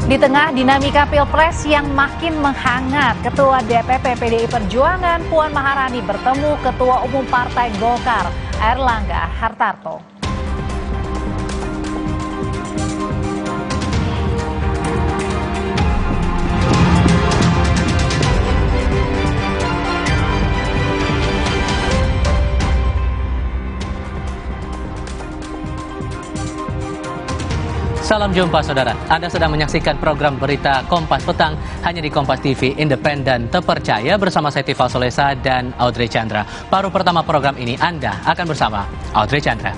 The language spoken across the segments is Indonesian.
Di tengah dinamika Pilpres yang makin menghangat, Ketua DPP PDI Perjuangan Puan Maharani bertemu Ketua Umum Partai Golkar Airlangga Hartarto. Salam jumpa saudara, Anda sedang menyaksikan program berita Kompas Petang hanya di Kompas TV, independen, terpercaya bersama saya Tifal Solesa dan Audrey Chandra. Paruh pertama program ini Anda akan bersama Audrey Chandra.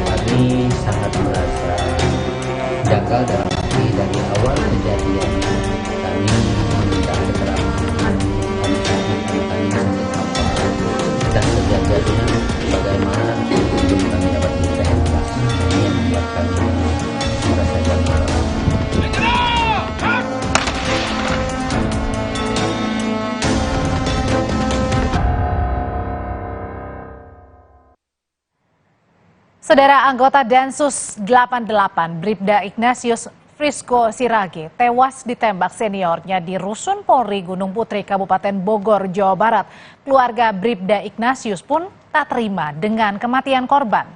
Kami sangat merasa janggal dalam arti dari awal kejadian kami meminta keterangan kami sampai apa dan kejadiannya bagaimana untuk kami dapat diperhatikan. Ini yang membuat kami merasa janggal. Saudara, anggota Densus 88 Bribda Ignatius Frisco Sirage tewas ditembak seniornya di Rusun Polri Gunung Putri, Kabupaten Bogor, Jawa Barat. Keluarga Bribda Ignatius pun tak terima dengan kematian korban.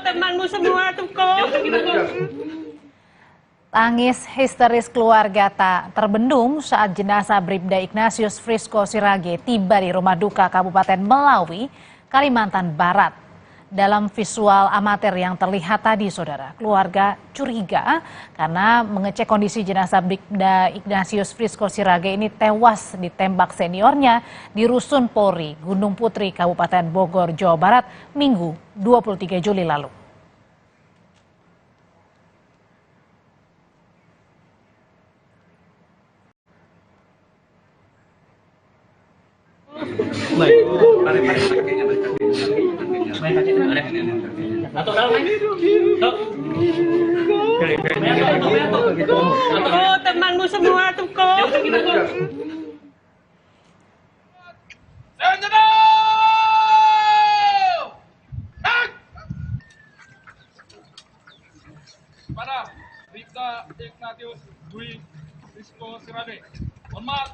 Temanmu semua tuh kok. Tangis histeris keluarga tak terbendung saat jenazah Bribda Ignatius Frisco Sirage tiba di rumah duka Kabupaten Melawi, Kalimantan Barat. Dalam visual amatir yang terlihat tadi, saudara, keluarga curiga karena mengecek kondisi jenazah Bribda Ignatius Frisco Sirage ini tewas ditembak seniornya di Rusun Polri, Gunung Putri, Kabupaten Bogor, Jawa Barat, Minggu 23 Juli lalu. Temanmu semua tuh kok. Pada Bribda Ignatius Dwi Frisco Sirage, hormat,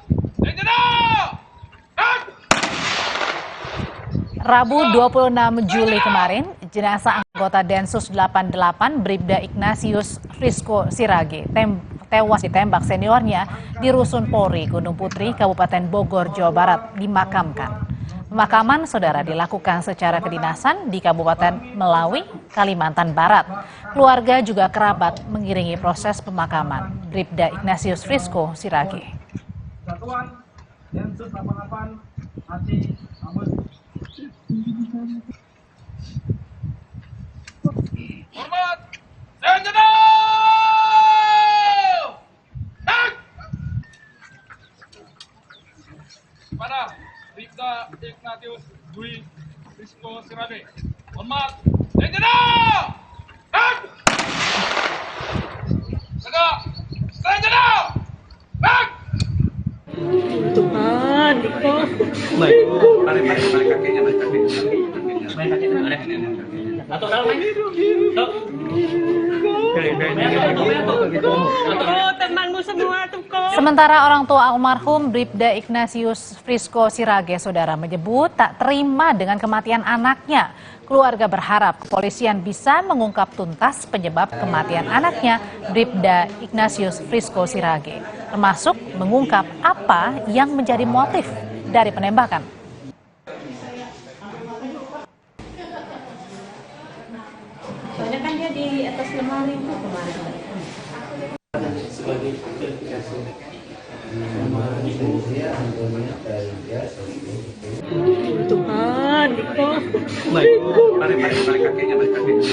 Rabu 26 Juli kemarin, jenazah anggota Densus 88 Bribda Ignatius Frisco Sirage tewas ditembak seniornya di Rusun Polri Gunung Putri, Kabupaten Bogor, Jawa Barat dimakamkan. Pemakaman, saudara, dilakukan secara kedinasan di Kabupaten Melawi, Kalimantan Barat. Keluarga juga kerabat mengiringi proses pemakaman Bribda Ignatius Frisco Sirage. Satuan Densus 88 Aceh Mabes. Hormat, senjata! Pada Bribda Ignatius Dwi Frisco Sirage, hormat, senjata! Tegak, senjata! Tuhan, kok. Balik kakinya, balik kakinya. Temanmu semua tuh kok. Sementara orang tua almarhum Bribda Ignatius Frisco Sirage, saudara, menyebut tak terima dengan kematian anaknya. Keluarga berharap kepolisian bisa mengungkap tuntas penyebab kematian anaknya Bribda Ignatius Frisco Sirage, termasuk mengungkap apa yang menjadi motif dari penembakan. Soalnya kan dia di atas lemari itu kemarin. Tuhan, kok. Balik kakinya, balik kakinya.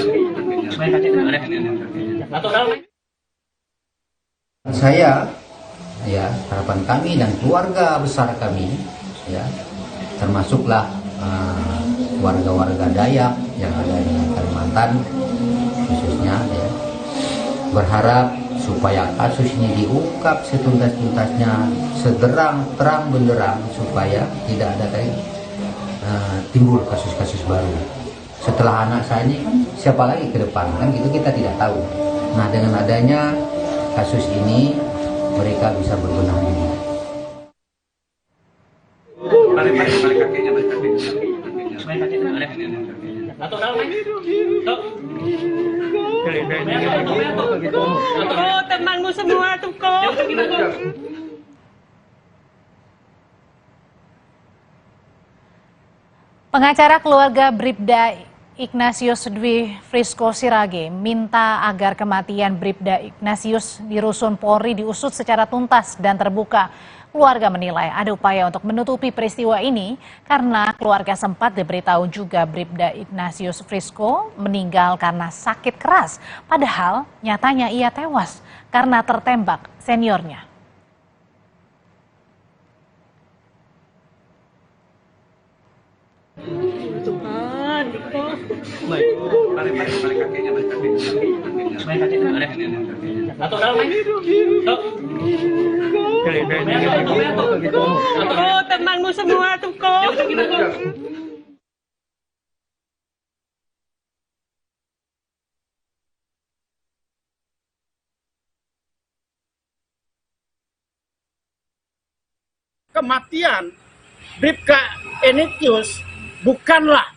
Saya, ya, harapan kami dan keluarga besar kami, ya, termasuklah warga-warga Dayak yang ada di Kalimantan khususnya, ya, berharap supaya kasus ini diungkap setuntas-tuntasnya, terang benderang, supaya tidak ada timbul kasus-kasus baru. Setelah anak saya ini kan siapa lagi ke depan, kan gitu kita tidak tahu. Nah, dengan adanya kasus ini mereka bisa berbenah diri. Balik kakinya, balik kakinya. Oh, temanmu semua tuh kok. Pengacara keluarga Bribda Ignatius Dwi Frisco Sirage minta agar kematian Bribda Ignatius di Rusun Polri diusut secara tuntas dan terbuka. Keluarga menilai ada upaya untuk menutupi peristiwa ini karena keluarga sempat diberitahu juga Bribda Ignatius Frisco meninggal karena sakit keras. Padahal nyatanya ia tewas karena tertembak seniornya. Tuhan, kok. Balik kakinya, balik kakinya. Oh, temanmu semua tuh kok. Kematian Bribka Ignatius bukanlah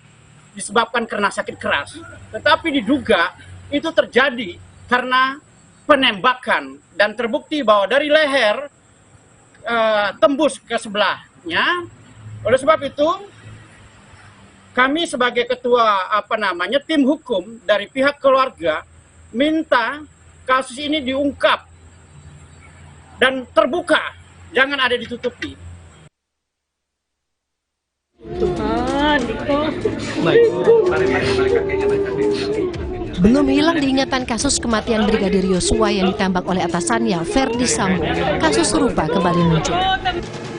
disebabkan karena sakit keras, tetapi diduga itu terjadi karena penembakan dan terbukti bahwa dari leher tembus ke sebelahnya. Oleh sebab itu, kami sebagai ketua tim hukum dari pihak keluarga minta kasus ini diungkap dan terbuka, jangan ada ditutupi. Tuhan, kok. Belum hilang diingatan kasus kematian Brigadir Yosua yang ditembak oleh atasannya, Ferdi Sambo. Kasus serupa kembali muncul.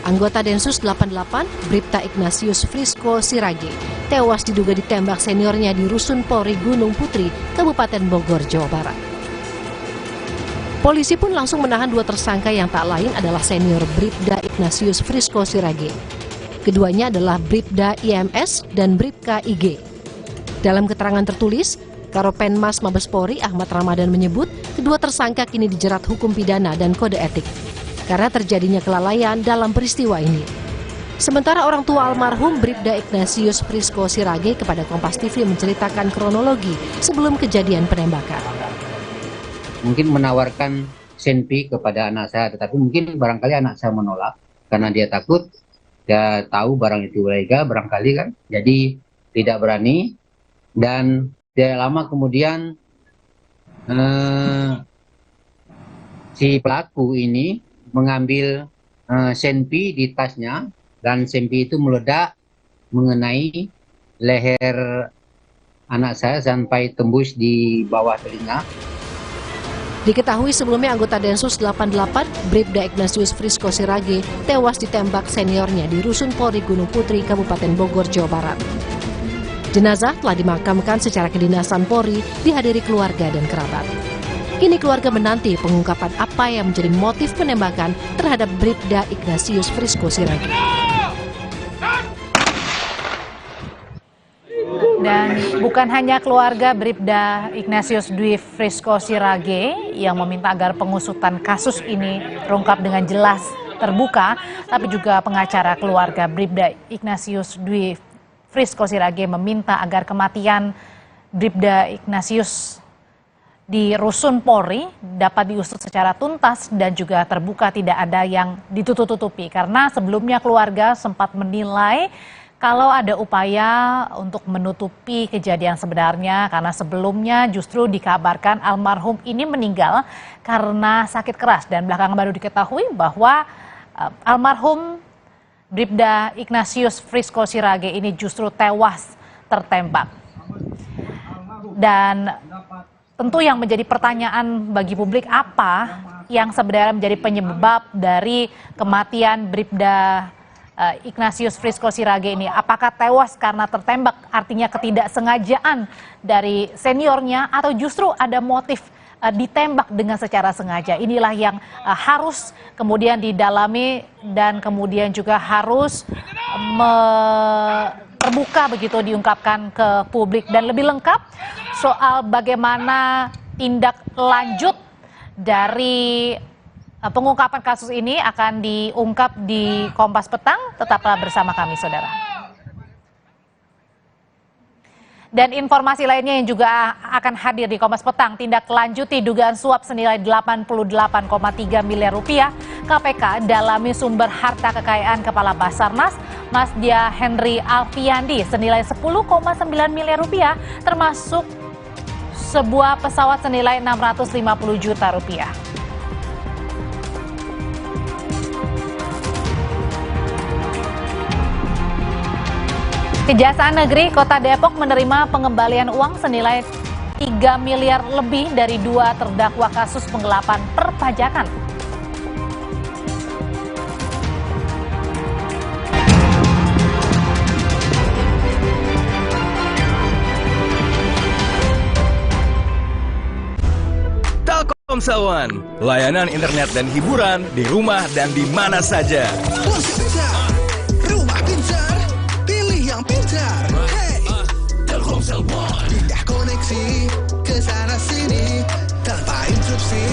Anggota Densus 88, Bribda Ignatius Frisco Sirage, tewas diduga ditembak seniornya di Rusun Polri Gunung Putri, Kabupaten Bogor, Jawa Barat. Polisi pun langsung menahan dua tersangka yang tak lain adalah senior Bribda Ignatius Frisco Sirage. Keduanya adalah Bribda IMS dan Bribka IG. Dalam keterangan tertulis, Karopenmas Mabes Polri Ahmad Ramadan menyebut kedua tersangka kini dijerat hukum pidana dan kode etik karena terjadinya kelalaian dalam peristiwa ini. Sementara orang tua almarhum Bribda Ignatius Frisco Sirage kepada Kompas TV menceritakan kronologi sebelum kejadian penembakan. Mungkin menawarkan senpi kepada anak saya, tetapi mungkin barangkali anak saya menolak karena dia takut. Dia tahu barang itu ilegal barangkali kan, jadi tidak berani. Dan tidak lama kemudian si pelaku ini mengambil senpi di tasnya dan senpi itu meledak mengenai leher anak saya sampai tembus di bawah telinga. Diketahui sebelumnya anggota Densus 88, Bribda Ignatius Frisco Sirage, tewas ditembak seniornya di Rusun Polri Gunung Putri, Kabupaten Bogor, Jawa Barat. Jenazah telah dimakamkan secara kedinasan Polri, dihadiri keluarga dan kerabat. Kini keluarga menanti pengungkapan apa yang menjadi motif penembakan terhadap Bribda Ignatius Frisco Sirage. Dan bukan hanya keluarga Bribda Ignatius Dwi Frisco Sirage yang meminta agar pengusutan kasus ini terungkap dengan jelas terbuka, tapi juga pengacara keluarga Bribda Ignatius Dwi Frisco Sirage meminta agar kematian Bribda Ignatius di Rusun Polri dapat diusut secara tuntas dan juga terbuka, tidak ada yang ditutup-tutupi. Karena sebelumnya keluarga sempat menilai kalau ada upaya untuk menutupi kejadian sebenarnya, karena sebelumnya justru dikabarkan almarhum ini meninggal karena sakit keras, dan belakangan baru diketahui bahwa almarhum Bribda Ignatius Frisco Sirage ini justru tewas tertembak. Dan tentu yang menjadi pertanyaan bagi publik, apa yang sebenarnya menjadi penyebab dari kematian Bribda Ignatius Frisco Sirage ini? Apakah tewas karena tertembak, artinya ketidaksengajaan dari seniornya, atau justru ada motif ditembak dengan secara sengaja. Inilah yang harus kemudian didalami dan kemudian juga harus terbuka begitu diungkapkan ke publik. Dan lebih lengkap soal bagaimana tindak lanjut dari pengungkapan kasus ini akan diungkap di Kompas Petang. Tetaplah bersama kami, saudara. Dan informasi lainnya yang juga akan hadir di Kompas Petang, tindak lanjuti dugaan suap senilai 88,3 miliar rupiah. KPK dalami sumber harta kekayaan Kepala Basarnas, Mas Dia Henry Alfiandi, senilai 10,9 miliar rupiah, termasuk sebuah pesawat senilai 650 juta rupiah. Kejaksaan Negeri Kota Depok menerima pengembalian uang senilai 3 miliar lebih dari 2 terdakwa kasus penggelapan perpajakan. Telkomsel One, layanan internet dan hiburan di rumah dan di mana saja. Rumah pintar, pilih yang pintar. Hey, Telkomsel One, pindah koneksi ke sana sini tanpa interupsi.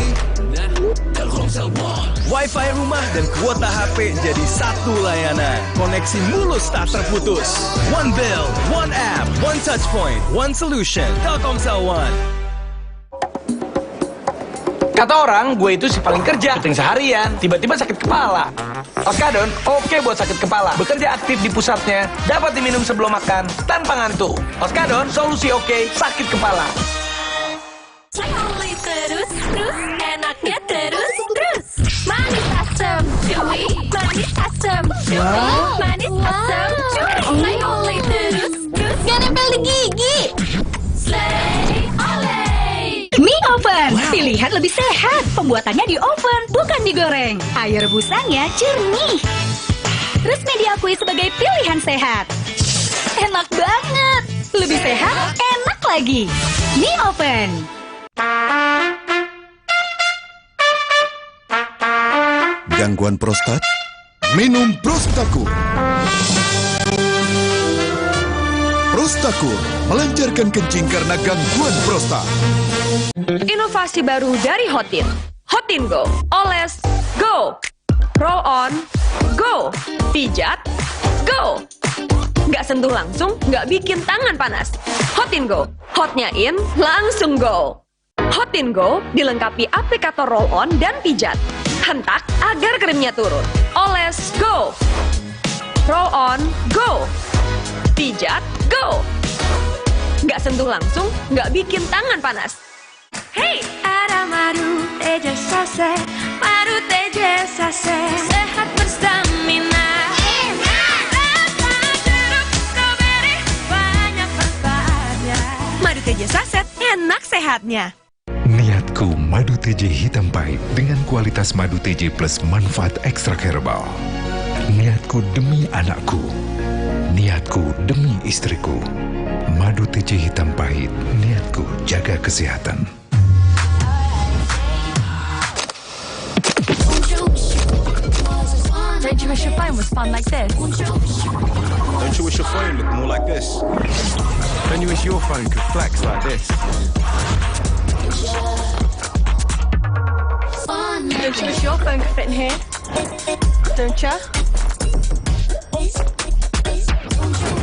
Telkomsel One, Wi-Fi rumah dan kuota HP jadi satu layanan. Koneksi mulus tak terputus. One bill, one app, one touch point, one solution. Telkomsel One. Kata orang, gue itu si paling kerja, penting seharian, tiba-tiba sakit kepala. Oskadon, oke buat sakit kepala. Bekerja aktif di pusatnya, dapat diminum sebelum makan, tanpa ngantuk. Oskadon, solusi oke, sakit kepala. Terus, enaknya terus. Manis asam, cuy. Manis asam, cuy. Manis asam, cuy. Oleh terus. Gak nempel di gigi. Slay, oleh. Mie oven, pilihan lebih sehat. Pembuatannya di oven, bukan digoreng. Air rebusannya jernih. Resmi diakui sebagai pilihan sehat. Enak banget. Lebih sehat, enak lagi. Mie oven. Gangguan prostat? Minum Prostakur. Prostakur melancarkan kencing karena gangguan prostat. Inovasi baru dari Hotin. Hotin Go. Oles, go. Roll on, go. Pijat, go. Nggak sentuh langsung, nggak bikin tangan panas. Hotin Go. Hotnya in, langsung go. Hotin Go dilengkapi aplikator roll on dan pijat. Hentak agar krimnya turun. Oles, go. Roll on, go. Pijat, go. Nggak sentuh langsung, nggak bikin tangan panas. Hey! Ada madu teja sase, madu teja sase, sehat berstamina. Rasa jeruk strawberry, banyak manfaatnya. Madu teja saset, enak sehatnya. Niatku madu TJ hitam pahit dengan kualitas madu TJ plus manfaat ekstra herbal. Niatku demi anakku. Niatku demi istriku. Madu TJ hitam pahit, niatku jaga kesehatan. Don't you wish your phone was fun like this? Don't you wish your phone looked more like this? Don't you wish your phone could flex like this? Don't you wish your phone could fit in here? Don't you?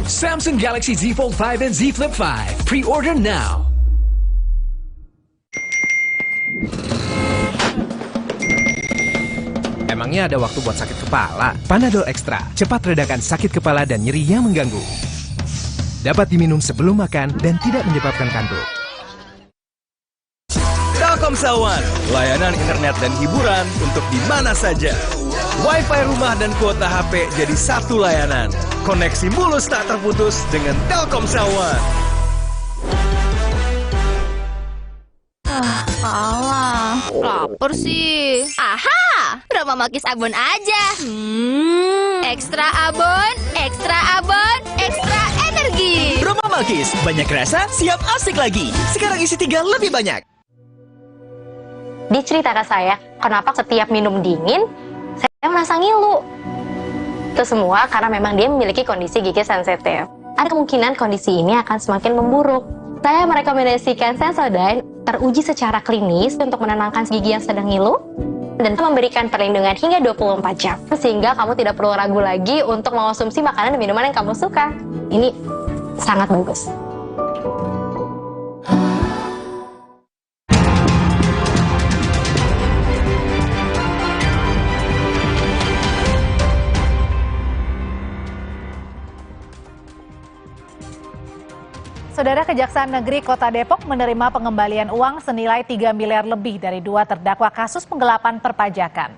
Samsung Galaxy Z Fold 5 and Z Flip 5. Pre-order now. Emangnya ada waktu buat sakit kepala? Panadol Extra, cepat redakan sakit kepala dan nyeri yang mengganggu. Dapat diminum sebelum makan dan tidak menyebabkan kantuk. Telkomsel One, layanan internet dan hiburan untuk di mana saja. Wi-Fi rumah dan kuota HP jadi satu layanan. Koneksi mulus tak terputus dengan Telkomsel One. Alah, lapar sih. Aha, Roma Makis Abon aja. Ekstra abon, ekstra abon, ekstra energi. Roma Makis, banyak rasa, siap asik lagi. Sekarang isi 3 lebih banyak. Dia cerita ke saya, kenapa setiap minum dingin, saya merasa ngilu. Itu semua karena memang dia memiliki kondisi gigi sensitif. Ada kemungkinan kondisi ini akan semakin memburuk. Saya merekomendasikan Sensodyne teruji secara klinis untuk menenangkan gigi yang sedang ngilu dan memberikan perlindungan hingga 24 jam. Sehingga kamu tidak perlu ragu lagi untuk mengonsumsi makanan dan minuman yang kamu suka. Ini sangat bagus. Saudara, Kejaksaan Negeri Kota Depok menerima pengembalian uang senilai 3 miliar lebih dari 2 terdakwa kasus penggelapan perpajakan.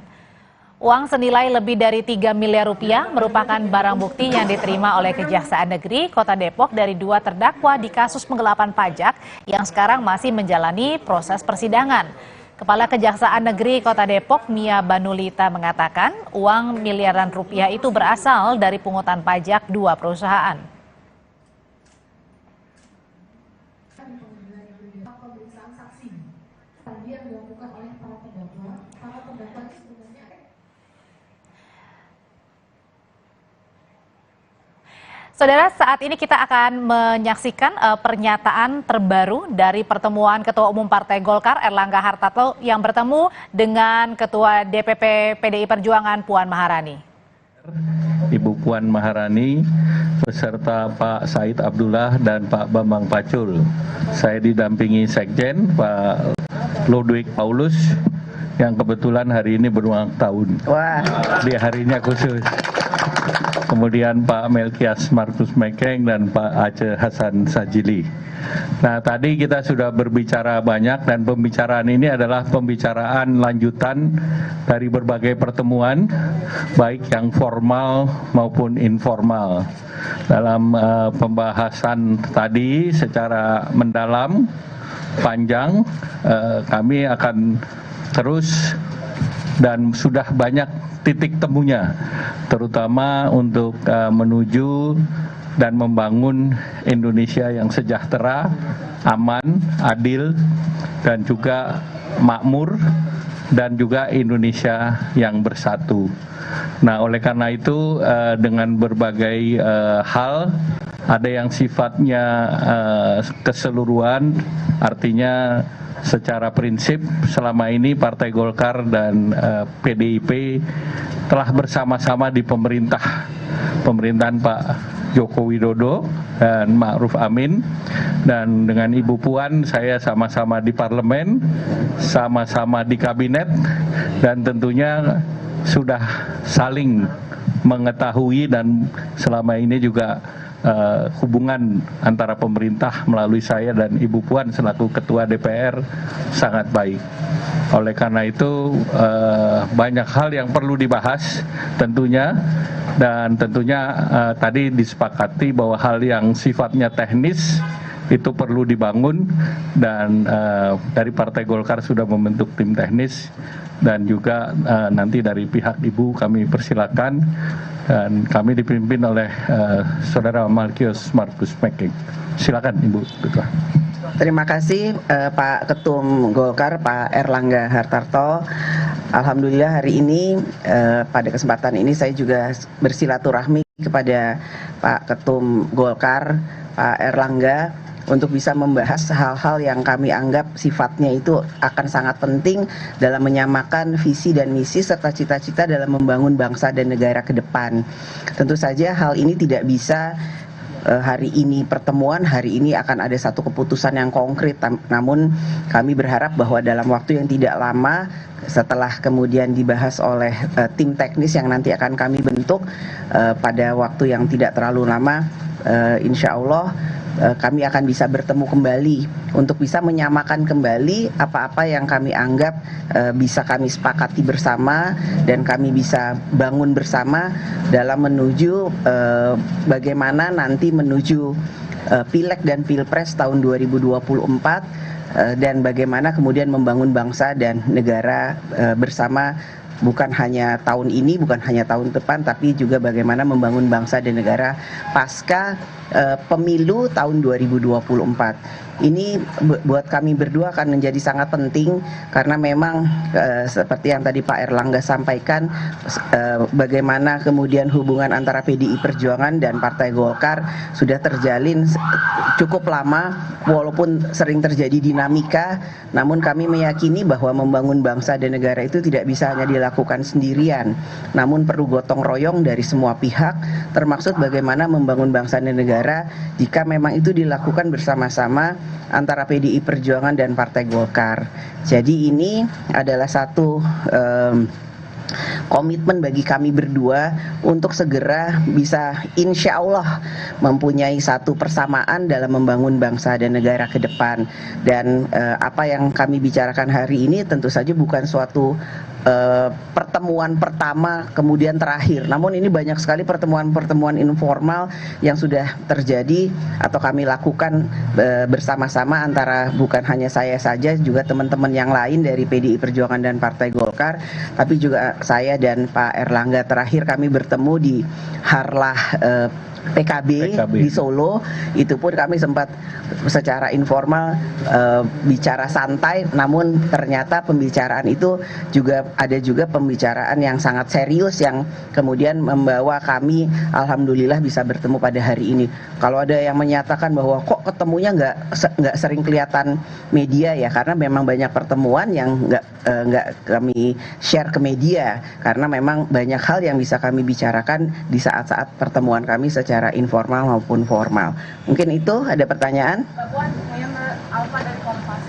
Uang senilai lebih dari 3 miliar rupiah merupakan barang bukti yang diterima oleh Kejaksaan Negeri Kota Depok dari 2 terdakwa di kasus penggelapan pajak yang sekarang masih menjalani proses persidangan. Kepala Kejaksaan Negeri Kota Depok, Mia Banulita, mengatakan uang miliaran rupiah itu berasal dari pungutan pajak 2 perusahaan. Saudara, saat ini kita akan menyaksikan pernyataan terbaru dari pertemuan Ketua Umum Partai Golkar Erlangga Hartarto yang bertemu dengan Ketua DPP PDI Perjuangan Puan Maharani. Ibu Puan Maharani beserta Pak Said Abdullah dan Pak Bambang Pacul. Saya didampingi Sekjen Pak Ludwig Paulus yang kebetulan hari ini berulang tahun. Wah, di harinya khusus. Kemudian Pak Melkias Markus Mekeng dan Pak Aceh Hasan Sajili. Nah, tadi kita sudah berbicara banyak dan pembicaraan ini adalah pembicaraan lanjutan dari berbagai pertemuan, baik yang formal maupun informal. Dalam pembahasan tadi secara mendalam, panjang, kami akan terus dan sudah banyak titik temunya, terutama untuk menuju dan membangun Indonesia yang sejahtera, aman, adil, dan juga makmur, dan juga Indonesia yang bersatu. Nah, oleh karena itu dengan berbagai hal, ada yang sifatnya keseluruhan, artinya secara prinsip selama ini Partai Golkar dan PDIP telah bersama-sama di pemerintahan Pak Joko Widodo dan Ma'ruf Amin, dan dengan Ibu Puan saya sama-sama di parlemen, sama-sama di kabinet, dan tentunya sudah saling mengetahui dan selama ini juga hubungan antara pemerintah melalui saya dan Ibu Puan selaku Ketua DPR sangat baik. Oleh karena itu banyak hal yang perlu dibahas tentunya, dan tentunya tadi disepakati bahwa hal yang sifatnya teknis itu perlu dibangun, dan dari Partai Golkar sudah membentuk tim teknis, dan juga nanti dari pihak Ibu kami persilakan, dan kami dipimpin oleh Saudara Melkias Markus Mekeng. Silakan Ibu Ketua. Terima kasih Pak Ketum Golkar, Pak Erlangga Hartarto. Alhamdulillah hari ini pada kesempatan ini saya juga bersilaturahmi kepada Pak Ketum Golkar, Pak Erlangga, untuk bisa membahas hal-hal yang kami anggap sifatnya itu akan sangat penting dalam menyamakan visi dan misi serta cita-cita dalam membangun bangsa dan negara ke depan. Tentu saja hal ini tidak bisa hari ini pertemuan, hari ini akan ada satu keputusan yang konkret, namun kami berharap bahwa dalam waktu yang tidak lama setelah kemudian dibahas oleh tim teknis yang nanti akan kami bentuk pada waktu yang tidak terlalu lama, insya Allah kami akan bisa bertemu kembali untuk bisa menyamakan kembali apa-apa yang kami anggap bisa kami sepakati bersama dan kami bisa bangun bersama dalam menuju bagaimana nanti menuju Pileg dan Pilpres tahun 2024, dan bagaimana kemudian membangun bangsa dan negara bersama bukan hanya tahun ini, bukan hanya tahun depan, tapi juga bagaimana membangun bangsa dan negara pasca pemilu tahun 2024. Ini buat kami berdua akan menjadi sangat penting karena memang seperti yang tadi Pak Erlangga sampaikan, bagaimana kemudian hubungan antara PDI Perjuangan dan Partai Golkar sudah terjalin cukup lama, walaupun sering terjadi dinamika, namun kami meyakini bahwa membangun bangsa dan negara itu tidak bisa hanya dilakukan sendirian, namun perlu gotong royong dari semua pihak, termasuk bagaimana membangun bangsa dan negara jika memang itu dilakukan bersama-sama antara PDI Perjuangan dan Partai Golkar. Jadi ini adalah satu komitmen bagi kami berdua untuk segera bisa insya Allah mempunyai satu persamaan dalam membangun bangsa dan negara ke depan. Dan apa yang kami bicarakan hari ini tentu saja bukan suatu pertemuan pertama kemudian terakhir, namun ini banyak sekali pertemuan-pertemuan informal yang sudah terjadi atau kami lakukan bersama-sama antara bukan hanya saya saja, juga teman-teman yang lain dari PDI Perjuangan dan Partai Golkar, tapi juga saya dan Pak Erlangga. Terakhir kami bertemu di Harlah PKB di Solo, itu pun kami sempat secara informal bicara santai, namun ternyata pembicaraan itu juga ada pembicaraan yang sangat serius yang kemudian membawa kami alhamdulillah bisa bertemu pada hari ini. Kalau ada yang menyatakan bahwa kok ketemunya nggak sering kelihatan media, ya karena memang banyak pertemuan yang nggak kami share ke media karena memang banyak hal yang bisa kami bicarakan di saat-saat pertemuan kami secara informal maupun formal. Mungkin itu ada pertanyaan? Mbak Puan, saya Alfa dari Kompas.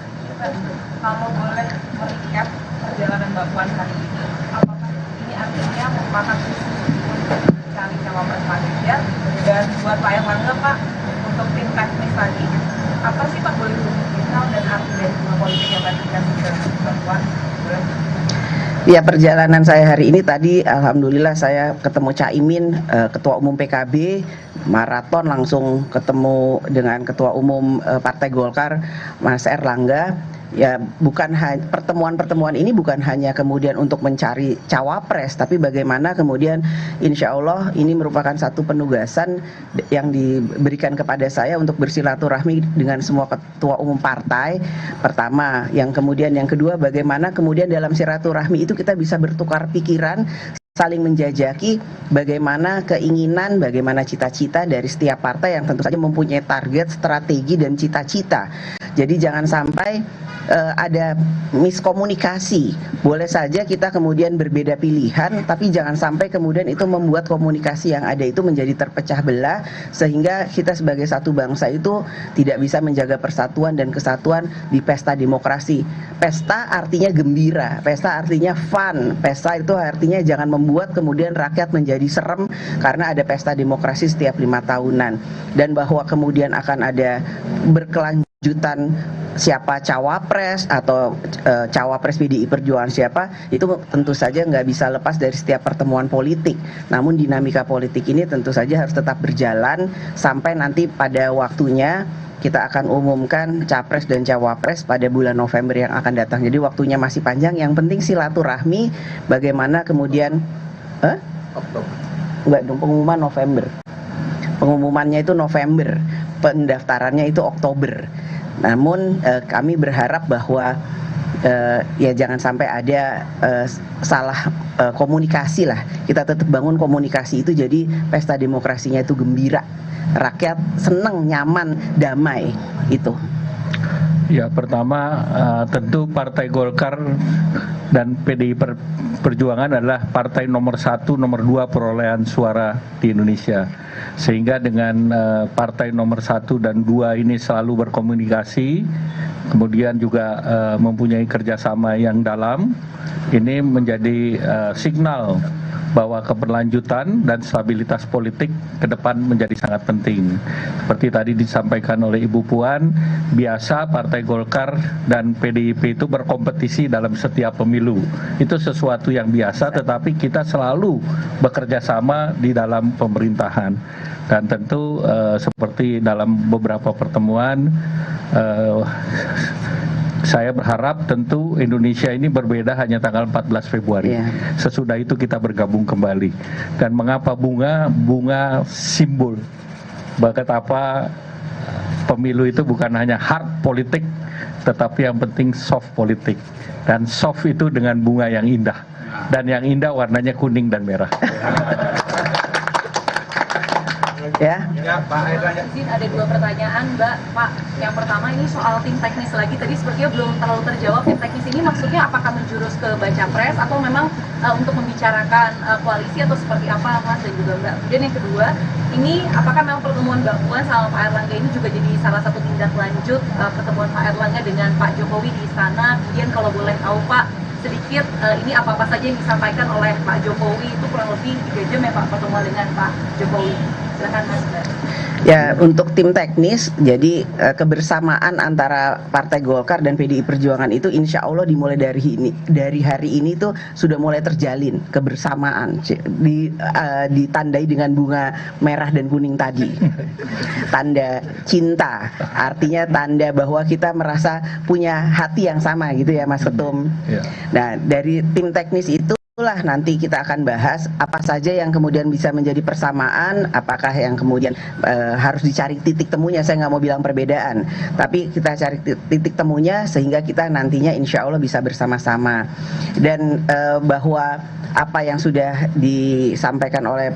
Kalau boleh merecap perjalanan Mbak Puan hari ini, apakah ini artinya merupakan untuk mencari cawapres Pak Ganjar, dan buat Pak Erlangga Pak, untuk tim teknis lagi, apa sih Pak boleh misal dan arti dari semua politik yang tadi dikasih ke Mbak Puan? Boleh? Ya, perjalanan saya hari ini tadi alhamdulillah saya ketemu Caimin, Ketua Umum PKB, maraton langsung ketemu dengan Ketua Umum Partai Golkar, Mas Erlangga. Ya, bukan pertemuan-pertemuan ini bukan hanya kemudian untuk mencari cawapres, tapi bagaimana kemudian insya Allah ini merupakan satu penugasan yang diberikan kepada saya untuk bersilaturahmi dengan semua ketua umum partai. Pertama, yang kedua bagaimana kemudian dalam silaturahmi itu kita bisa bertukar pikiran, saling menjajaki bagaimana keinginan, bagaimana cita-cita dari setiap partai yang tentu saja mempunyai target, strategi, dan cita-cita. Jadi jangan sampai ada miskomunikasi. Boleh saja kita kemudian berbeda pilihan, tapi jangan sampai kemudian itu membuat komunikasi yang ada itu menjadi terpecah belah, sehingga kita sebagai satu bangsa itu tidak bisa menjaga persatuan dan kesatuan di pesta demokrasi. Pesta artinya gembira, pesta artinya fun, pesta itu artinya jangan membuat kemudian rakyat menjadi serem karena ada pesta demokrasi setiap 5 tahunan, dan bahwa kemudian akan ada berkelanjutan siapa cawapres atau cawapres PDI Perjuangan siapa, itu tentu saja nggak bisa lepas dari setiap pertemuan politik. Namun dinamika politik ini tentu saja harus tetap berjalan sampai nanti pada waktunya kita akan umumkan capres dan cawapres pada bulan November yang akan datang. Jadi waktunya masih panjang, yang penting silaturahmi bagaimana kemudian enggak dong, pengumuman November. Pengumumannya itu November, pendaftarannya itu Oktober. Namun kami berharap bahwa ya jangan sampai ada salah komunikasi lah. Kita tetap bangun komunikasi itu jadi pesta demokrasinya itu gembira, rakyat seneng, nyaman, damai itu. Ya, pertama tentu Partai Golkar dan PDI Perjuangan adalah partai nomor 1, nomor 2 perolehan suara di Indonesia. Sehingga dengan partai nomor 1 dan 2 ini selalu berkomunikasi, kemudian juga mempunyai kerjasama yang dalam, ini menjadi signal bahwa keberlanjutan dan stabilitas politik ke depan menjadi sangat penting. Seperti tadi disampaikan oleh Ibu Puan, biasa Partai Golkar dan PDIP itu berkompetisi dalam setiap pemilu. Itu sesuatu yang biasa, tetapi kita selalu bekerja sama di dalam pemerintahan. Dan tentu Saya berharap tentu Indonesia ini berbeda hanya tanggal 14 Februari. Sesudah itu kita bergabung kembali. Dan mengapa bunga? Bunga simbol. Betapa pemilu itu bukan hanya hard politik, tetapi yang penting soft politik. Dan soft itu dengan bunga yang indah. Dan yang indah warnanya kuning dan merah. Ya, Pak Erlangga. Izin ada 2 pertanyaan, Mbak. Pak, yang pertama ini soal tim teknis lagi. Tadi sepertinya belum terlalu terjawab. Tim teknis ini maksudnya apakah menjurus ke baca pres atau memang untuk membicarakan koalisi atau seperti apa, Mas dan juga Mbak. Kemudian yang kedua, ini apakah memang pertemuan Mbak Puan sama Pak Erlangga ini juga jadi salah satu tindak lanjut pertemuan Pak Erlangga dengan Pak Jokowi di istana? Kemudian kalau boleh tahu Pak, sedikit ini apa-apa saja yang disampaikan oleh Pak Jokowi, itu kurang lebih 3 jam ya Pak pertemuan dengan Pak Jokowi. Silakan Mas. Ya, untuk tim teknis, jadi kebersamaan antara Partai Golkar dan PDI Perjuangan itu insya Allah dimulai dari hari ini tuh sudah mulai terjalin kebersamaan, ditandai dengan bunga merah dan kuning tadi, tanda cinta, artinya tanda bahwa kita merasa punya hati yang sama gitu ya Mas Ketum. Nah, dari tim teknis itu itulah nanti kita akan bahas apa saja yang kemudian bisa menjadi persamaan, apakah yang kemudian harus dicari titik temunya. Saya nggak mau bilang perbedaan, tapi kita cari titik temunya sehingga kita nantinya insya Allah bisa bersama-sama. Dan bahwa apa yang sudah disampaikan oleh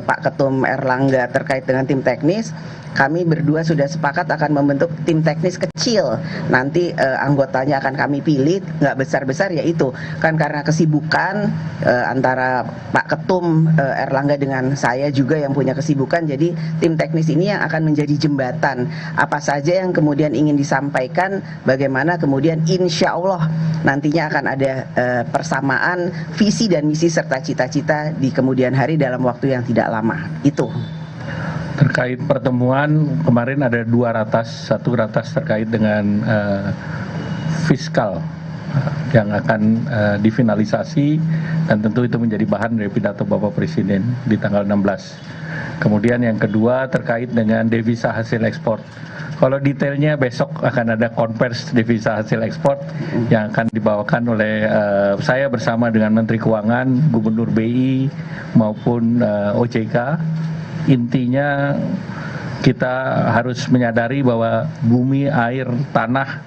Pak Ketum Erlangga terkait dengan tim teknis, kami berdua sudah sepakat akan membentuk tim teknis kecil. Nanti anggotanya akan kami pilih, nggak besar-besar, yaitu kan karena kesibukan antara Pak Ketum Erlangga dengan saya juga yang punya kesibukan. Jadi tim teknis ini yang akan menjadi jembatan. Apa saja yang kemudian ingin disampaikan, bagaimana kemudian insya Allah nantinya akan ada persamaan visi dan misi serta cita-cita di kemudian hari dalam waktu yang tidak lama. Itu. Terkait pertemuan kemarin ada 2 ratas, satu ratas terkait dengan fiskal yang akan difinalisasi dan tentu itu menjadi bahan dari pidato Bapak Presiden di tanggal 16. Kemudian yang kedua terkait dengan devisa hasil ekspor. Kalau detailnya besok akan ada konvers devisa hasil ekspor yang akan dibawakan oleh saya bersama dengan Menteri Keuangan, Gubernur BI maupun OJK. Intinya kita harus menyadari bahwa bumi, air, tanah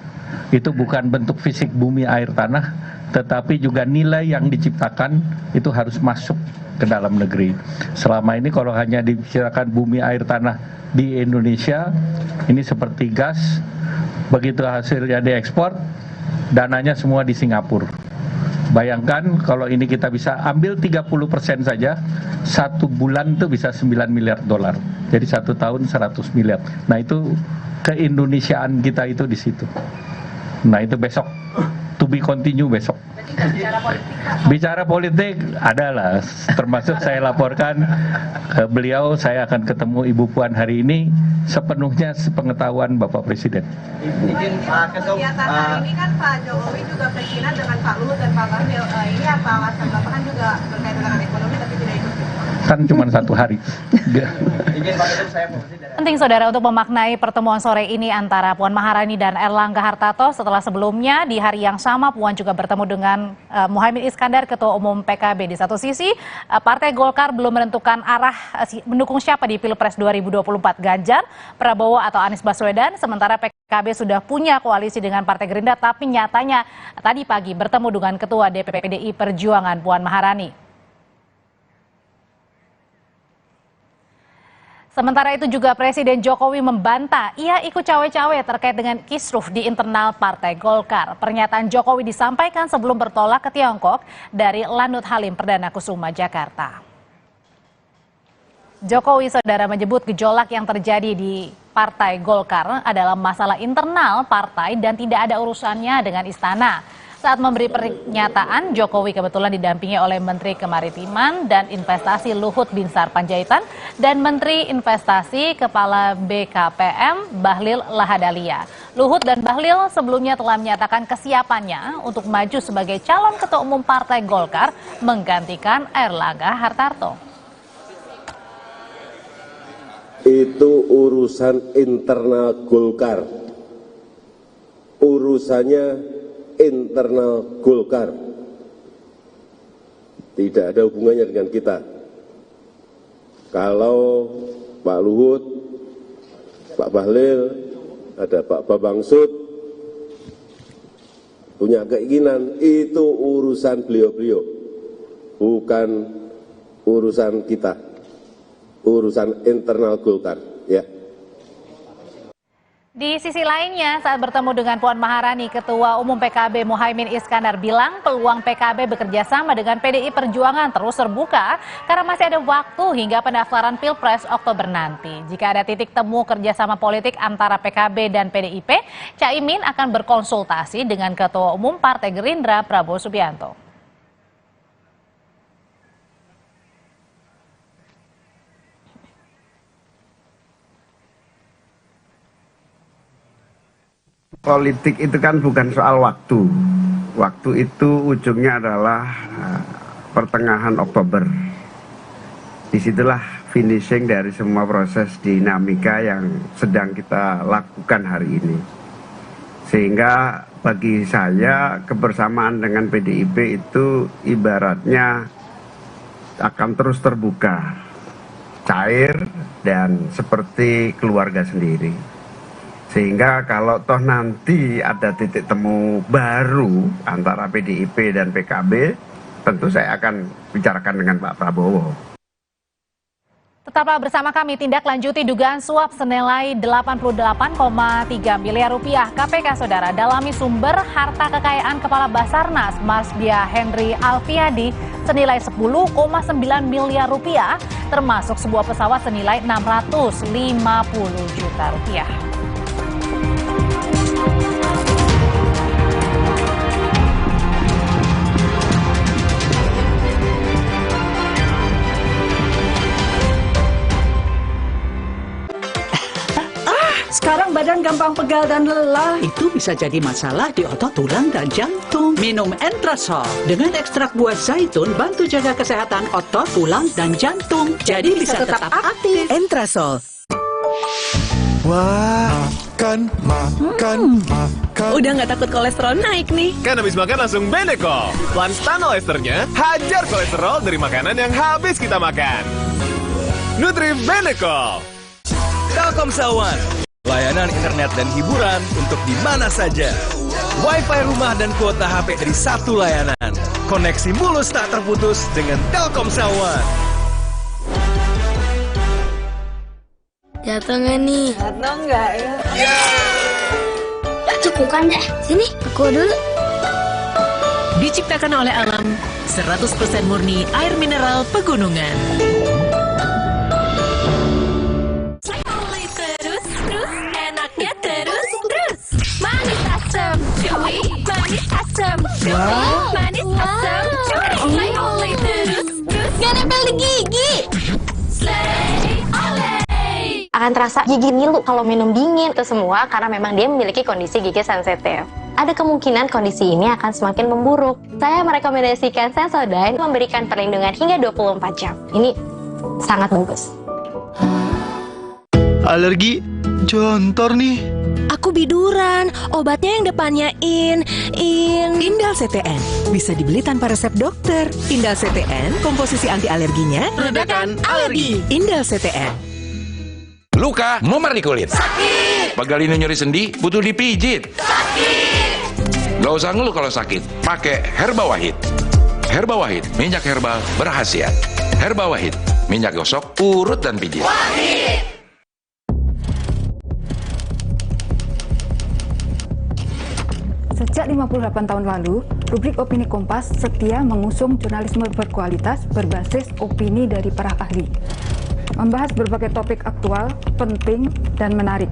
itu bukan bentuk fisik bumi, air, tanah, tetapi juga nilai yang diciptakan itu harus masuk ke dalam negeri. Selama ini kalau hanya dibicarakan bumi, air, tanah di Indonesia, ini seperti gas, begitu hasilnya diekspor, dananya semua di Singapura. Bayangkan kalau ini kita bisa ambil 30% saja, 1 bulan itu bisa 9 miliar dolar. Jadi 1 tahun 100 miliar. Nah itu keindonesiaan kita itu di situ. Nah itu besok, to be continue besok. Bicara politik adalah, termasuk saya laporkan ke beliau, saya akan ketemu Ibu Puan hari ini sepenuhnya sepengetahuan Bapak Presiden. Izin Pak Ketum, hari ini kan Pak Jokowi juga berkina dengan Pak Luhut dan Pak Bahlil. Ini apa alasan Bapak kan juga berkaitan dengan ekonomi tapi tidak ikut? Kan cuma 1 hari. Penting saudara untuk memaknai pertemuan sore ini antara Puan Maharani dan Erlangga Hartarto setelah sebelumnya di hari yang sama Puan juga bertemu dengan Muhaimin Iskandar, Ketua Umum PKB. Di satu sisi Partai Golkar belum menentukan arah mendukung siapa di Pilpres 2024, Ganjar, Prabowo atau Anies Baswedan, sementara PKB sudah punya koalisi dengan Partai Gerindra, tapi nyatanya tadi pagi bertemu dengan Ketua DPP PDI Perjuangan Puan Maharani. Sementara itu juga Presiden Jokowi membantah ia ikut cawe-cawe terkait dengan kisruh di internal Partai Golkar. Pernyataan Jokowi disampaikan sebelum bertolak ke Tiongkok dari Lanut Halim Perdana Kusuma, Jakarta. Jokowi saudara menyebut gejolak yang terjadi di Partai Golkar adalah masalah internal partai dan tidak ada urusannya dengan istana. Saat memberi pernyataan, Jokowi kebetulan didampingi oleh Menteri Kemaritiman dan Investasi Luhut Binsar Panjaitan dan Menteri Investasi Kepala BKPM Bahlil Lahadalia. Luhut dan Bahlil sebelumnya telah menyatakan kesiapannya untuk maju sebagai calon Ketua Umum Partai Golkar menggantikan Erlangga Hartarto. Itu urusan internal Golkar. urusannya internal Golkar, tidak ada hubungannya dengan kita. Kalau Pak Luhut, Pak Bahlil, ada Pak Bambang Sud punya keinginan, itu urusan beliau-beliau, bukan urusan kita, urusan internal Golkar, ya. Di sisi lainnya, saat bertemu dengan Puan Maharani, Ketua Umum PKB Muhaimin Iskandar bilang peluang PKB bekerja sama dengan PDI Perjuangan terus terbuka karena masih ada waktu hingga pendaftaran Pilpres Oktober nanti. Jika ada titik temu kerjasama politik antara PKB dan PDIP, Caimin akan berkonsultasi dengan Ketua Umum Partai Gerindra Prabowo Subianto. Politik itu kan bukan soal waktu. Waktu itu ujungnya adalah pertengahan Oktober. Disitulah finishing dari semua proses dinamika yang sedang kita lakukan hari ini. Sehingga bagi saya kebersamaan dengan PDIP itu ibaratnya akan terus terbuka, cair, dan seperti keluarga sendiri. Sehingga kalau toh nanti ada titik temu baru antara PDIP dan PKB, tentu saya akan bicarakan dengan Pak Prabowo. Tetaplah bersama kami, tindak lanjuti dugaan suap senilai 88,3 miliar rupiah. KPK Saudara dalami sumber harta kekayaan Kepala Basarnas Marsdia Henry Alfiadi senilai 10,9 miliar rupiah, termasuk sebuah pesawat senilai 650 juta rupiah. Sekarang badan gampang pegal dan lelah. Itu bisa jadi masalah di otot, tulang, dan jantung. Minum Entrasol. Dengan ekstrak buah zaitun, bantu jaga kesehatan otot, tulang, dan jantung. Jadi bisa tetap aktif. Entrasol. Wah, makan. Udah nggak takut kolesterol naik nih. Kan habis makan langsung Benecol. Lanstan esternya hajar kolesterol dari makanan yang habis kita makan. Nutri Benecol. Telkomsel One. Layanan internet dan hiburan untuk di mana saja. Wi-Fi rumah dan kuota HP dari satu layanan. Koneksi mulus tak terputus dengan Telkomsel One. Jatuh nggak nih? Jatuh nggak ya? Cepukan deh. Sini, aku dulu. Diciptakan oleh alam, 100% murni air mineral pegunungan. Wow. Manis asam, oleh terus gak nempel di gigi. Akan terasa gigi ngilu kalau minum dingin. Itu semua karena memang dia memiliki kondisi gigi sensitif. Ada kemungkinan kondisi ini akan semakin memburuk. Saya merekomendasikan Sensodyne memberikan perlindungan hingga 24 jam. Ini sangat bagus. Alergi jontor nih. Aku biduran, obatnya yang depannya Indal CTN. Bisa dibeli tanpa resep dokter. Indal CTN, komposisi anti alerginya Redakan alergi. Indal CTN. Luka, memar di kulit. Sakit. Pegal ini nyeri sendi, butuh dipijit. Sakit. Gak usah ngeluh kalau sakit. Pakai Herba Wahid. Herba Wahid, minyak herbal berkhasiat. Herba Wahid, minyak gosok, urut dan pijit. Wahid. Sejak 58 tahun lalu, rubrik Opini Kompas setia mengusung jurnalisme berkualitas berbasis opini dari para ahli. Membahas berbagai topik aktual, penting, dan menarik.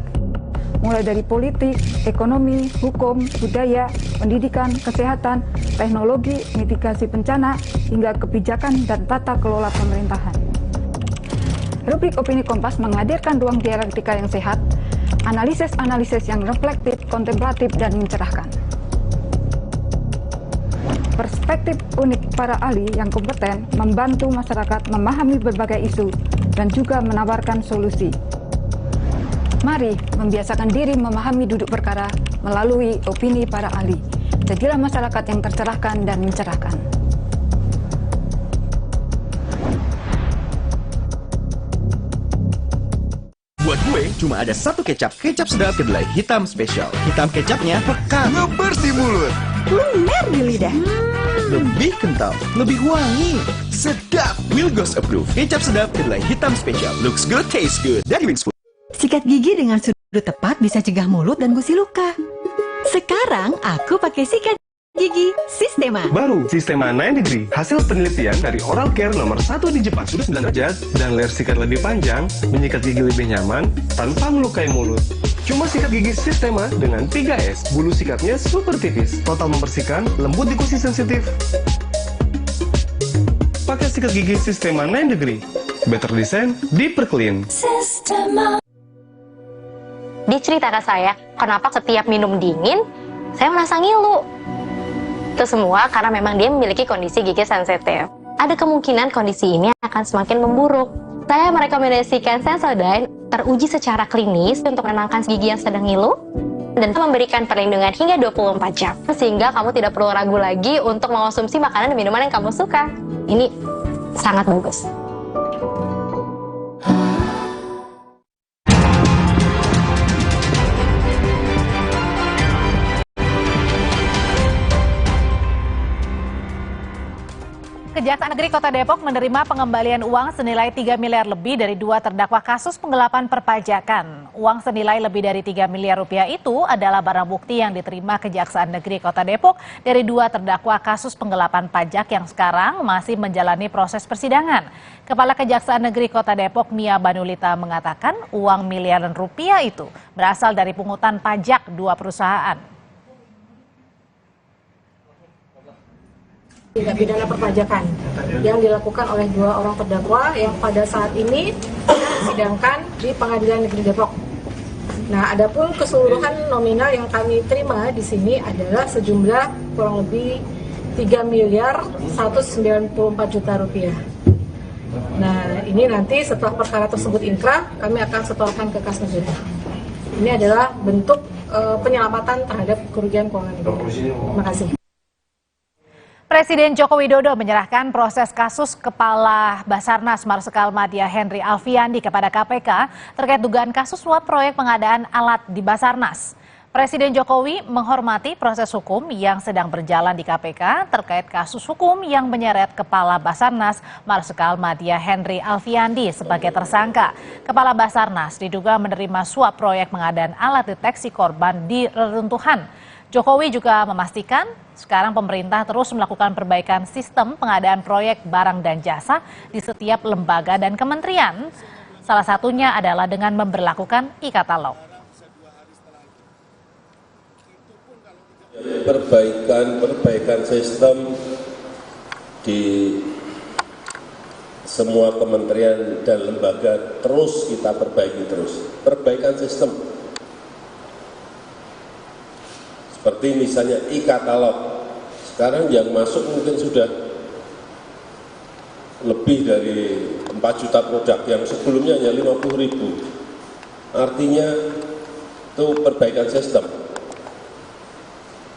Mulai dari politik, ekonomi, hukum, budaya, pendidikan, kesehatan, teknologi, mitigasi bencana, hingga kebijakan dan tata kelola pemerintahan. Rubrik Opini Kompas menghadirkan ruang dialektika yang sehat, analisis-analisis yang reflektif, kontemplatif, dan mencerahkan. Perspektif unik para ahli yang kompeten membantu masyarakat memahami berbagai isu dan juga menawarkan solusi. Mari membiasakan diri memahami duduk perkara melalui opini para ahli. Jadilah masyarakat yang tercerahkan dan mencerahkan. Buat gue, cuma ada satu kecap. Kecap sedap kedelai hitam spesial. Hitam kecapnya pekat, ngebersih mulut, lumer di lidah. Lebih kental, lebih wangi, sedap. Wilgos approve. Kecap sedap kedelai hitam spesial. Looks good, tastes good. Dari Wings Food. Sikat gigi dengan sudut tepat bisa cegah mulut dan gusi luka. Sekarang aku pakai sikat gigi Sistema. Baru Sistema 9 Degree, hasil penelitian dari oral care nomor 1 di Jepang. Sudut 9 derajat dan layar sikat lebih panjang, menyikat gigi lebih nyaman tanpa melukai mulut. Cuma sikat gigi Sistema dengan 3S. Bulu sikatnya super tipis, total membersihkan, lembut di gusi sensitif. Pakai sikat gigi Sistema 9 Degree. Better design, deeper clean. Sistema. Di cerita ke saya, kenapa setiap minum dingin, saya merasa ngilu. Itu semua karena memang dia memiliki kondisi gigi sensitif. Ada kemungkinan kondisi ini akan semakin memburuk. Saya merekomendasikan Sensodyne teruji secara klinis untuk menenangkan gigi yang sedang ngilu dan memberikan perlindungan hingga 24 jam. Sehingga kamu tidak perlu ragu lagi untuk mengonsumsi makanan dan minuman yang kamu suka. Ini sangat bagus. Kejaksaan Negeri Kota Depok menerima pengembalian uang senilai 3 miliar lebih dari 2 terdakwa kasus penggelapan perpajakan. Uang senilai lebih dari 3 miliar rupiah itu adalah barang bukti yang diterima Kejaksaan Negeri Kota Depok dari 2 terdakwa kasus penggelapan pajak yang sekarang masih menjalani proses persidangan. Kepala Kejaksaan Negeri Kota Depok, Mia Banulita, mengatakan uang miliaran rupiah itu berasal dari pungutan pajak 2 perusahaan. Tindak pidana perpajakan yang dilakukan oleh 2 orang terdakwa yang pada saat ini disidangkan di Pengadilan Negeri Depok. Nah, adapun keseluruhan nominal yang kami terima di sini adalah sejumlah kurang lebih 3 miliar 194 juta rupiah. Nah, ini nanti setelah perkara tersebut inkrah, kami akan setorkan ke kas negara. Ini adalah bentuk penyelamatan terhadap kerugian keuangan negara. Terima kasih. Presiden Joko Widodo menyerahkan proses kasus Kepala Basarnas Marsikal Madya Henry Alfiandi kepada KPK terkait dugaan kasus suap proyek pengadaan alat di Basarnas. Presiden Jokowi menghormati proses hukum yang sedang berjalan di KPK terkait kasus hukum yang menyeret Kepala Basarnas Marsikal Madya Henry Alfiandi sebagai tersangka. Kepala Basarnas diduga menerima suap proyek pengadaan alat deteksi korban di reruntuhan. Jokowi juga memastikan sekarang pemerintah terus melakukan perbaikan sistem pengadaan proyek barang dan jasa di setiap lembaga dan kementerian. Salah satunya adalah dengan memberlakukan e-katalog. Perbaikan sistem di semua kementerian dan lembaga terus kita perbaiki terus. Perbaikan sistem. Seperti misalnya e-katalog, sekarang yang masuk mungkin sudah lebih dari 4 juta produk, yang sebelumnya hanya 50.000. Artinya itu perbaikan sistem.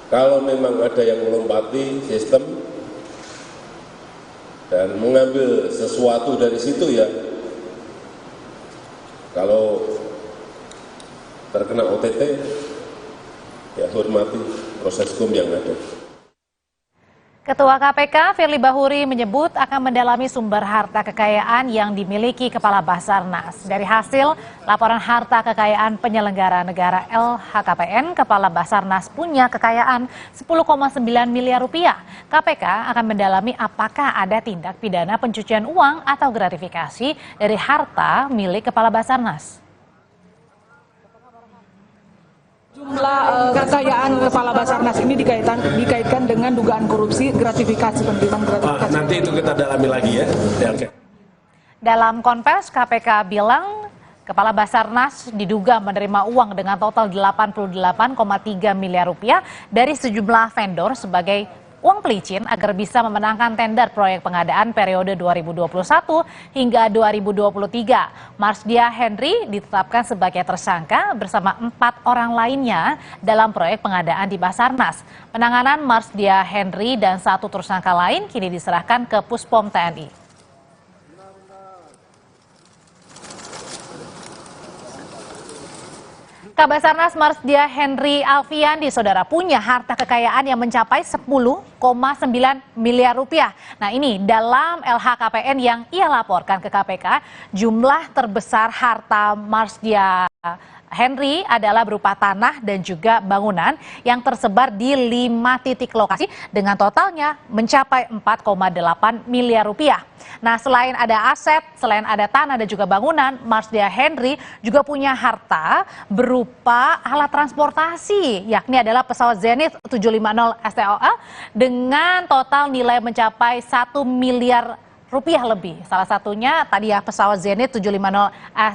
Kalau memang ada yang melompati sistem dan mengambil sesuatu dari situ, ya kalau terkena OTT, ya hormati proses hukum yang ada. Ketua KPK Firly Bahuri menyebut akan mendalami sumber harta kekayaan yang dimiliki Kepala Basarnas. Dari hasil laporan harta kekayaan penyelenggara negara LHKPN, Kepala Basarnas punya kekayaan 10,9 miliar rupiah. KPK akan mendalami apakah ada tindak pidana pencucian uang atau gratifikasi dari harta milik Kepala Basarnas. Jumlah kekayaan Kepala Basarnas ini dikaitkan dengan dugaan korupsi, gratifikasi, penerimaan gratifikasi. Nanti itu kita dalami lagi ya. Oke. Dalam konvers, KPK bilang Kepala Basarnas diduga menerima uang dengan total 88,3 miliar rupiah dari sejumlah vendor sebagai uang pelicin agar bisa memenangkan tender proyek pengadaan periode 2021 hingga 2023. Marsdia Henry ditetapkan sebagai tersangka bersama 4 orang lainnya dalam proyek pengadaan di Basarnas. Penanganan Marsdia Henry dan 1 tersangka lain kini diserahkan ke Puspom TNI. Kabasarnas Marsdia Henry Alfiandi, saudara, punya harta kekayaan yang mencapai 10,9 miliar rupiah. Nah, ini dalam LHKPN yang ia laporkan ke KPK, jumlah terbesar harta Marsdia Henry adalah berupa tanah dan juga bangunan yang tersebar di 5 titik lokasi dengan totalnya mencapai 4,8 miliar rupiah. Nah, selain ada aset, selain ada tanah dan juga bangunan, Marsdia Henry juga punya harta berupa alat transportasi, yakni adalah pesawat Zenith 750 STOL dengan total nilai mencapai 1 miliar rupiah lebih. Salah satunya tadi ya pesawat Zenith 750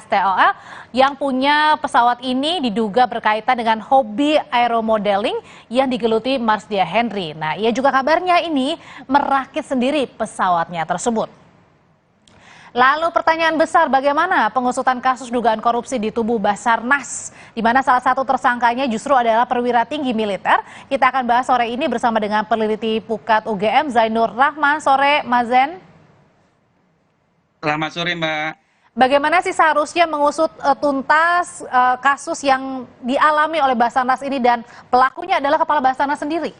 STOL yang punya pesawat ini diduga berkaitan dengan hobi aeromodeling yang digeluti Marsdia Henry. Nah, ia juga kabarnya ini merakit sendiri pesawatnya tersebut. Lalu pertanyaan besar, bagaimana pengusutan kasus dugaan korupsi di tubuh Basarnas, di mana salah satu tersangkanya justru adalah perwira tinggi militer. Kita akan bahas sore ini bersama dengan peneliti Pukat UGM Zainur Rahman. Sore, Mazen. Selamat sore, Mbak. Bagaimana sih seharusnya mengusut tuntas kasus yang dialami oleh Basarnas ini dan pelakunya adalah kepala Basarnas sendiri?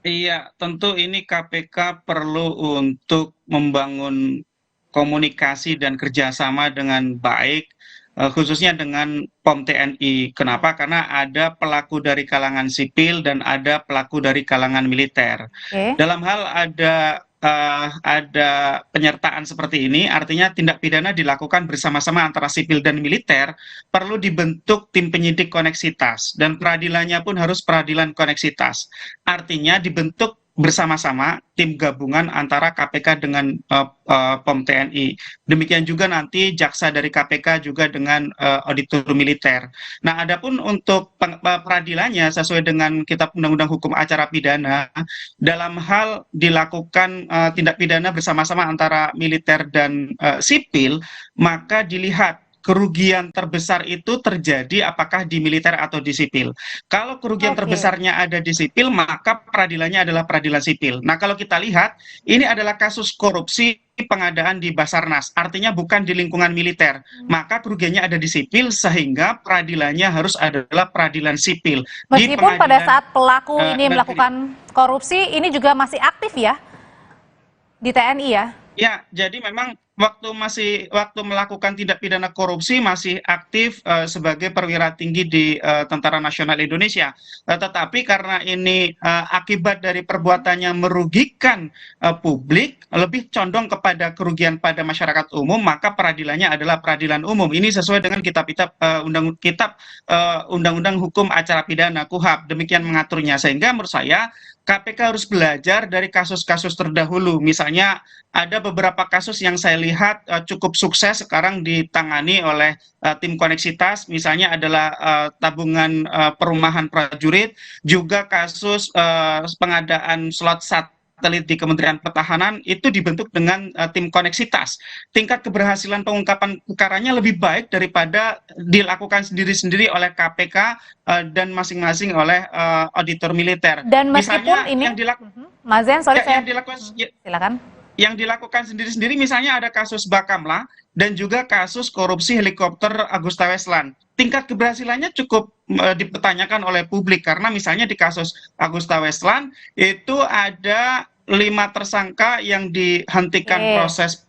Iya, tentu ini KPK perlu untuk membangun komunikasi dan kerjasama dengan baik, khususnya dengan POM TNI. Kenapa? Karena ada pelaku dari kalangan sipil dan ada pelaku dari kalangan militer. Dalam hal ada penyertaan seperti ini, artinya tindak pidana dilakukan bersama-sama antara sipil dan militer, perlu dibentuk tim penyidik koneksitas, dan peradilannya pun harus peradilan koneksitas. Artinya dibentuk bersama-sama tim gabungan antara KPK dengan POM TNI. Demikian juga nanti jaksa dari KPK juga dengan auditor militer. Nah, adapun untuk peradilannya sesuai dengan Kitab Undang-Undang Hukum Acara Pidana, dalam hal dilakukan tindak pidana bersama-sama antara militer dan sipil, maka dilihat kerugian terbesar itu terjadi apakah di militer atau di sipil. Kalau kerugian terbesarnya ada di sipil, maka peradilannya adalah peradilan sipil. Nah, kalau kita lihat, ini adalah kasus korupsi pengadaan di Basarnas, artinya bukan di lingkungan militer. Maka kerugiannya ada di sipil, sehingga peradilannya harus adalah peradilan sipil. Meskipun pada saat pelaku ini melakukan korupsi, ini juga masih aktif ya di TNI ya? Ya, jadi memang waktu melakukan tindak pidana korupsi masih aktif sebagai perwira tinggi di Tentara Nasional Indonesia. Tetapi karena ini akibat dari perbuatannya merugikan publik, lebih condong kepada kerugian pada masyarakat umum, maka peradilannya adalah peradilan umum. Ini sesuai dengan kitab Undang-Undang Hukum Acara Pidana KUHAP. Demikian mengaturnya, sehingga menurut saya KPK harus belajar dari kasus-kasus terdahulu. Misalnya ada beberapa kasus yang saya lihat cukup sukses sekarang ditangani oleh tim koneksitas, misalnya adalah tabungan perumahan prajurit, juga kasus pengadaan slot satelit di Kementerian Pertahanan itu dibentuk dengan tim koneksitas. Tingkat keberhasilan pengungkapan perkaranya lebih baik daripada dilakukan sendiri-sendiri oleh KPK dan masing-masing oleh auditor militer. Dan meskipun misalnya, ini, yang Mazen, sorry saya silakan. Yang dilakukan sendiri-sendiri, misalnya ada kasus Bakamla dan juga kasus korupsi helikopter Agusta Westland. Tingkat keberhasilannya cukup dipertanyakan oleh publik, karena misalnya di kasus Agusta Westland itu ada 5 tersangka yang dihentikan proses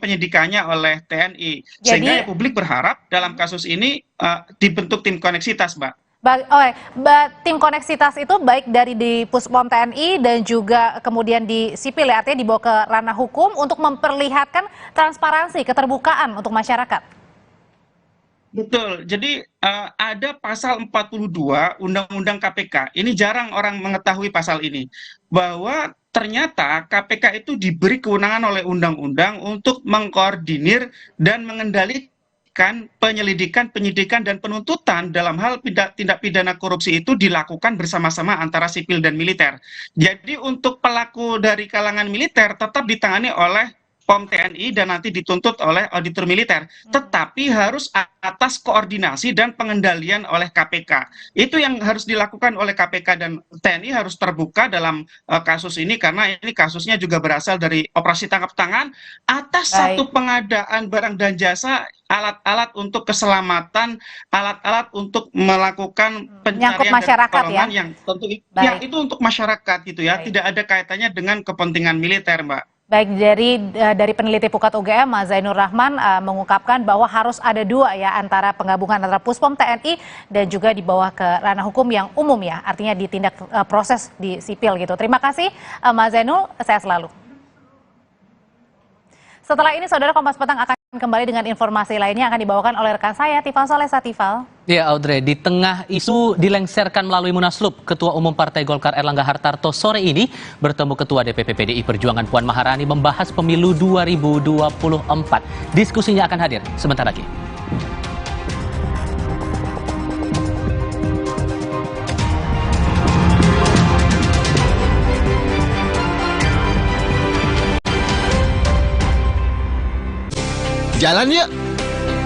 penyidikannya oleh TNI. Sehingga publik berharap dalam kasus ini dibentuk tim koneksitas, Mbak. Tim koneksitas itu baik dari di Puspom TNI dan juga kemudian di sipil ya, artinya dibawa ke ranah hukum untuk memperlihatkan transparansi, keterbukaan untuk masyarakat. Betul, jadi ada pasal 42 Undang-Undang KPK, ini jarang orang mengetahui pasal ini, bahwa ternyata KPK itu diberi kewenangan oleh undang-undang untuk mengkoordinir dan mengendalikan penyelidikan, penyidikan, dan penuntutan dalam hal tindak pidana korupsi itu dilakukan bersama-sama antara sipil dan militer. Jadi untuk pelaku dari kalangan militer tetap ditangani oleh POM TNI dan nanti dituntut oleh auditor militer, tetapi harus atas koordinasi dan pengendalian oleh KPK. Itu yang harus dilakukan oleh KPK, dan TNI harus terbuka dalam kasus ini, karena ini kasusnya juga berasal dari operasi tangkap tangan atas satu pengadaan barang dan jasa, alat-alat untuk keselamatan, alat-alat untuk melakukan pencarian dan pertolongan yang tentu ya, itu untuk masyarakat gitu ya, tidak ada kaitannya dengan kepentingan militer, Mbak. Baik, dari peneliti Pukat UGM, Mas Zainur Rahman mengungkapkan bahwa harus ada dua ya, antara penggabungan antara Puspom TNI dan juga di bawah ke ranah hukum yang umum ya, artinya ditindak proses di sipil gitu. Terima kasih Mas Zainur, saya selalu. Setelah ini saudara, Kompas Petang akan kembali dengan informasi lainnya akan dibawakan oleh rekan saya Tifal Solesa. Tifal. Ya Audrey, di tengah isu dilengsarkan melalui Munaslup, Ketua Umum Partai Golkar Erlangga Hartarto sore ini bertemu Ketua DPP PDI Perjuangan Puan Maharani membahas pemilu 2024. Diskusinya akan hadir sebentar lagi. Jalan yuk.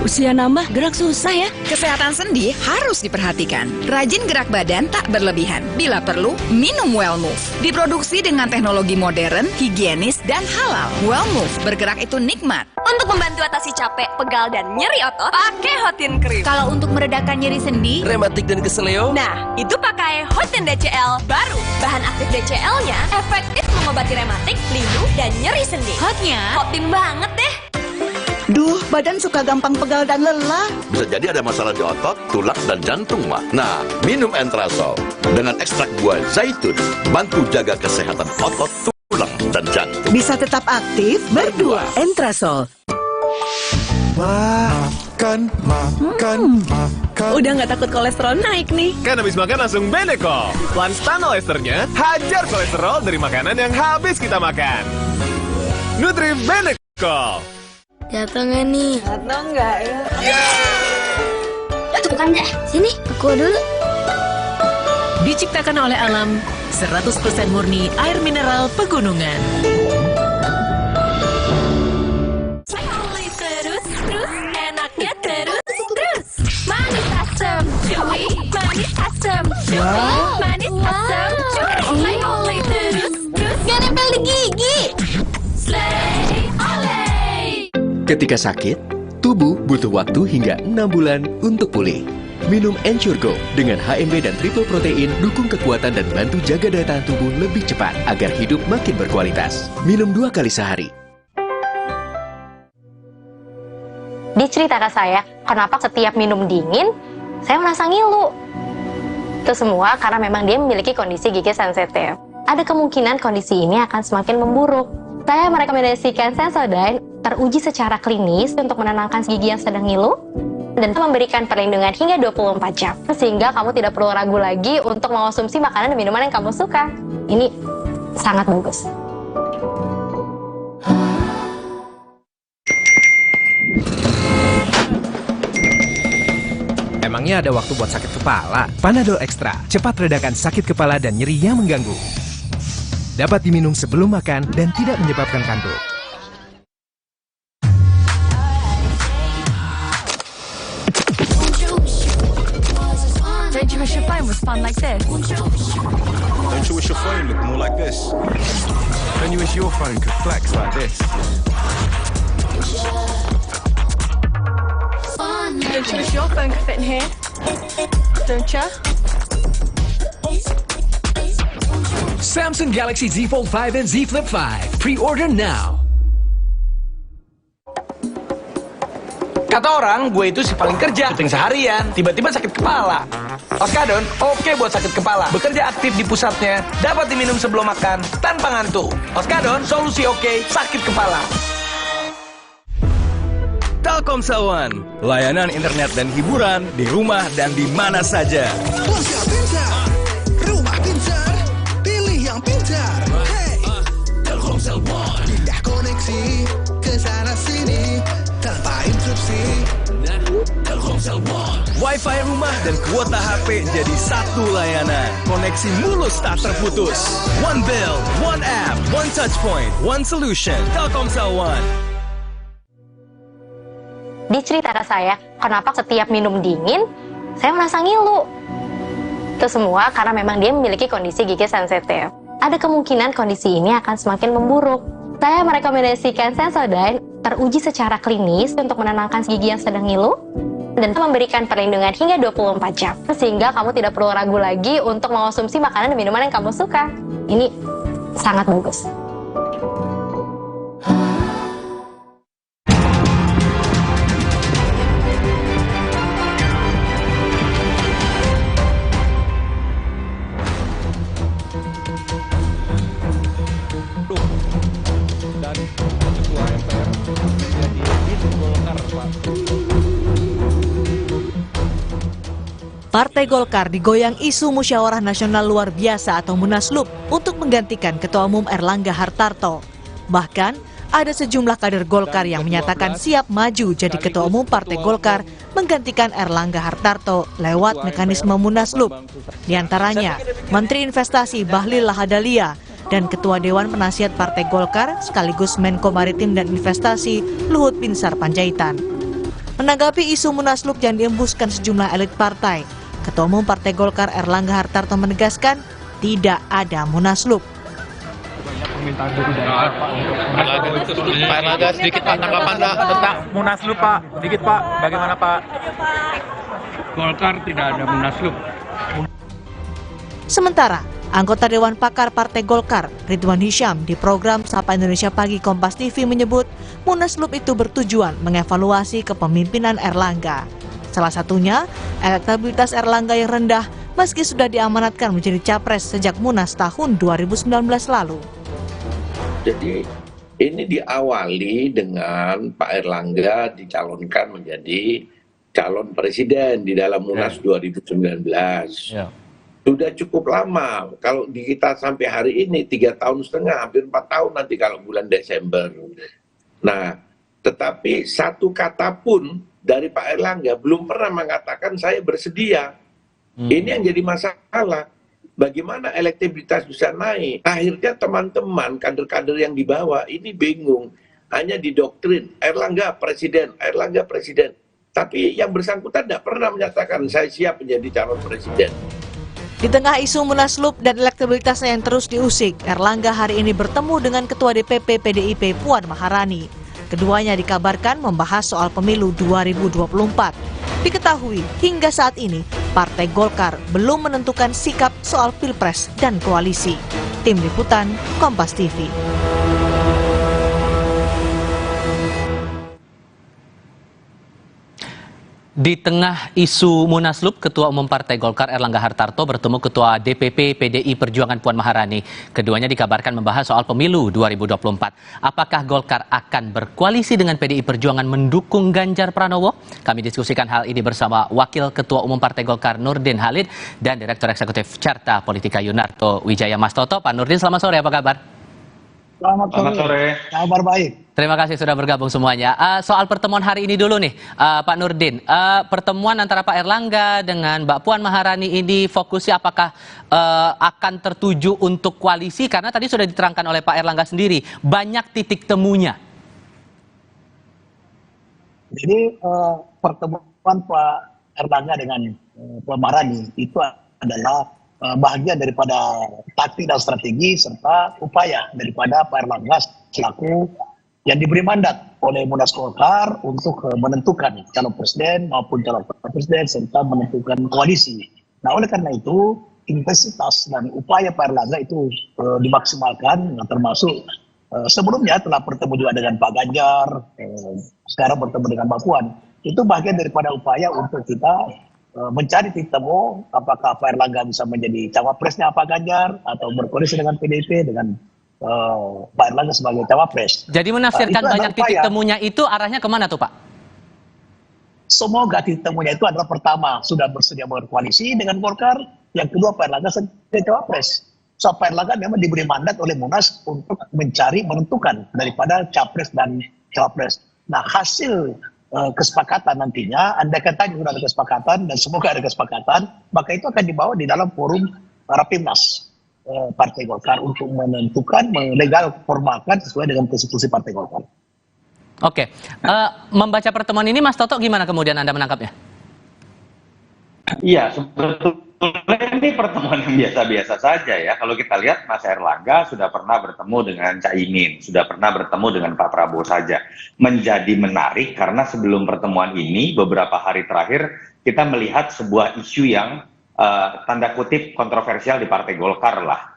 Usia nambah, gerak susah ya. Kesehatan sendi harus diperhatikan. Rajin gerak badan tak berlebihan. Bila perlu, minum Wellmove. Diproduksi dengan teknologi modern, higienis, dan halal. Wellmove, bergerak itu nikmat. Untuk membantu atasi capek, pegal, dan nyeri otot, pakai Hotin Cream. Kalau untuk meredakan nyeri sendi, rematik dan keseleo, nah, itu pakai Hotin DCL baru. Bahan aktif DCL-nya efektif mengobati rematik, linu, dan nyeri sendi. hotnya Hotin banget deh. Duh, badan suka gampang pegal dan lelah. Bisa jadi ada masalah di otot, tulang, dan jantung, mah. Nah, minum Entrasol dengan ekstrak buah zaitun, bantu jaga kesehatan otot, tulang, dan jantung. Bisa tetap aktif berdua. Entrasol. Makan. Udah nggak takut kolesterol naik nih. Kan habis makan langsung Benecol. Lanstan esternya, hajar kolesterol dari makanan yang habis kita makan. Nutri Benecol. Jatuh nggak nih? Jatuh nggak ya? Itu bukan deh. Sini, aku dulu. Diciptakan oleh alam, 100% murni air mineral pegunungan. Terus, enaknya terus. Manis asam, chewy. Manis asam, chewy. Manis asam, chewy. Oleh terus. Gak nempel di gigi. Ketika sakit, tubuh butuh waktu hingga 6 bulan untuk pulih. Minum Ensure Go dengan HMB dan triple protein dukung kekuatan dan bantu jaga daya tahan tubuh lebih cepat agar hidup makin berkualitas. Minum 2 kali sehari. Diceritakan saya, kenapa setiap minum dingin, saya merasa ngilu. Itu semua karena memang dia memiliki kondisi gigi sensitif. Ada kemungkinan kondisi ini akan semakin memburuk. Saya merekomendasikan Sensodyne teruji secara klinis untuk menenangkan gigi yang sedang ngilu dan memberikan perlindungan hingga 24 jam. Sehingga kamu tidak perlu ragu lagi untuk mengonsumsi makanan dan minuman yang kamu suka. Ini sangat bagus. Emangnya ada waktu buat sakit kepala? Panadol Extra, cepat redakan sakit kepala dan nyeri yang mengganggu. Dapat diminum sebelum makan dan tidak menyebabkan kantuk. Don't you wish your phone was fun like this? Don't you wish your phone looked more like this? Don't you wish your phone could flex like this? Don't you wish your phone could fit in here? Don't you? Samsung Galaxy Z Fold 5 and Z Flip 5. Pre-order now. Kata orang, gue itu si paling kerja, syuting seharian, tiba-tiba sakit kepala. Oskadon, oke buat sakit kepala. Bekerja aktif di pusatnya, dapat diminum sebelum makan, tanpa ngantuk. Oskadon, solusi oke, sakit kepala. Telkom Sawan, layanan internet dan hiburan di rumah dan di mana saja. Ponsel pintar, rumah pintar, pilih yang pintar. Hey, Telkom Sawan, pindah koneksi ke sana sini tanpa interupsi. Wi-Fi rumah dan kuota HP jadi satu layanan. Koneksi mulus tak terputus. One bill, one app, one touch point, one solution. Telkomsel One. Di cerita saya, kenapa setiap minum dingin, saya merasa ngilu. Itu semua karena memang dia memiliki kondisi gigi sensitif. Ada kemungkinan kondisi ini akan semakin memburuk. Saya merekomendasikan Sensodyne teruji secara klinis untuk menenangkan gigi yang sedang ngilu dan memberikan perlindungan hingga 24 jam. Sehingga kamu tidak perlu ragu lagi untuk mengonsumsi makanan dan minuman yang kamu suka. Ini sangat bagus. Partai Golkar digoyang isu musyawarah nasional luar biasa atau Munaslup untuk menggantikan Ketua Umum Erlangga Hartarto. Bahkan, ada sejumlah kader Golkar yang menyatakan siap maju jadi Ketua Umum Partai Golkar menggantikan Erlangga Hartarto lewat mekanisme Munaslup. Di antaranya, Menteri Investasi Bahlil Lahadalia dan Ketua Dewan Penasihat Partai Golkar sekaligus Menko Maritim dan Investasi Luhut Binsar Panjaitan. Menanggapi isu Munaslup yang diembuskan sejumlah elit partai, Ketua Umum Partai Golkar Erlangga Hartarto menegaskan tidak ada Munaslup. Pak Erlangga, sedikit Pak tanggapan Pak tentang Munaslup Pak, sedikit Pak, bagaimana Pak? Golkar tidak ada Munaslup. Sementara, anggota Dewan Pakar Partai Golkar Ridwan Hisyam di program Sapa Indonesia Pagi Kompas TV menyebut Munaslup itu bertujuan mengevaluasi kepemimpinan Erlangga. Salah satunya, elektabilitas Erlangga yang rendah meski sudah diamanatkan menjadi capres sejak Munas tahun 2019 lalu. Jadi ini diawali dengan Pak Erlangga dicalonkan menjadi calon presiden di dalam Munas 2019. Sudah cukup lama, kalau di kita sampai hari ini 3,5 tahun, hampir 4 tahun nanti kalau bulan Desember. Nah, tetapi satu kata pun dari Pak Erlangga belum pernah mengatakan saya bersedia. Ini yang jadi masalah. Bagaimana elektabilitas bisa naik? Akhirnya teman-teman kader-kader yang di bawah ini bingung. Hanya didoktrin, Erlangga presiden, Erlangga presiden. Tapi yang bersangkutan tidak pernah menyatakan saya siap menjadi calon presiden. Di tengah isu Munaslup dan elektabilitasnya yang terus diusik, Erlangga hari ini bertemu dengan Ketua DPP PDIP Puan Maharani. Keduanya dikabarkan membahas soal pemilu 2024. Diketahui hingga saat ini, Partai Golkar belum menentukan sikap soal Pilpres dan koalisi. Tim Liputan, Kompas TV. Di tengah isu Munaslup, Ketua Umum Partai Golkar Erlangga Hartarto bertemu Ketua DPP PDI Perjuangan Puan Maharani. Keduanya dikabarkan membahas soal pemilu 2024. Apakah Golkar akan berkoalisi dengan PDI Perjuangan mendukung Ganjar Pranowo? Kami diskusikan hal ini bersama Wakil Ketua Umum Partai Golkar Nurdin Halid dan Direktur Eksekutif Carta Politika Yunarto Wijaya Mas Toto. Pak Nurdin, selamat sore, apa kabar? Selamat sore. Kabar baik. Terima kasih sudah bergabung semuanya. Soal pertemuan hari ini dulu nih, Pak Nurdin. Pertemuan antara Pak Erlangga dengan Mbak Puan Maharani ini fokusnya apakah akan tertuju untuk koalisi? Karena tadi sudah diterangkan oleh Pak Erlangga sendiri, banyak titik temunya. Jadi pertemuan Pak Erlangga dengan Puan Maharani itu adalah bahagian daripada taktik dan strategi serta upaya daripada Pak Erlangga selaku yang diberi mandat oleh Munas Golkar untuk menentukan calon presiden maupun calon presiden serta menentukan koalisi. Nah, oleh karena itu intensitas dan upaya Pak Erlangga itu dimaksimalkan, termasuk sebelumnya telah bertemu juga dengan Pak Ganjar, sekarang bertemu dengan Mbak Puan. Itu bagian daripada upaya untuk kita mencari titik temu apakah Pak Erlangga bisa menjadi cawapresnya Pak Ganjar atau berkoalisi dengan PDIP dengan Pak Erlangga sebagai cawapres. Jadi menafsirkan banyak titik temunya itu arahnya kemana tuh Pak? Semoga titik temunya itu adalah pertama sudah bersedia berkoalisi dengan Golkar, yang kedua Pak Erlangga sebagai cawapres. So Pak Erlangga memang diberi mandat oleh Munas untuk menentukan daripada capres dan cawapres. Nah, hasil kesepakatan nantinya, andaikan tadi sudah ada kesepakatan dan semoga ada kesepakatan, maka itu akan dibawa di dalam forum Rapimnas Partai Golkar untuk menentukan, melegal formalkan sesuai dengan konstitusi Partai Golkar. Oke, membaca pertemuan ini Mas Toto gimana kemudian Anda menangkapnya? Iya, sebetulnya ini pertemuan yang biasa-biasa saja ya. Kalau kita lihat Mas Erlangga sudah pernah bertemu dengan Caimin, sudah pernah bertemu dengan Pak Prabowo saja. Menjadi menarik karena sebelum pertemuan ini, beberapa hari terakhir, kita melihat sebuah isu yang tanda kutip kontroversial di Partai Golkar lah.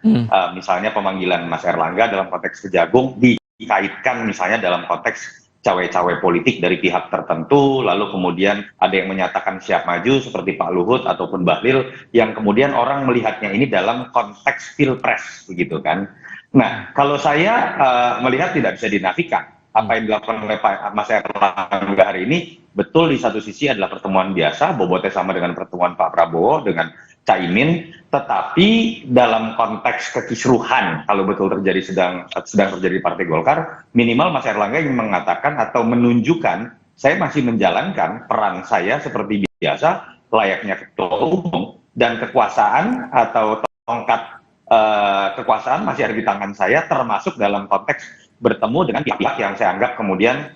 Misalnya pemanggilan Mas Erlangga dalam konteks Kejagung dikaitkan misalnya dalam konteks cawe-cawe politik dari pihak tertentu, lalu kemudian ada yang menyatakan siap maju seperti Pak Luhut ataupun Bahlil, yang kemudian orang melihatnya ini dalam konteks pilpres, begitu kan. Nah, kalau saya melihat tidak bisa dinafikan apa yang dilakukan oleh Mas Erlangga hari ini, betul di satu sisi adalah pertemuan biasa, bobotnya sama dengan pertemuan Pak Prabowo dengan Caimin, tetapi dalam konteks kekisruhan, kalau betul sedang terjadi di Partai Golkar, minimal Mas Erlangga ingin mengatakan atau menunjukkan saya masih menjalankan peran saya seperti biasa, layaknya ketua umum, dan kekuasaan atau tongkat kekuasaan masih ada di tangan saya, termasuk dalam konteks bertemu dengan pihak-pihak yang saya anggap kemudian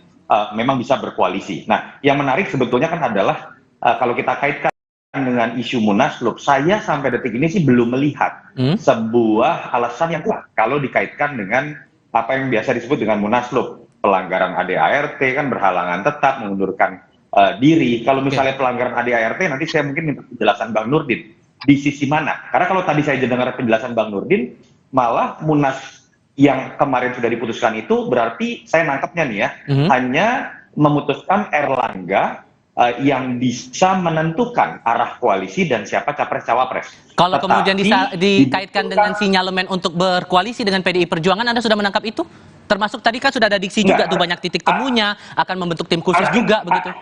memang bisa berkoalisi. Nah, yang menarik sebetulnya kan adalah kalau kita kaitkan dengan isu Munaslup, saya sampai detik ini sih belum melihat sebuah alasan yang kuat kalau dikaitkan dengan apa yang biasa disebut dengan Munaslup. Pelanggaran ADART kan berhalangan tetap, mengundurkan diri. Kalau misalnya pelanggaran ADART, nanti saya mungkin minta penjelasan Bang Nurdin. Di sisi mana? Karena kalau tadi saya dengar penjelasan Bang Nurdin, malah Munas yang kemarin sudah diputuskan itu berarti saya nangkepnya nih ya, hanya memutuskan Erlangga yang bisa menentukan arah koalisi dan siapa capres-cawapres. Kalau kemudian dikaitkan dengan sinyalemen untuk berkoalisi dengan PDI Perjuangan, Anda sudah menangkap itu? Termasuk tadi kan sudah ada diksi juga tuh banyak titik temunya, akan membentuk tim khusus juga begitu?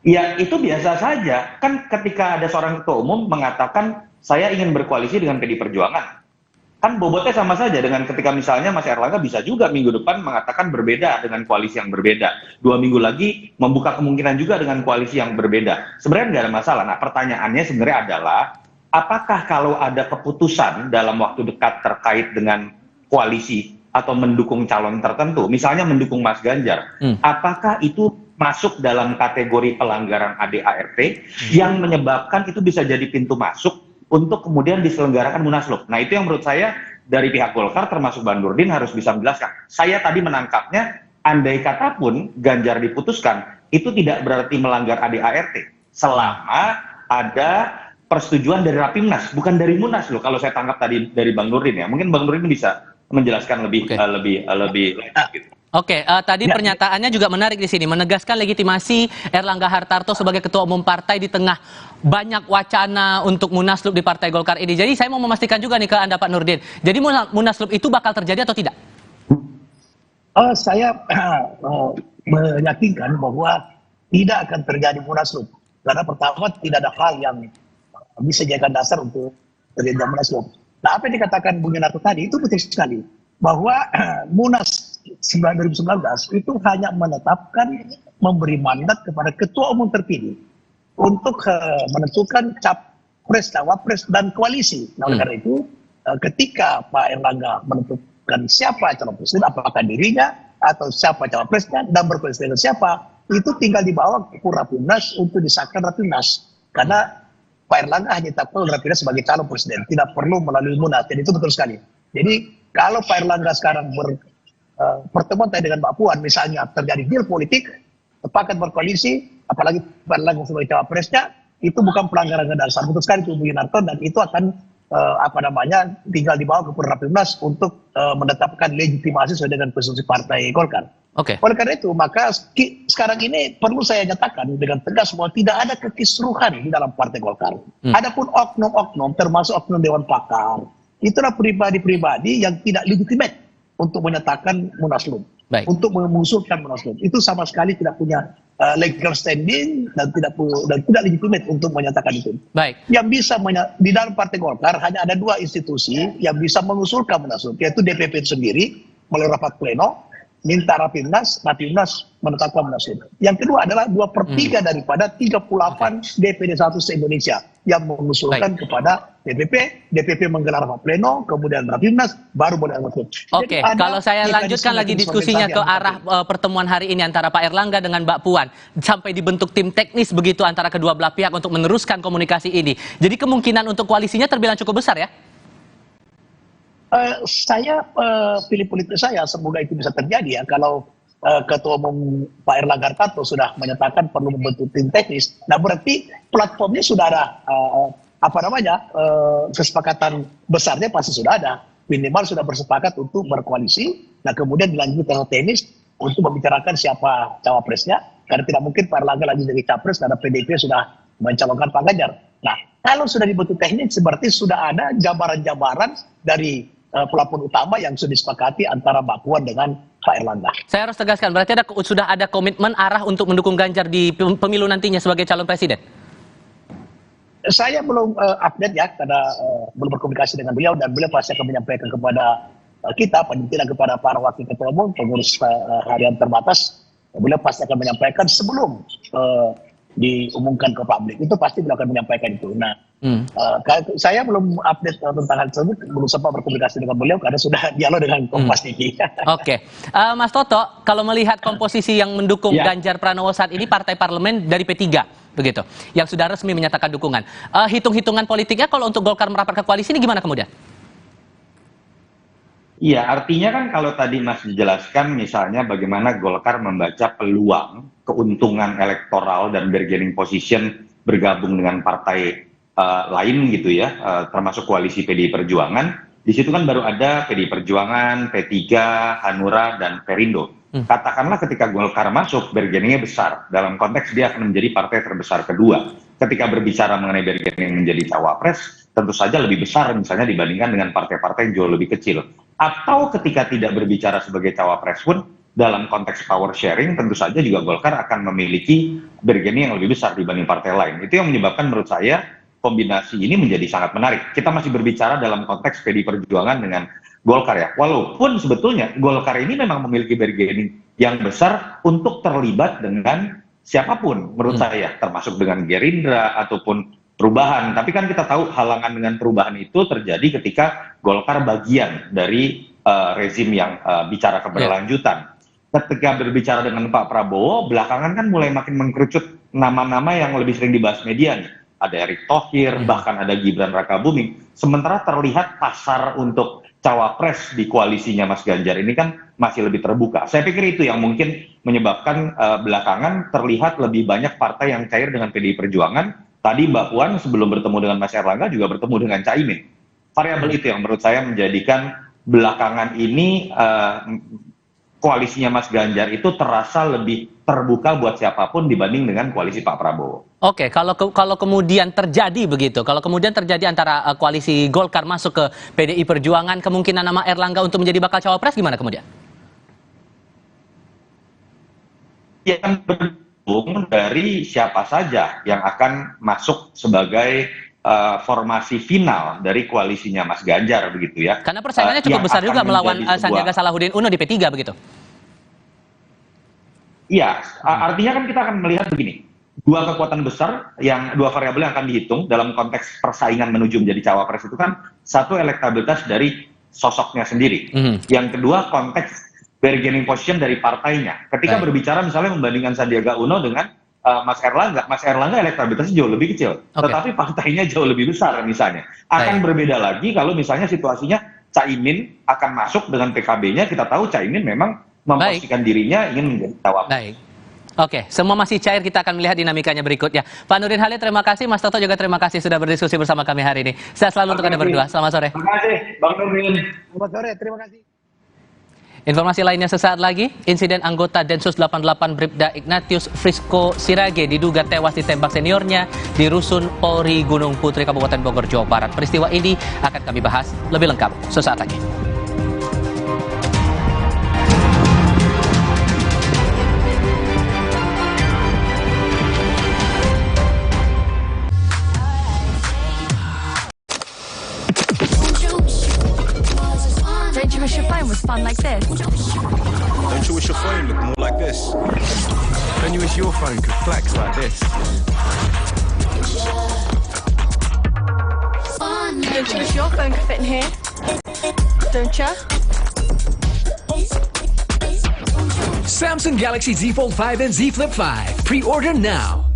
Ya itu biasa saja, kan ketika ada seorang ketua umum mengatakan saya ingin berkoalisi dengan PDI Perjuangan, kan bobotnya sama saja dengan ketika misalnya Mas Erlangga bisa juga minggu depan mengatakan berbeda dengan koalisi yang berbeda. 2 minggu lagi membuka kemungkinan juga dengan koalisi yang berbeda. Sebenarnya nggak ada masalah. Nah, pertanyaannya sebenarnya adalah apakah kalau ada keputusan dalam waktu dekat terkait dengan koalisi atau mendukung calon tertentu, misalnya mendukung Mas Ganjar, apakah itu masuk dalam kategori pelanggaran ADART yang menyebabkan itu bisa jadi pintu masuk untuk kemudian diselenggarakan Munaslup. Nah, itu yang menurut saya dari pihak Golkar termasuk Bang Nurdin harus bisa menjelaskan. Saya tadi menangkapnya, andai kata pun Ganjar diputuskan, itu tidak berarti melanggar ADART selama ada persetujuan dari Rapimnas, bukan dari Munas loh. Kalau saya tangkap tadi dari Bang Nurdin ya, mungkin Bang Nurdin bisa menjelaskan lebih gitu. Oke, tadi pernyataannya juga menarik di sini, menegaskan legitimasi Erlangga Hartarto sebagai ketua umum partai di tengah banyak wacana untuk Munaslup di Partai Golkar ini. Jadi saya mau memastikan juga nih ke Anda Pak Nurdin, jadi Munaslup itu bakal terjadi atau tidak? Saya meyakinkan bahwa tidak akan terjadi Munaslup. Karena pertama tidak ada hal yang bisa dijadikan dasar untuk terjadi Munaslup. Nah, apa yang dikatakan Bung Yunarto tadi itu betul sekali, bahwa Munas 2019 itu hanya menetapkan, memberi mandat kepada ketua umum terpilih untuk menentukan capres, cawapres, dan koalisi. Nah, oleh karena itu, ketika Pak Erlangga menentukan siapa calon presiden, apakah dirinya atau siapa cawapresnya dan berkoalisi dengan siapa, itu tinggal dibawa ke Rapimnas untuk disahkan Rapimnas. Karena Pak Erlangga hanya ditetapkan oleh Rapimnas sebagai calon presiden, tidak perlu melalui Munas. Jadi itu betul sekali. Jadi kalau Pak Erlangga sekarang pertemuan tadi dengan Mbak Puan misalnya terjadi deal politik, sepakat berkoalisi, apalagi Pak Erlangga sebagai cawapresnya, itu bukan pelanggaran dasar. Betul sekali itu Bung Yunarto, dan itu akan tinggal dibawa ke Rapimnas untuk menetapkan legitimasi sesuai dengan konstitusi Partai Golkar. Oleh karena itu, maka sekarang ini perlu saya nyatakan dengan tegas bahwa tidak ada kekisruhan di dalam Partai Golkar. Adapun oknum-oknum, termasuk oknum Dewan Pakar, itulah pribadi-pribadi yang tidak legitimate untuk menyatakan Munaslup, untuk mengusulkan Munaslup. Itu sama sekali tidak punya legal standing dan tidak legitimate untuk menyatakan itu. Yang bisa di dalam Partai Golkar hanya ada 2 institusi yang bisa mengusulkan Munaslup, yaitu DPP itu sendiri melalui rapat pleno minta Rapimnas menetapkan munaslup. Yang kedua adalah 2/3 daripada 38 DPD 1 se-Indonesia yang mengusulkan kepada DPP menggelar pleno, kemudian Rapimnas, baru boleh munaslup. Oke, kalau saya lanjutkan lagi diskusinya ke arah pertemuan hari ini antara Pak Erlangga dengan Mbak Puan, sampai dibentuk tim teknis begitu antara kedua belah pihak untuk meneruskan komunikasi ini. Jadi kemungkinan untuk koalisinya terbilang cukup besar ya? Saya pilih politik saya, semoga itu bisa terjadi ya. Kalau Ketua Umum Pak Erlangga Hartarto sudah menyatakan perlu membentuk tim teknis, nah berarti platformnya sudah ada, kesepakatan besarnya pasti sudah ada. Minimal sudah bersepakat untuk berkoalisi, nah kemudian dilanjutkan teknis untuk membicarakan siapa cawapresnya, karena tidak mungkin Pak Erlangga lagi jadi capres karena PDIP sudah mencalonkan Pak Ganjar. Nah, kalau sudah dibentuk teknis, berarti sudah ada jabaran-jabaran dari pelapor utama yang sudah disepakati antara Mbak Puan dengan Pak Erlangga. Saya harus tegaskan, berarti sudah ada komitmen arah untuk mendukung Ganjar di pemilu nantinya sebagai calon presiden? Saya belum update ya, karena belum berkomunikasi dengan beliau, dan beliau pasti akan menyampaikan kepada kita, paling tidak kepada para wakil ketua umum, pengurus harian terbatas, beliau pasti akan menyampaikan sebelum diumumkan ke publik, itu pasti beliau akan menyampaikan itu. Nah, saya belum update tentang hal tersebut, belum sempat berkomunikasi dengan beliau karena sudah dialog dengan Kompas TV. Oke, Mas Toto, kalau melihat komposisi yang mendukung Ganjar Pranowo saat ini, partai parlemen dari P3, begitu, yang sudah resmi menyatakan dukungan. Hitung-hitungan politiknya kalau untuk Golkar merapat ke koalisi ini gimana kemudian? Iya, artinya kan kalau tadi Mas dijelaskan misalnya bagaimana Golkar membaca peluang keuntungan elektoral dan bargaining position bergabung dengan partai lain gitu ya, termasuk koalisi PDI Perjuangan. Di situ kan baru ada PDI Perjuangan, P3, Hanura, dan Perindo. Katakanlah ketika Golkar masuk, bargainingnya besar. Dalam konteks dia akan menjadi partai terbesar kedua. Ketika berbicara mengenai bargaining menjadi cawapres, tentu saja lebih besar misalnya dibandingkan dengan partai-partai yang jauh lebih kecil. Atau ketika tidak berbicara sebagai cawapres pun, dalam konteks power sharing, tentu saja juga Golkar akan memiliki bargaining yang lebih besar dibanding partai lain. Itu yang menyebabkan menurut saya kombinasi ini menjadi sangat menarik. Kita masih berbicara dalam konteks PDI Perjuangan dengan Golkar ya. Walaupun sebetulnya Golkar ini memang memiliki bargaining yang besar untuk terlibat dengan siapapun menurut saya, termasuk dengan Gerindra ataupun Perubahan. Tapi kan kita tahu halangan dengan Perubahan itu terjadi ketika Golkar bagian dari rezim yang bicara keberlanjutan. Ketika berbicara dengan Pak Prabowo, belakangan kan mulai makin mengkerucut nama-nama yang lebih sering dibahas media nih. Ada Erick Thohir, bahkan ada Gibran Rakabuming. Sementara terlihat pasar untuk cawapres di koalisinya Mas Ganjar ini kan masih lebih terbuka. Saya pikir itu yang mungkin menyebabkan belakangan terlihat lebih banyak partai yang cair dengan PDI Perjuangan. Tadi Mbak Puan sebelum bertemu dengan Mas Erlangga juga bertemu dengan Caimin. Variabel itu yang menurut saya menjadikan belakangan ini koalisinya Mas Ganjar itu terasa lebih terbuka buat siapapun dibanding dengan koalisi Pak Prabowo. Oke, kalau kemudian terjadi begitu, kalau kemudian terjadi antara koalisi Golkar masuk ke PDI Perjuangan, kemungkinan nama Erlangga untuk menjadi bakal cawapres gimana kemudian? Yang bergantung dari siapa saja yang akan masuk sebagai formasi final dari koalisinya Mas Ganjar begitu ya. Karena persaingannya cukup besar juga melawan Sandiaga Salahuddin Uno di P3 begitu. Iya, artinya kan kita akan melihat begini. Dua kekuatan besar, dua variabel yang akan dihitung dalam konteks persaingan menuju menjadi cawapres itu kan, satu elektabilitas dari sosoknya sendiri. Yang kedua konteks bargaining position dari partainya. Ketika berbicara misalnya membandingkan Sandiaga Uno dengan Mas Erlangga elektabilitasnya jauh lebih kecil, tetapi partainya jauh lebih besar misalnya. Akan berbeda lagi kalau misalnya situasinya Caimin akan masuk dengan PKB-nya, kita tahu Caimin memang memposisikan dirinya ingin menjadi cawapres. Baik. Oke, semua masih cair, kita akan melihat dinamikanya berikutnya. Pak Nurdin Halid, terima kasih. Mas Toto juga terima kasih sudah berdiskusi bersama kami hari ini. Sehat selalu untuk Anda berdua. Selamat sore. Terima kasih, Bang Nurdin. Selamat sore, terima kasih. Informasi lainnya sesaat lagi, insiden anggota Densus 88 Bribda Ignatius Frisco Sirage diduga tewas ditembak seniornya di Rusun Polri Gunung Putri, Kabupaten Bogor, Jawa Barat. Peristiwa ini akan kami bahas lebih lengkap sesaat lagi. Don't you wish your fun was fun like this? Don't you wish your phone looked more like this? Don't you wish your phone could flex like this? Don't you wish your phone could fit in here? Don't you? Samsung Galaxy Z Fold 5 and Z Flip 5. Pre-order now.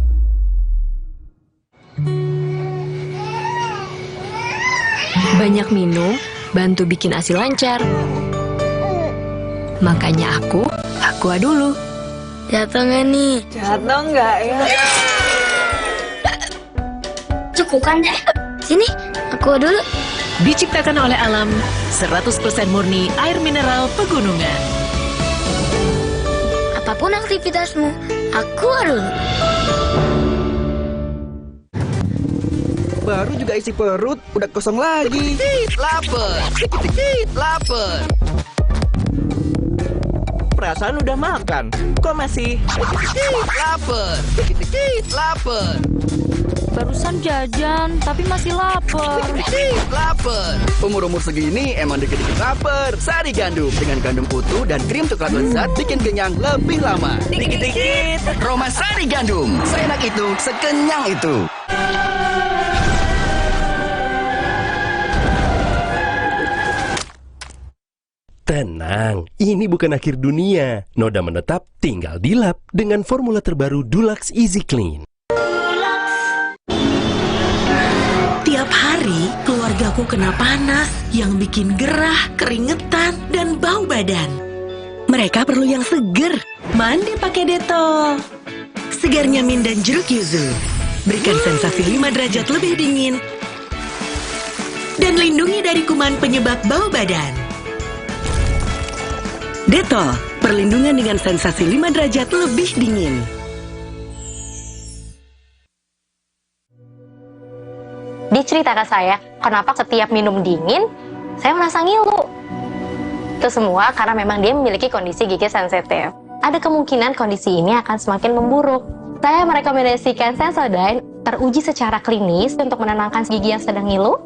Banyak minum, bantu bikin ASI lancar. Makanya Aqua dulu. Jatuh nggak nih? Jatuh nggak ya? Cukup kan deh. Sini, Aqua dulu. Diciptakan oleh alam, 100% murni air mineral pegunungan. Apapun aktivitasmu, Aqua dulu. Baru juga isi perut, udah kosong lagi. Laper. Laper. Perasaan udah makan, kok masih lapar. Lapar. Barusan jajan, tapi masih lapar. Lapar. Umur-umur segini emang dikit-dikit lapar. Sari gandum dengan gandum utuh dan krim coklat lezat bikin kenyang lebih lama. Dikit-dikit. Roma Sari Gandum. Seenak itu, sekenyang itu. Tenang, ini bukan akhir dunia. Noda menetap tinggal dilap dengan formula terbaru Dulux Easy Clean. Tiap hari, keluargaku kena panas yang bikin gerah, keringetan, dan bau badan. Mereka perlu yang seger. Mandi pakai Dettol. Segarnya mint dan jeruk yuzu. Berikan sensasi 5 derajat lebih dingin. Dan lindungi dari kuman penyebab bau badan. Dettol, perlindungan dengan sensasi 5 derajat lebih dingin. Diceritakan saya, kenapa setiap minum dingin, saya merasa ngilu. Itu semua karena memang dia memiliki kondisi gigi sensitif. Ada kemungkinan kondisi ini akan semakin memburuk. Saya merekomendasikan Sensodyne, teruji secara klinis untuk menenangkan gigi yang sedang ngilu,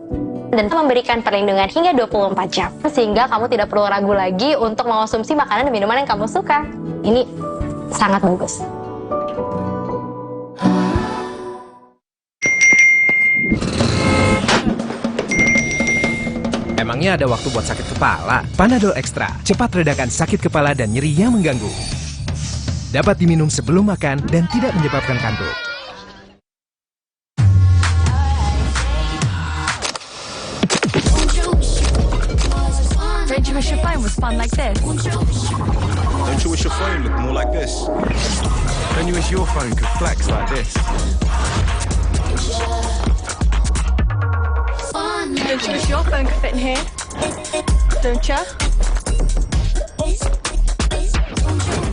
dan memberikan perlindungan hingga 24 jam. Sehingga kamu tidak perlu ragu lagi untuk mengonsumsi makanan dan minuman yang kamu suka. Ini sangat bagus. Emangnya ada waktu buat sakit kepala? Panadol Extra, cepat redakan sakit kepala dan nyeri yang mengganggu. Dapat diminum sebelum makan dan tidak menyebabkan kantuk. Don't you wish your phone was fun like this? Don't you wish your phone looked more like this? Don't you wish your phone could flex like this? Don't you wish your phone could fit in here? Don't you?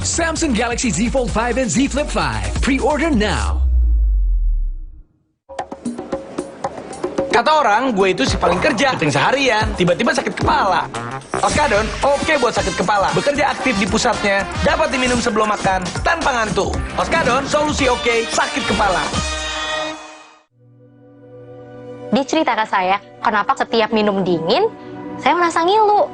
Samsung Galaxy Z Fold 5 and Z Flip 5. Pre-order now. Kata orang, gue itu si paling kerja, syuting seharian, tiba-tiba sakit kepala. Oskadon, oke buat sakit kepala. Bekerja aktif di pusatnya, dapat diminum sebelum makan, tanpa ngantuk. Oskadon, solusi oke, sakit kepala. Diceritakan saya, kenapa setiap minum dingin, saya merasa ngilu.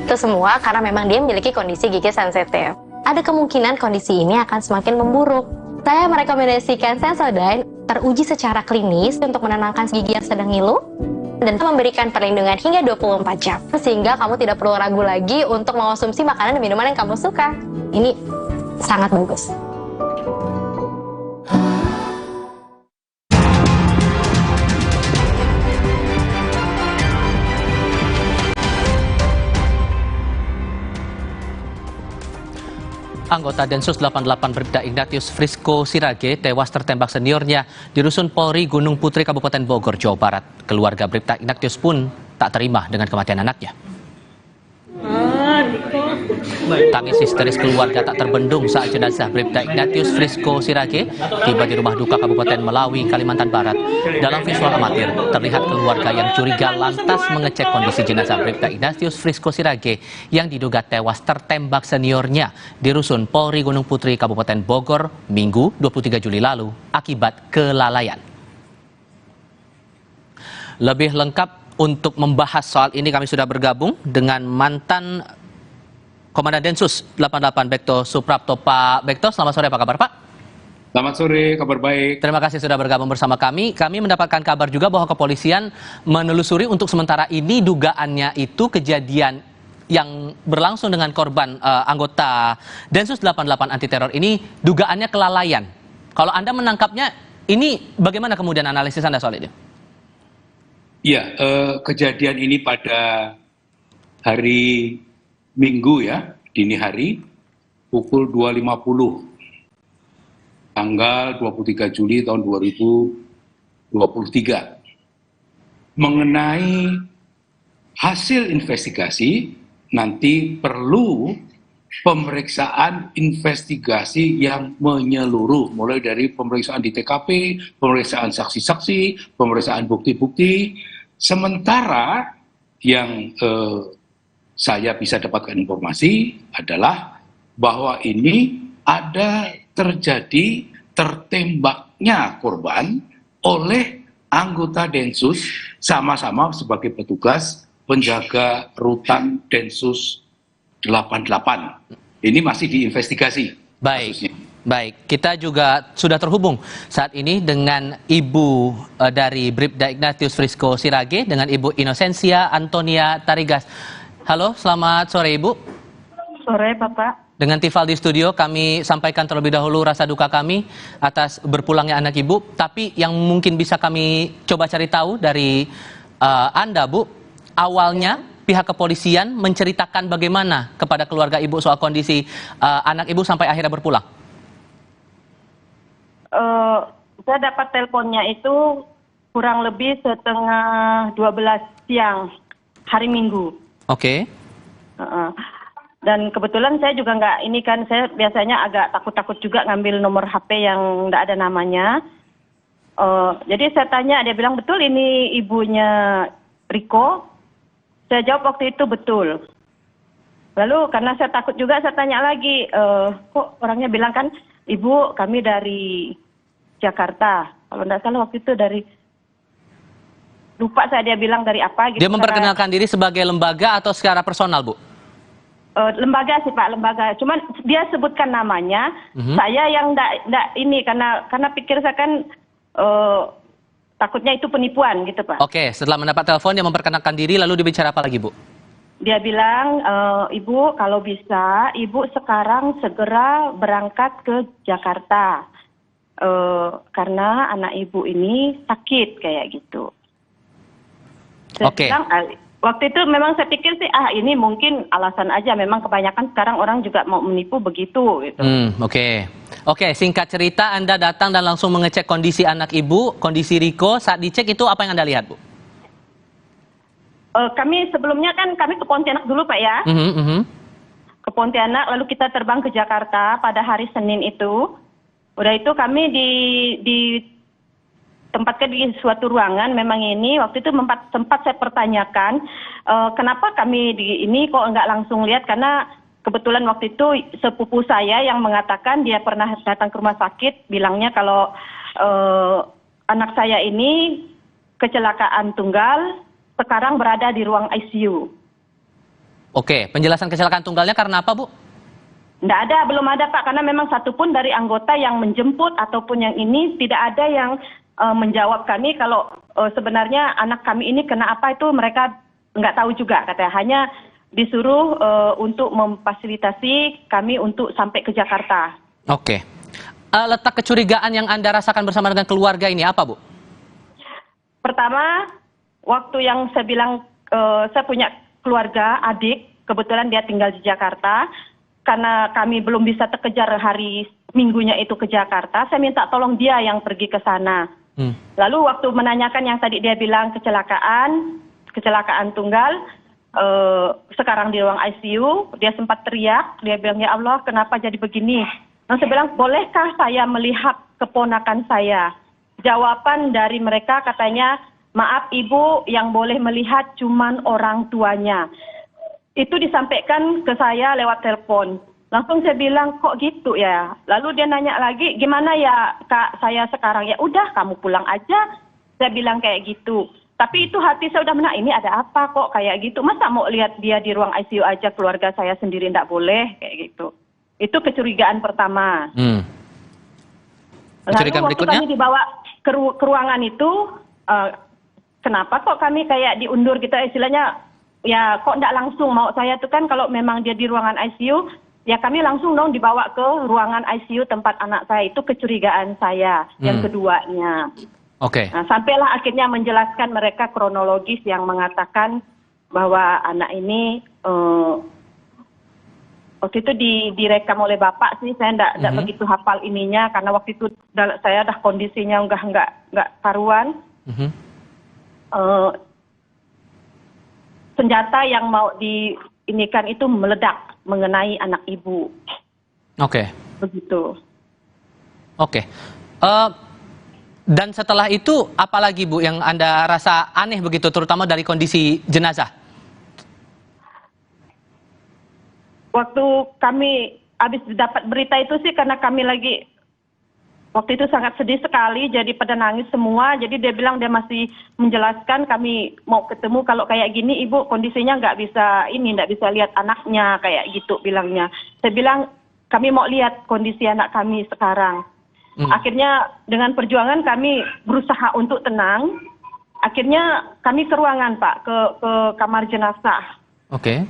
Itu semua karena memang dia memiliki kondisi gigi sensitif. Ada kemungkinan kondisi ini akan semakin memburuk. Saya merekomendasikan Sensodyne, teruji secara klinis untuk menenangkan gigi yang sedang ngilu, dan memberikan perlindungan hingga 24 jam. Sehingga kamu tidak perlu ragu lagi untuk mengonsumsi makanan dan minuman yang kamu suka. Ini sangat bagus. Anggota Densus 88 Bribda Ignatius Frisco Sirage tewas tertembak seniornya di Rusun Polri Gunung Putri Kabupaten Bogor, Jawa Barat. Keluarga Bribda Ignatius pun tak terima dengan kematian anaknya. Tangis histeris keluarga tak terbendung saat jenazah Bribda Ignatius Frisco Sirage tiba di rumah duka Kabupaten Melawi, Kalimantan Barat. Dalam visual amatir, terlihat keluarga yang curiga lantas mengecek kondisi jenazah Bribda Ignatius Frisco Sirage yang diduga tewas tertembak seniornya di Rusun Polri Gunung Putri Kabupaten Bogor, Minggu 23 Juli lalu akibat kelalaian. Lebih lengkap untuk membahas soal ini kami sudah bergabung dengan mantan Komandan Densus 88 Bekto Suprapto. Pak Bekto, selamat sore, apa kabar Pak? Selamat sore, kabar baik. Terima kasih sudah bergabung bersama kami. Kami mendapatkan kabar juga bahwa kepolisian menelusuri untuk sementara ini dugaannya itu kejadian yang berlangsung dengan korban anggota Densus 88 anti teror ini dugaannya kelalaian. Kalau Anda menangkapnya, ini bagaimana kemudian analisis Anda soal ini? Iya, kejadian ini pada hari Minggu ya, dini hari, pukul 2.50. Tanggal 23 Juli tahun 2023. Mengenai hasil investigasi, nanti perlu pemeriksaan investigasi yang menyeluruh, mulai dari pemeriksaan di TKP, pemeriksaan saksi-saksi, pemeriksaan bukti-bukti. Sementara yang saya bisa dapatkan informasi adalah bahwa ini ada terjadi tertembaknya korban oleh anggota Densus sama-sama sebagai petugas penjaga rutan Densus 88. Ini masih diinvestigasi. Baik, baik. Kita juga sudah terhubung saat ini dengan Ibu dari Bribda Ignatius Frisco Sirage dengan Ibu Inosensia Antonia Tarigas. Halo, selamat sore Ibu. Sore Bapak. Dengan Tifal di studio, kami sampaikan terlebih dahulu rasa duka kami atas berpulangnya anak Ibu. Tapi yang mungkin bisa kami coba cari tahu dari Anda, Bu, awalnya pihak kepolisian menceritakan bagaimana kepada keluarga Ibu soal kondisi anak Ibu sampai akhirnya berpulang? Saya dapat teleponnya itu kurang lebih setengah 12 siang hari Minggu. Oke. Dan kebetulan saya juga nggak, ini kan saya biasanya agak takut-takut juga ngambil nomor HP yang nggak ada namanya. Jadi saya tanya, dia bilang betul ini ibunya Riko. Saya jawab waktu itu betul. Lalu karena saya takut juga, saya tanya lagi, kok orangnya bilang kan ibu kami dari Jakarta. Kalau nggak salah waktu itu dari, lupa saya dia bilang dari apa gitu. Dia memperkenalkan diri sebagai lembaga atau secara personal, Bu? Lembaga sih Pak, lembaga. Cuman dia sebutkan namanya, saya yang enggak ini karena pikir saya kan takutnya itu penipuan gitu Pak. Oke, setelah mendapat telepon dia memperkenalkan diri, lalu dia bicara apa lagi Bu? Dia bilang, Ibu kalau bisa, Ibu sekarang segera berangkat ke Jakarta. Karena anak Ibu ini sakit kayak gitu. Saya bilang, waktu itu memang saya pikir sih, ini mungkin alasan aja. Memang kebanyakan sekarang orang juga mau menipu begitu. Gitu. Oke, singkat cerita Anda datang dan langsung mengecek kondisi anak Ibu, kondisi Riko. Saat dicek itu apa yang Anda lihat, Bu? Kami sebelumnya kan kami ke Pontianak dulu Pak ya. Ke Pontianak, lalu kita terbang ke Jakarta pada hari Senin itu. Udah itu kami tempatkan di suatu ruangan, memang ini waktu itu sempat saya pertanyakan kenapa kami di ini kok nggak langsung lihat, karena kebetulan waktu itu sepupu saya yang mengatakan dia pernah datang ke rumah sakit, bilangnya kalau anak saya ini kecelakaan tunggal, sekarang berada di ruang ICU. Oke, penjelasan kecelakaan tunggalnya karena apa Bu? Nggak ada, belum ada Pak, karena memang satupun dari anggota yang menjemput ataupun yang ini tidak ada yang menjawab kami kalau sebenarnya anak kami ini kena apa, itu mereka nggak tahu juga katanya, hanya disuruh untuk memfasilitasi kami untuk sampai ke Jakarta. Oke. Letak kecurigaan yang Anda rasakan bersama dengan keluarga ini apa Bu? Pertama, waktu yang saya bilang saya punya keluarga, adik, kebetulan dia tinggal di Jakarta, karena kami belum bisa terkejar hari Minggunya itu ke Jakarta, saya minta tolong dia yang pergi ke sana. Lalu waktu menanyakan yang tadi dia bilang kecelakaan tunggal, sekarang di ruang ICU, dia sempat teriak, dia bilang, ya Allah kenapa jadi begini. Nah saya bilang, bolehkah saya melihat keponakan saya? Jawaban dari mereka katanya, maaf Ibu, yang boleh melihat cuman orang tuanya. Itu disampaikan ke saya lewat telepon. Langsung saya bilang, kok gitu ya? Lalu dia nanya lagi, gimana ya Kak saya sekarang? Ya udah kamu pulang aja. Saya bilang kayak gitu. Tapi itu hati saya udah ini ada apa kok kayak gitu. Masa mau lihat dia di ruang ICU aja, keluarga saya sendiri nggak boleh kayak gitu. Itu kecurigaan pertama. Kecurigaan Lalu waktu berikutnya? kami dibawa ke ruangan itu, kenapa kok kami kayak diundur gitu istilahnya, ya kok nggak langsung. Mau saya tuh kan kalau memang dia di ruangan ICU, ya kami langsung dong dibawa ke ruangan ICU tempat anak saya. Itu kecurigaan saya yang keduanya. Oke. Nah, sampailah akhirnya menjelaskan mereka kronologis yang mengatakan bahwa anak ini waktu itu direkam oleh bapak sih, saya enggak begitu hafal ininya karena waktu itu saya dah kondisinya enggak karuan. Senjata yang mau diinikan itu meledak mengenai anak ibu. Oke. Begitu. Oke. Dan setelah itu, apalagi Bu yang Anda rasa aneh begitu, terutama dari kondisi jenazah? Waktu kami habis dapat berita itu sih karena kami lagi, waktu itu sangat sedih sekali, jadi pada nangis semua. Jadi dia bilang dia masih menjelaskan kami mau ketemu kalau kayak gini ibu kondisinya nggak bisa lihat anaknya kayak gitu bilangnya. Saya bilang kami mau lihat kondisi anak kami sekarang. Akhirnya dengan perjuangan kami berusaha untuk tenang. Akhirnya kami ke ruangan Pak, ke kamar jenazah. Oke.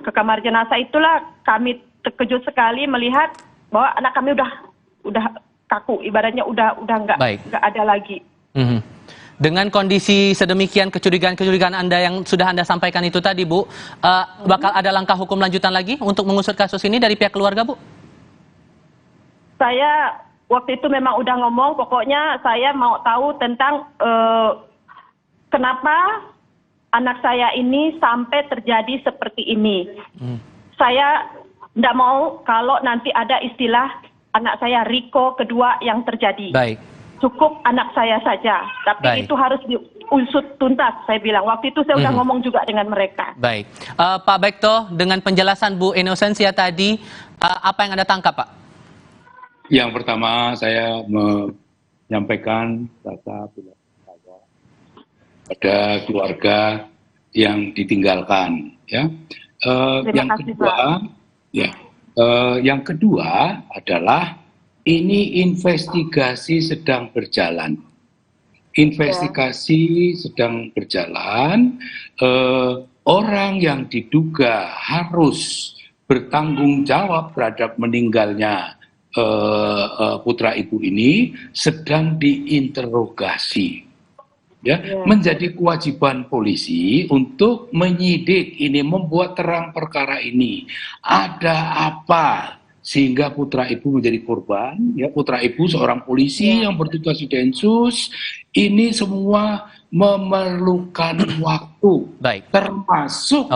Ke kamar jenazah itulah kami terkejut sekali melihat bahwa anak kami udah kaku, ibaratnya udah nggak ada lagi. Dengan kondisi sedemikian, kecurigaan Anda yang sudah Anda sampaikan itu tadi Bu, bakal ada langkah hukum lanjutan lagi untuk mengusut kasus ini dari pihak keluarga Bu? Saya waktu itu memang udah ngomong, pokoknya saya mau tahu tentang kenapa anak saya ini sampai terjadi seperti ini. Saya tidak mau kalau nanti ada istilah anak saya Riko kedua yang terjadi. Baik. Cukup anak saya saja, tapi itu harus diusut tuntas, saya bilang. Waktu itu saya udah ngomong juga dengan mereka. Baik. Pak Bekto, dengan penjelasan Bu Inosensia tadi, apa yang Anda tangkap Pak? Yang pertama saya menyampaikan rasa prihatin saya pada keluarga yang ditinggalkan. Ya. Yang kedua adalah ini investigasi sedang berjalan. Investigasi sedang berjalan. Orang yang diduga harus bertanggung jawab terhadap meninggalnya putra ibu ini sedang diinterogasi. Menjadi kewajiban polisi untuk menyidik ini, membuat terang perkara ini. Ada apa sehingga putra ibu menjadi korban? Ya, putra ibu seorang polisi yang bertugas di Densus. Ini semua memerlukan waktu, termasuk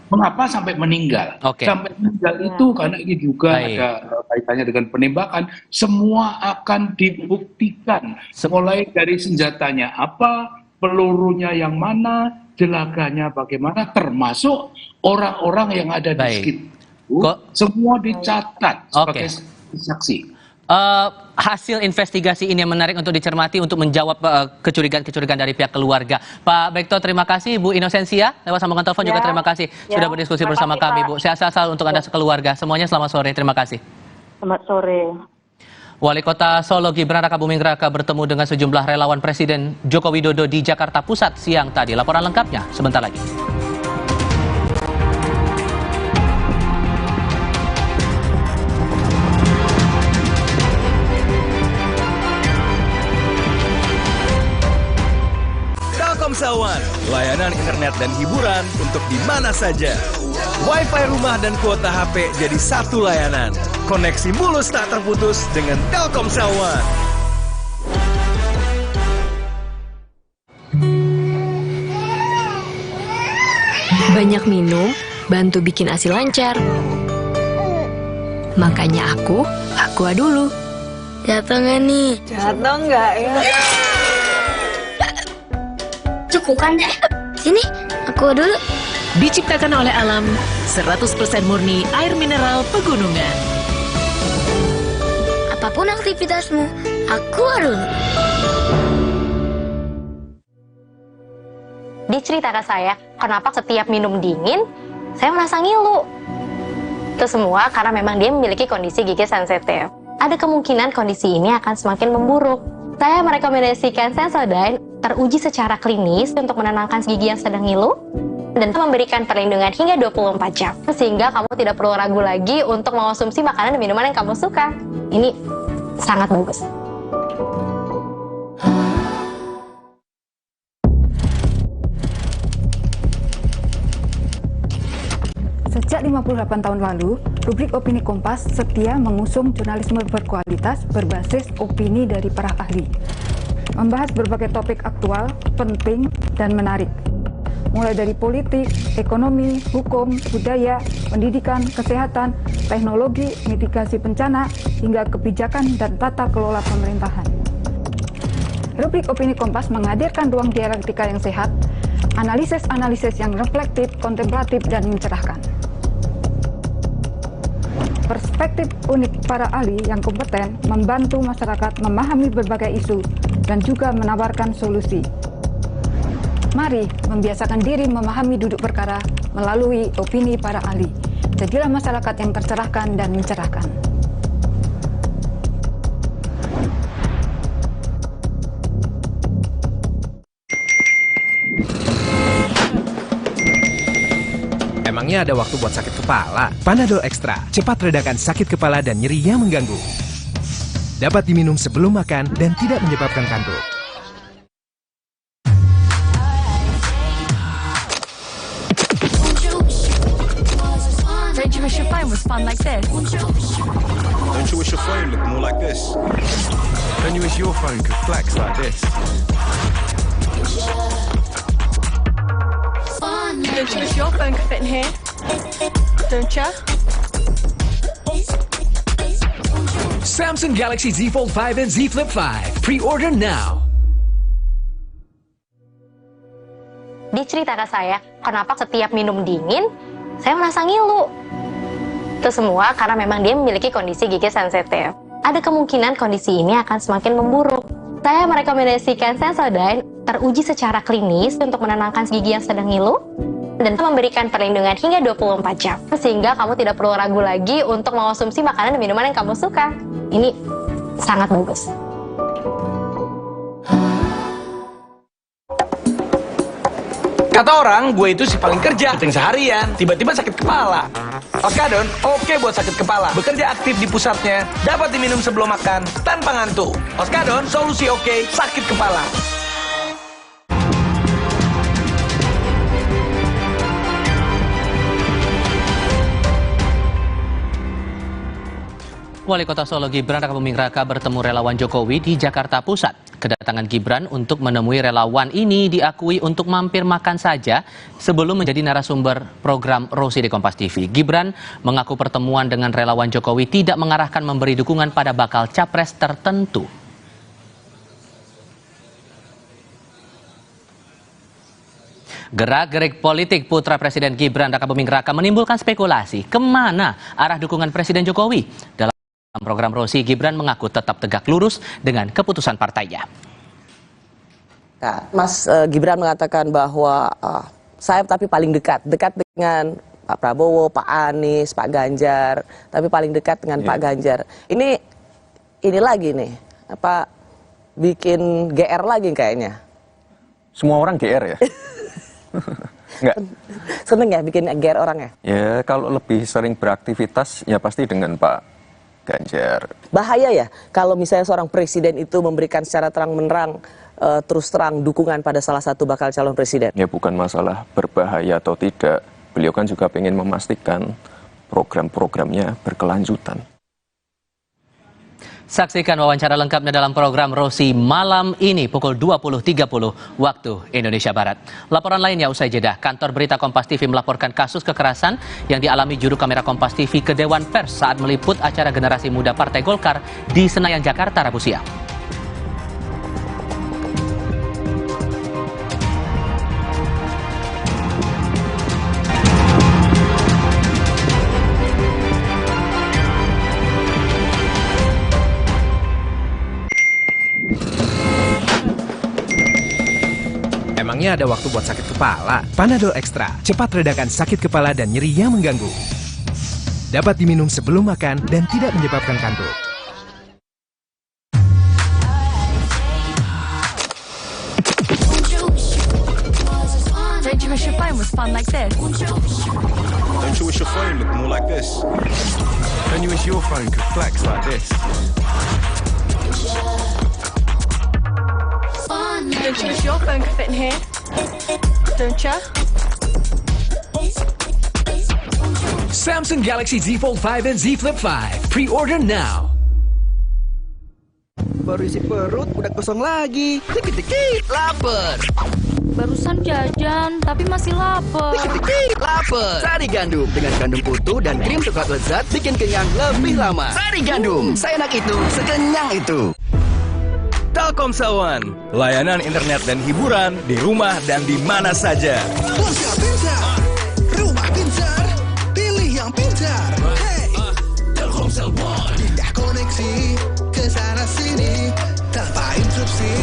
mengapa sampai meninggal. Sampai meninggal itu karena ini juga ada kaitannya dengan penembakan. Semua akan dibuktikan. Mulai dari senjatanya apa, pelurunya yang mana, jelaganya bagaimana, termasuk orang-orang yang ada di sekitar. Semua dicatat sebagai saksi. Hasil investigasi ini yang menarik untuk dicermati untuk menjawab kecurigaan-kecurigaan dari pihak keluarga. Pak Bekto, terima kasih. Bu Inosensia, lewat sambungan telepon juga terima kasih sudah berdiskusi bersama kami, Bu. Sehat-sehat selalu untuk Anda sekeluarga. Semuanya selamat sore. Terima kasih. Selamat sore. Wali Kota Solo Gibran Rakabuming Raka bertemu dengan sejumlah relawan Presiden Joko Widodo di Jakarta Pusat siang tadi. Laporan lengkapnya sebentar lagi. Telkomsel One, layanan internet dan hiburan untuk di mana saja. Wi-Fi rumah dan kuota HP jadi satu layanan. Koneksi mulus tak terputus dengan Telkomsel One. Banyak minum, bantu bikin ASI lancar. Makanya aku dulu. Jatuh nggak nih? Jatuh nggak ya? Cukup kan deh. Sini, aku dulu. Diciptakan oleh alam, 100% murni air mineral pegunungan. Apapun aktivitasmu, aku dulu. Dia cerita ke saya, kenapa setiap minum dingin, saya merasa ngilu. Itu semua karena memang dia memiliki kondisi gigi sensitif. Ada kemungkinan kondisi ini akan semakin memburuk. Saya merekomendasikan Sensodyne teruji secara klinis untuk menenangkan gigi yang sedang ngilu dan memberikan perlindungan hingga 24 jam. Sehingga kamu tidak perlu ragu lagi untuk mengonsumsi makanan dan minuman yang kamu suka. Ini sangat bagus. Sejak 58 tahun lalu, rubrik Opini Kompas setia mengusung jurnalisme berkualitas berbasis opini dari para ahli. Membahas berbagai topik aktual, penting, dan menarik. Mulai dari politik, ekonomi, hukum, budaya, pendidikan, kesehatan, teknologi, mitigasi bencana, hingga kebijakan dan tata kelola pemerintahan. Rubrik Opini Kompas menghadirkan ruang dialektika yang sehat, analisis-analisis yang reflektif, kontemplatif, dan mencerahkan. Perspektif unik para ahli yang kompeten membantu masyarakat memahami berbagai isu dan juga menawarkan solusi. Mari membiasakan diri memahami duduk perkara melalui opini para ahli. Jadilah masyarakat yang tercerahkan dan mencerahkan. Emangnya ada waktu buat sakit kepala? Panadol Extra, cepat redakan sakit kepala dan nyeri yang mengganggu. Dapat diminum sebelum makan dan tidak menyebabkan kantuk. Don't you wish your phone was fun like this? Don't you wish your phone looked more like this? Don't you wish your phone could flex like this? Don't you wish your phone could fit in here? Don't you? Samsung Galaxy Z Fold 5 and Z Flip 5. Pre-order now. Dia cerita ke saya, kenapa setiap minum dingin, saya merasa ngilu. Itu semua karena memang dia memiliki kondisi gigi sensitif. Ada kemungkinan kondisi ini akan semakin memburuk. Saya merekomendasikan Sensodyne teruji secara klinis untuk menenangkan gigi yang sedang ngilu dan memberikan perlindungan hingga 24 jam. Sehingga kamu tidak perlu ragu lagi untuk mengonsumsi makanan dan minuman yang kamu suka. Ini sangat bagus. Kata orang, gue itu si paling kerja, syuting seharian, tiba-tiba sakit kepala. Oskadon, oke buat sakit kepala. Bekerja aktif di pusatnya, dapat diminum sebelum makan, tanpa ngantuk. Oskadon, solusi oke, sakit kepala. Wali Kota Solo Gibran Rakabuming Raka bertemu relawan Jokowi di Jakarta Pusat. Kedatangan Gibran untuk menemui relawan ini diakui untuk mampir makan saja sebelum menjadi narasumber program Rosi di Kompas TV. Gibran mengaku pertemuan dengan relawan Jokowi tidak mengarahkan memberi dukungan pada bakal capres tertentu. Gerak-gerik politik putra Presiden Gibran Rakabuming Raka menimbulkan spekulasi kemana arah dukungan Presiden Jokowi. Dalam program Rosi, Gibran mengaku tetap tegak lurus dengan keputusan partainya. Mas Gibran mengatakan bahwa saya tapi paling dekat dengan Pak Prabowo, Pak Anies, Pak Ganjar, tapi paling dekat dengan Pak Ganjar. Ini lagi nih, bikin GR lagi kayaknya. Semua orang GR ya? Enggak. Seneng ya bikin GR orang ya? Ya kalau lebih sering beraktivitas ya pasti dengan Pak Ganjar. Bahaya ya kalau misalnya seorang presiden itu memberikan secara terang-menerang terus terang dukungan pada salah satu bakal calon presiden. Ya bukan masalah berbahaya atau tidak. Beliau kan juga ingin memastikan program-programnya berkelanjutan. Saksikan wawancara lengkapnya dalam program Rosi malam ini pukul 20.30 waktu Indonesia Barat. Laporan lainnya usai jeda, kantor berita Kompas TV melaporkan kasus kekerasan yang dialami juru kamera Kompas TV ke Dewan Pers saat meliput acara generasi muda Partai Golkar di Senayan, Jakarta, Rabu siang. Emangnya ada waktu buat sakit kepala? Panadol Extra, cepat redakan sakit kepala dan nyeri yang mengganggu. Dapat diminum sebelum makan dan tidak menyebabkan kantuk. Don't you wish your phone was fun like this? Don't you wish your phone looked more like this? Don't you wish your phone could flex like this? Don't you wish your phone could fit in here? Don't you? Samsung Galaxy Z Fold 5 and Z Flip 5. Pre-order now. Baru isi perut, udah kosong lagi. Dikit-dikit, lapar. Barusan jajan, tapi masih lapar. Dikit-dikit, lapar. Sari Gandum dengan kandung putu dan krim coklat lezat bikin kenyang lebih lama. Sari Gandum, seenak itu, sekenyang itu. Telkomsel One, layanan internet dan hiburan di rumah dan di mana saja. Ponsel pintar, rumah pintar, pilih yang pintar. Hey, Telkomsel One, pindah koneksi ke sana sini tanpa interupsi.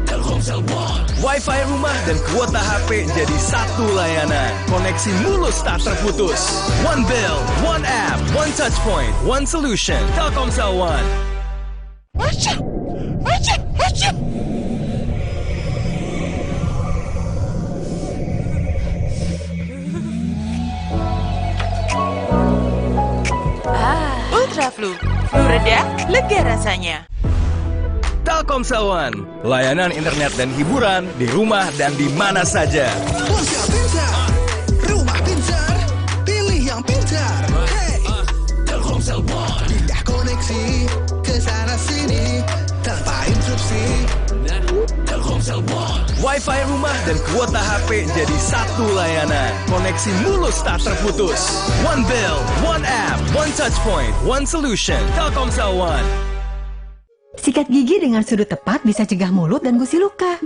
Telkomsel One, Wi-Fi rumah dan kuota HP jadi satu layanan. Koneksi mulus tak terputus. One bill, one app, one touch point, one solution. Telkomsel One. Ultra Flu, flu reda, lega rasanya. Telkomsel One, layanan internet dan hiburan di rumah dan di mana saja. ponsel pintar, rumah pintar, pilih yang pintar. Hey, Telkomsel One, pindah koneksi ke sana sini tanpa interupsi. Telkomsel One, Wi-Fi rumah dan kuota HP jadi satu layanan. Koneksi mulus tak terputus. One bill, one app, one touch point, one solution. Telkomsel One. Sikat gigi dengan sudut tepat bisa cegah mulut dan gusi luka.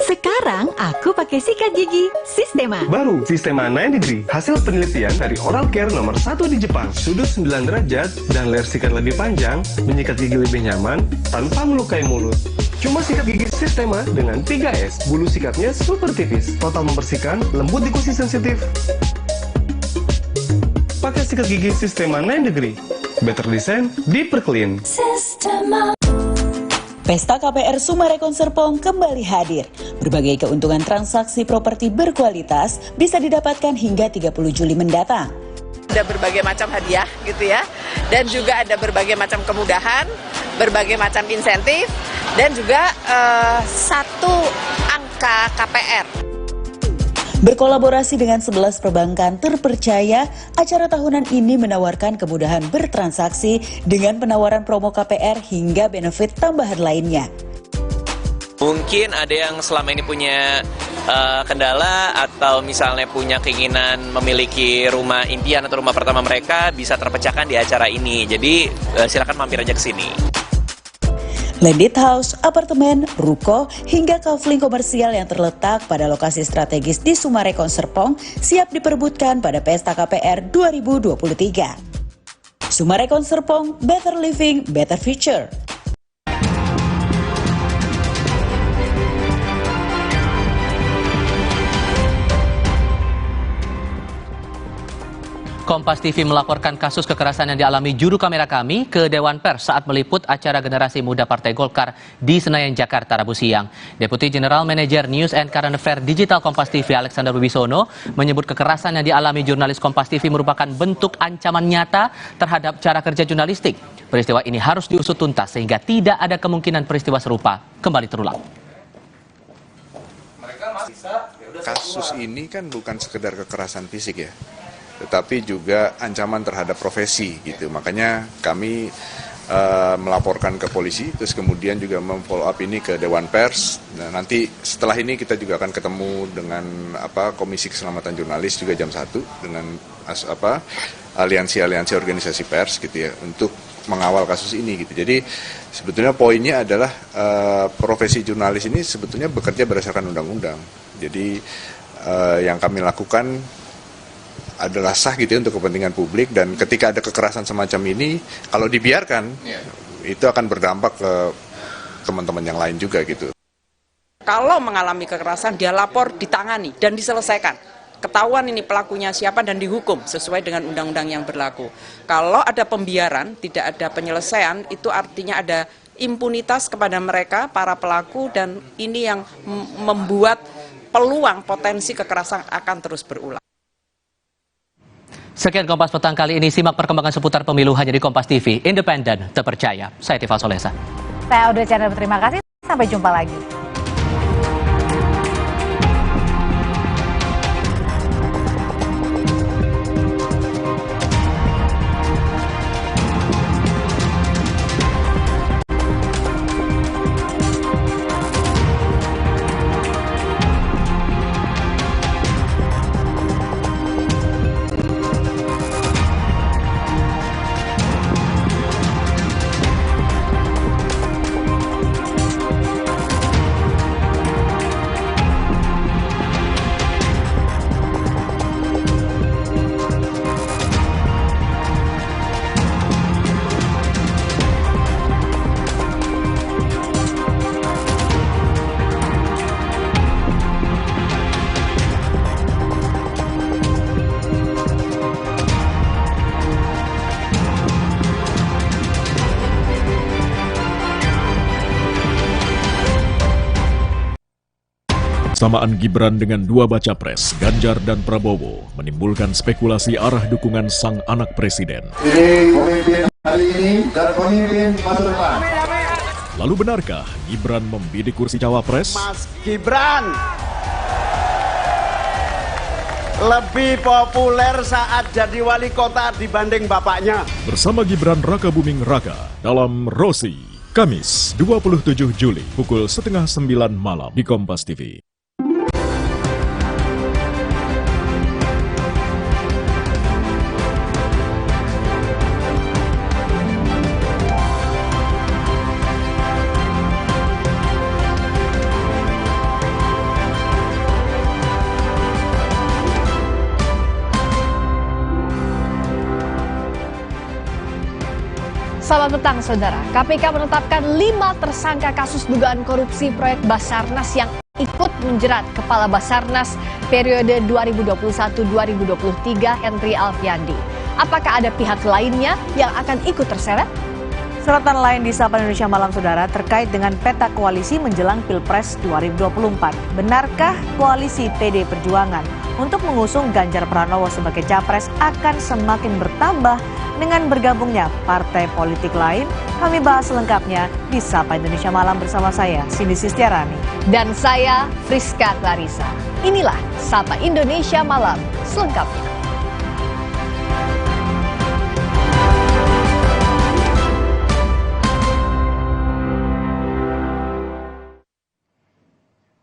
Sekarang aku pakai sikat gigi Sistema. Baru Sistema 9 Degree, hasil penelitian dari Oral Care nomor 1 di Jepang. Sudut 9 derajat dan layar sikat lebih panjang, menyikat gigi lebih nyaman tanpa melukai mulut. Cuma sikat gigi Sistema dengan 3S, bulu sikatnya super tipis, total membersihkan, lembut di gusi sensitif. Pakai sikat gigi Sistema 9 Degree, better design, deeper clean. Sistema. Pesta KPR Sumarekon Serpong kembali hadir. Berbagai keuntungan transaksi properti berkualitas bisa didapatkan hingga 30 Juli mendatang. Ada berbagai macam hadiah gitu ya, dan juga ada berbagai macam kemudahan, berbagai macam insentif, dan juga satu angka KPR. Berkolaborasi dengan 11 perbankan terpercaya, acara tahunan ini menawarkan kemudahan bertransaksi dengan penawaran promo KPR hingga benefit tambahan lainnya. Mungkin ada yang selama ini punya kendala atau misalnya punya keinginan memiliki rumah impian atau rumah pertama mereka bisa terpecahkan di acara ini. Jadi silakan mampir aja ke sini. Landed house, apartemen, ruko, hingga kafling komersial yang terletak pada lokasi strategis di Sumarekon Serpong siap diperebutkan pada Pesta KPR 2023. Sumarekon Serpong, better living, better future. Kompas TV melaporkan kasus kekerasan yang dialami juru kamera kami ke Dewan Pers saat meliput acara generasi muda Partai Golkar di Senayan, Jakarta, Rabu siang. Deputi General Manager News and Current Affairs Digital Kompas TV Alexander Wibisono menyebut kekerasan yang dialami jurnalis Kompas TV merupakan bentuk ancaman nyata terhadap cara kerja jurnalistik. Peristiwa ini harus diusut tuntas sehingga tidak ada kemungkinan peristiwa serupa kembali terulang. Kasus ini kan bukan sekedar kekerasan fisik ya, tetapi juga ancaman terhadap profesi gitu. Makanya kami melaporkan ke polisi, terus kemudian juga memfollow up ini ke Dewan Pers. Nah, nanti setelah ini kita juga akan ketemu dengan Komisi Keselamatan Jurnalis juga jam 1 dengan aliansi-aliansi organisasi pers gitu ya untuk mengawal kasus ini gitu. Jadi sebetulnya poinnya adalah profesi jurnalis ini sebetulnya bekerja berdasarkan undang-undang. Jadi yang kami lakukan adalah sah gitu ya untuk kepentingan publik, dan ketika ada kekerasan semacam ini kalau dibiarkan itu akan berdampak ke teman-teman yang lain juga gitu. Kalau mengalami kekerasan, dia lapor, ditangani, dan diselesaikan. Ketahuan ini pelakunya siapa dan dihukum sesuai dengan undang-undang yang berlaku. Kalau ada pembiaran, tidak ada penyelesaian, itu artinya ada impunitas kepada mereka, para pelaku, dan ini yang membuat peluang potensi kekerasan akan terus berulang. Sekian Kompas Petang kali ini, simak perkembangan seputar pemilu hanya di Kompas TV, independen, terpercaya. Saya Tifal Solesa. Saya Audrey Chandra, terima kasih, sampai jumpa lagi. Samaan Gibran dengan dua baca pres, Ganjar dan Prabowo, menimbulkan spekulasi arah dukungan sang anak presiden. Ini pemimpin hari ini dan pemimpin masa depan. Lalu benarkah Gibran membidik kursi cawapres? Mas Gibran lebih populer saat jadi wali kota dibanding bapaknya. Bersama Gibran Raka Buming Raka dalam Rosi, Kamis 27 Juli pukul 8:30 malam di Kompas TV. Selamat petang, Saudara. KPK menetapkan 5 tersangka kasus dugaan korupsi proyek Basarnas yang ikut menjerat Kepala Basarnas periode 2021-2023 Henry Alfiandi. Apakah ada pihak lainnya yang akan ikut terseret? Sorotan lain di Sapa Indonesia Malam, Saudara, terkait dengan peta koalisi menjelang Pilpres 2024. Benarkah koalisi PD Perjuangan untuk mengusung Ganjar Pranowo sebagai capres akan semakin bertambah dengan bergabungnya partai politik lain? Kami bahas selengkapnya di Sapa Indonesia Malam bersama saya, Cindy Sistiarani. Dan saya, Friska Clarissa. Inilah Sapa Indonesia Malam selengkapnya.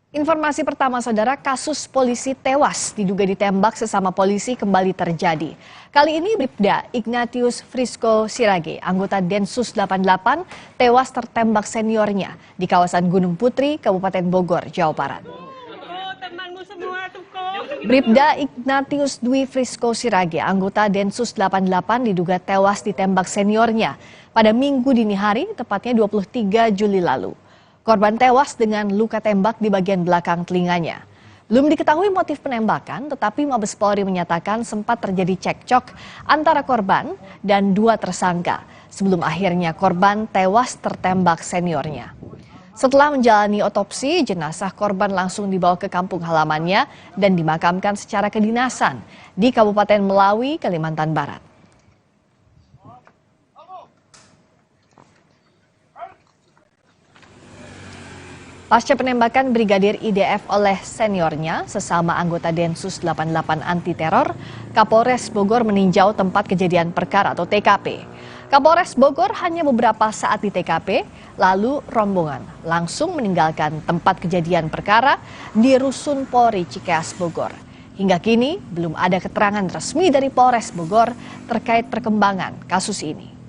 Informasi pertama, Saudara, kasus polisi tewas diduga ditembak sesama polisi kembali terjadi. Kali ini Bribda Ignatius Frisco Sirage, anggota Densus 88, tewas tertembak seniornya di kawasan Gunung Putri, Kabupaten Bogor, Jawa Barat. Bribda Ignatius Dwi Frisco Sirage, anggota Densus 88, diduga tewas ditembak seniornya pada Minggu dini hari, tepatnya 23 Juli lalu. Korban tewas dengan luka tembak di bagian belakang telinganya. Belum diketahui motif penembakan, tetapi Mabes Polri menyatakan sempat terjadi cekcok antara korban dan 2 tersangka sebelum akhirnya korban tewas tertembak seniornya. Setelah menjalani otopsi, jenazah korban langsung dibawa ke kampung halamannya dan dimakamkan secara kedinasan di Kabupaten Melawi, Kalimantan Barat. Pasca penembakan Brigadir IDF oleh seniornya, sesama anggota Densus 88 anti teror, Kapolres Bogor meninjau tempat kejadian perkara atau TKP. Kapolres Bogor hanya beberapa saat di TKP, lalu rombongan langsung meninggalkan tempat kejadian perkara di Rusun Polri Cikeas Bogor. Hingga kini belum ada keterangan resmi dari Polres Bogor terkait perkembangan kasus ini.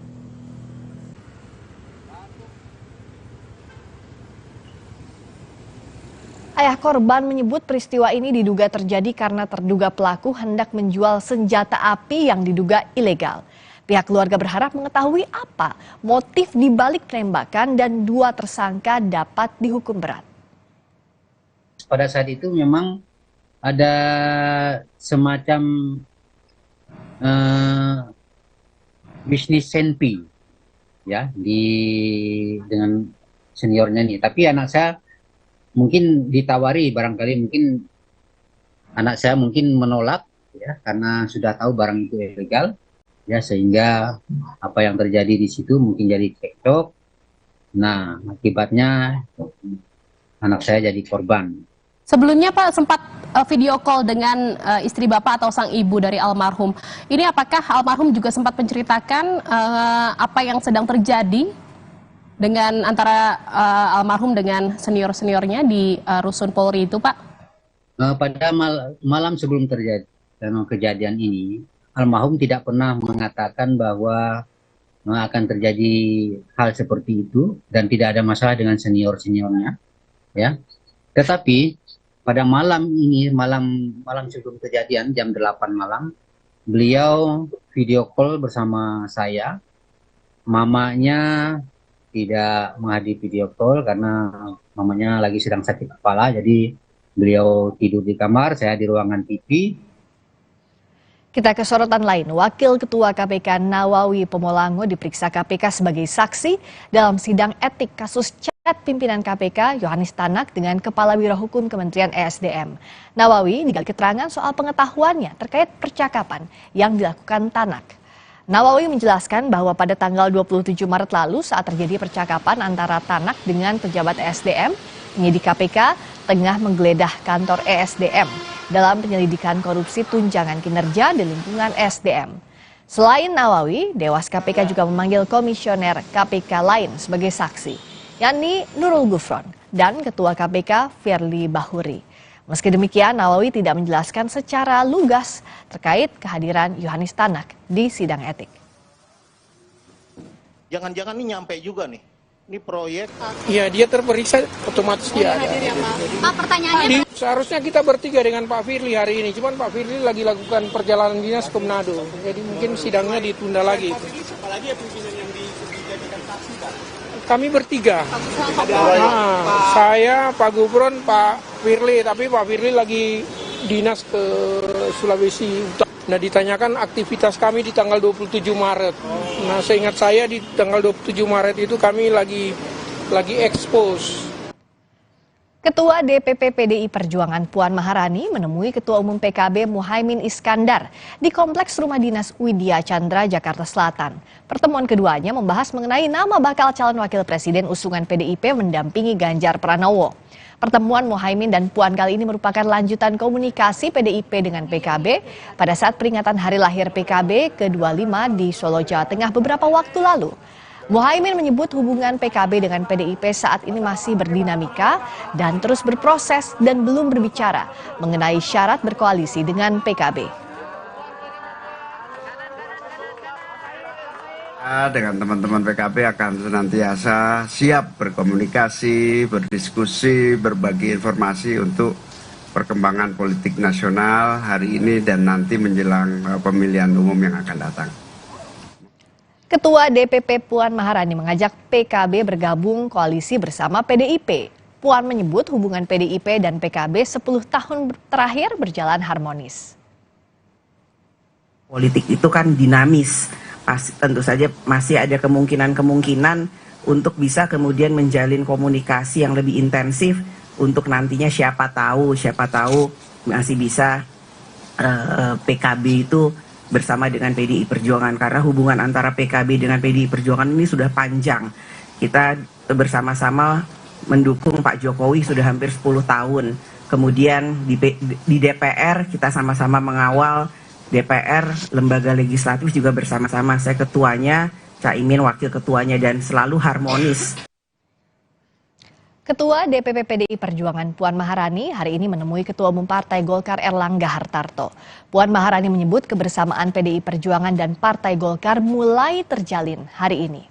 Ayah korban menyebut peristiwa ini diduga terjadi karena terduga pelaku hendak menjual senjata api yang diduga ilegal. Pihak keluarga berharap mengetahui apa motif di balik penembakan dan 2 tersangka dapat dihukum berat. pada saat itu memang ada semacam bisnis senpi ya dengan seniornya nih. Tapi anak saya mungkin ditawari, barangkali mungkin anak saya mungkin menolak ya karena sudah tahu barang itu ilegal ya, sehingga apa yang terjadi di situ mungkin jadi cekcok. Nah, akibatnya anak saya jadi korban. Sebelumnya Pak sempat video call dengan istri Bapak atau sang ibu dari almarhum. Ini apakah almarhum juga sempat menceritakan apa yang sedang terjadi dengan antara almarhum dengan senior-seniornya di Rusun Polri itu, Pak? Pada malam sebelum terjadi kejadian ini, almarhum tidak pernah mengatakan bahwa akan terjadi hal seperti itu dan tidak ada masalah dengan senior-seniornya, ya. Tetapi pada malam ini, malam sebelum kejadian jam 8 malam, beliau video call bersama saya. Mamanya tidak menghadiri video call karena mamanya lagi sedang sakit kepala, jadi beliau tidur di kamar, saya di ruangan TV. Kita ke sorotan lain, Wakil Ketua KPK Nawawi Pomolango diperiksa KPK sebagai saksi dalam sidang etik kasus chat pimpinan KPK Yohanis Tanak dengan Kepala Birohukum Kementerian ESDM. Nawawi digali keterangan soal pengetahuannya terkait percakapan yang dilakukan Tanak. Nawawi menjelaskan bahwa pada tanggal 27 Maret lalu saat terjadi percakapan antara Tanak dengan pejabat ESDM, penyidik KPK tengah menggeledah kantor ESDM dalam penyelidikan korupsi tunjangan kinerja di lingkungan ESDM. Selain Nawawi, Dewas KPK juga memanggil komisioner KPK lain sebagai saksi, yakni Nurul Gufron dan Ketua KPK Firly Bahuri. Meski demikian, Nawawi tidak menjelaskan secara lugas terkait kehadiran Yohanis Tanak di sidang etik. Jangan-jangan ini nyampe juga nih. Ini proyek. Iya, dia terperiksa otomatis dia ada. Pak, pertanyaannya seharusnya kita bertiga dengan Pak Firly hari ini, cuman Pak Firly lagi lakukan perjalanan dinas ke Manado. Jadi mungkin sidangnya ditunda lagi. Apalagi ya pimpinan yang dijadikan saksi, Pak? Kami bertiga. Saya, Pak Gufron, Pak Firly, tapi Pak Firly lagi dinas ke Sulawesi Utara. Nah, ditanyakan aktivitas kami di tanggal 27 Maret. Nah, seingat saya di tanggal 27 Maret itu kami lagi expose. Ketua DPP PDI Perjuangan Puan Maharani menemui Ketua Umum PKB Muhaimin Iskandar di Kompleks Rumah Dinas Widya Chandra, Jakarta Selatan. Pertemuan keduanya membahas mengenai nama bakal calon wakil presiden usungan PDIP mendampingi Ganjar Pranowo. Pertemuan Muhaimin dan Puan kali ini merupakan lanjutan komunikasi PDIP dengan PKB pada saat peringatan hari lahir PKB ke-25 di Solo, Jawa Tengah beberapa waktu lalu. Muhaimin menyebut hubungan PKB dengan PDIP saat ini masih berdinamika dan terus berproses dan belum berbicara mengenai syarat berkoalisi dengan PKB. Dengan teman-teman PKB akan senantiasa siap berkomunikasi, berdiskusi, berbagi informasi untuk perkembangan politik nasional hari ini dan nanti menjelang pemilihan umum yang akan datang. Ketua DPP Puan Maharani mengajak PKB bergabung koalisi bersama PDIP. Puan menyebut hubungan PDIP dan PKB 10 tahun terakhir berjalan harmonis. Politik itu kan dinamis. Tentu saja masih ada kemungkinan untuk bisa kemudian menjalin komunikasi yang lebih intensif untuk nantinya siapa tahu masih bisa PKB itu bersama dengan PDI Perjuangan, karena hubungan antara PKB dengan PDI Perjuangan ini sudah panjang. Kita bersama-sama mendukung Pak Jokowi sudah hampir 10 tahun. Kemudian di DPR kita sama-sama mengawal DPR, lembaga legislatif juga bersama-sama. Saya ketuanya, Caimin wakil ketuanya, dan selalu harmonis. Ketua DPP PDI Perjuangan Puan Maharani hari ini menemui Ketua Umum Partai Golkar Erlangga Hartarto. Puan Maharani menyebut kebersamaan PDI Perjuangan dan Partai Golkar mulai terjalin hari ini.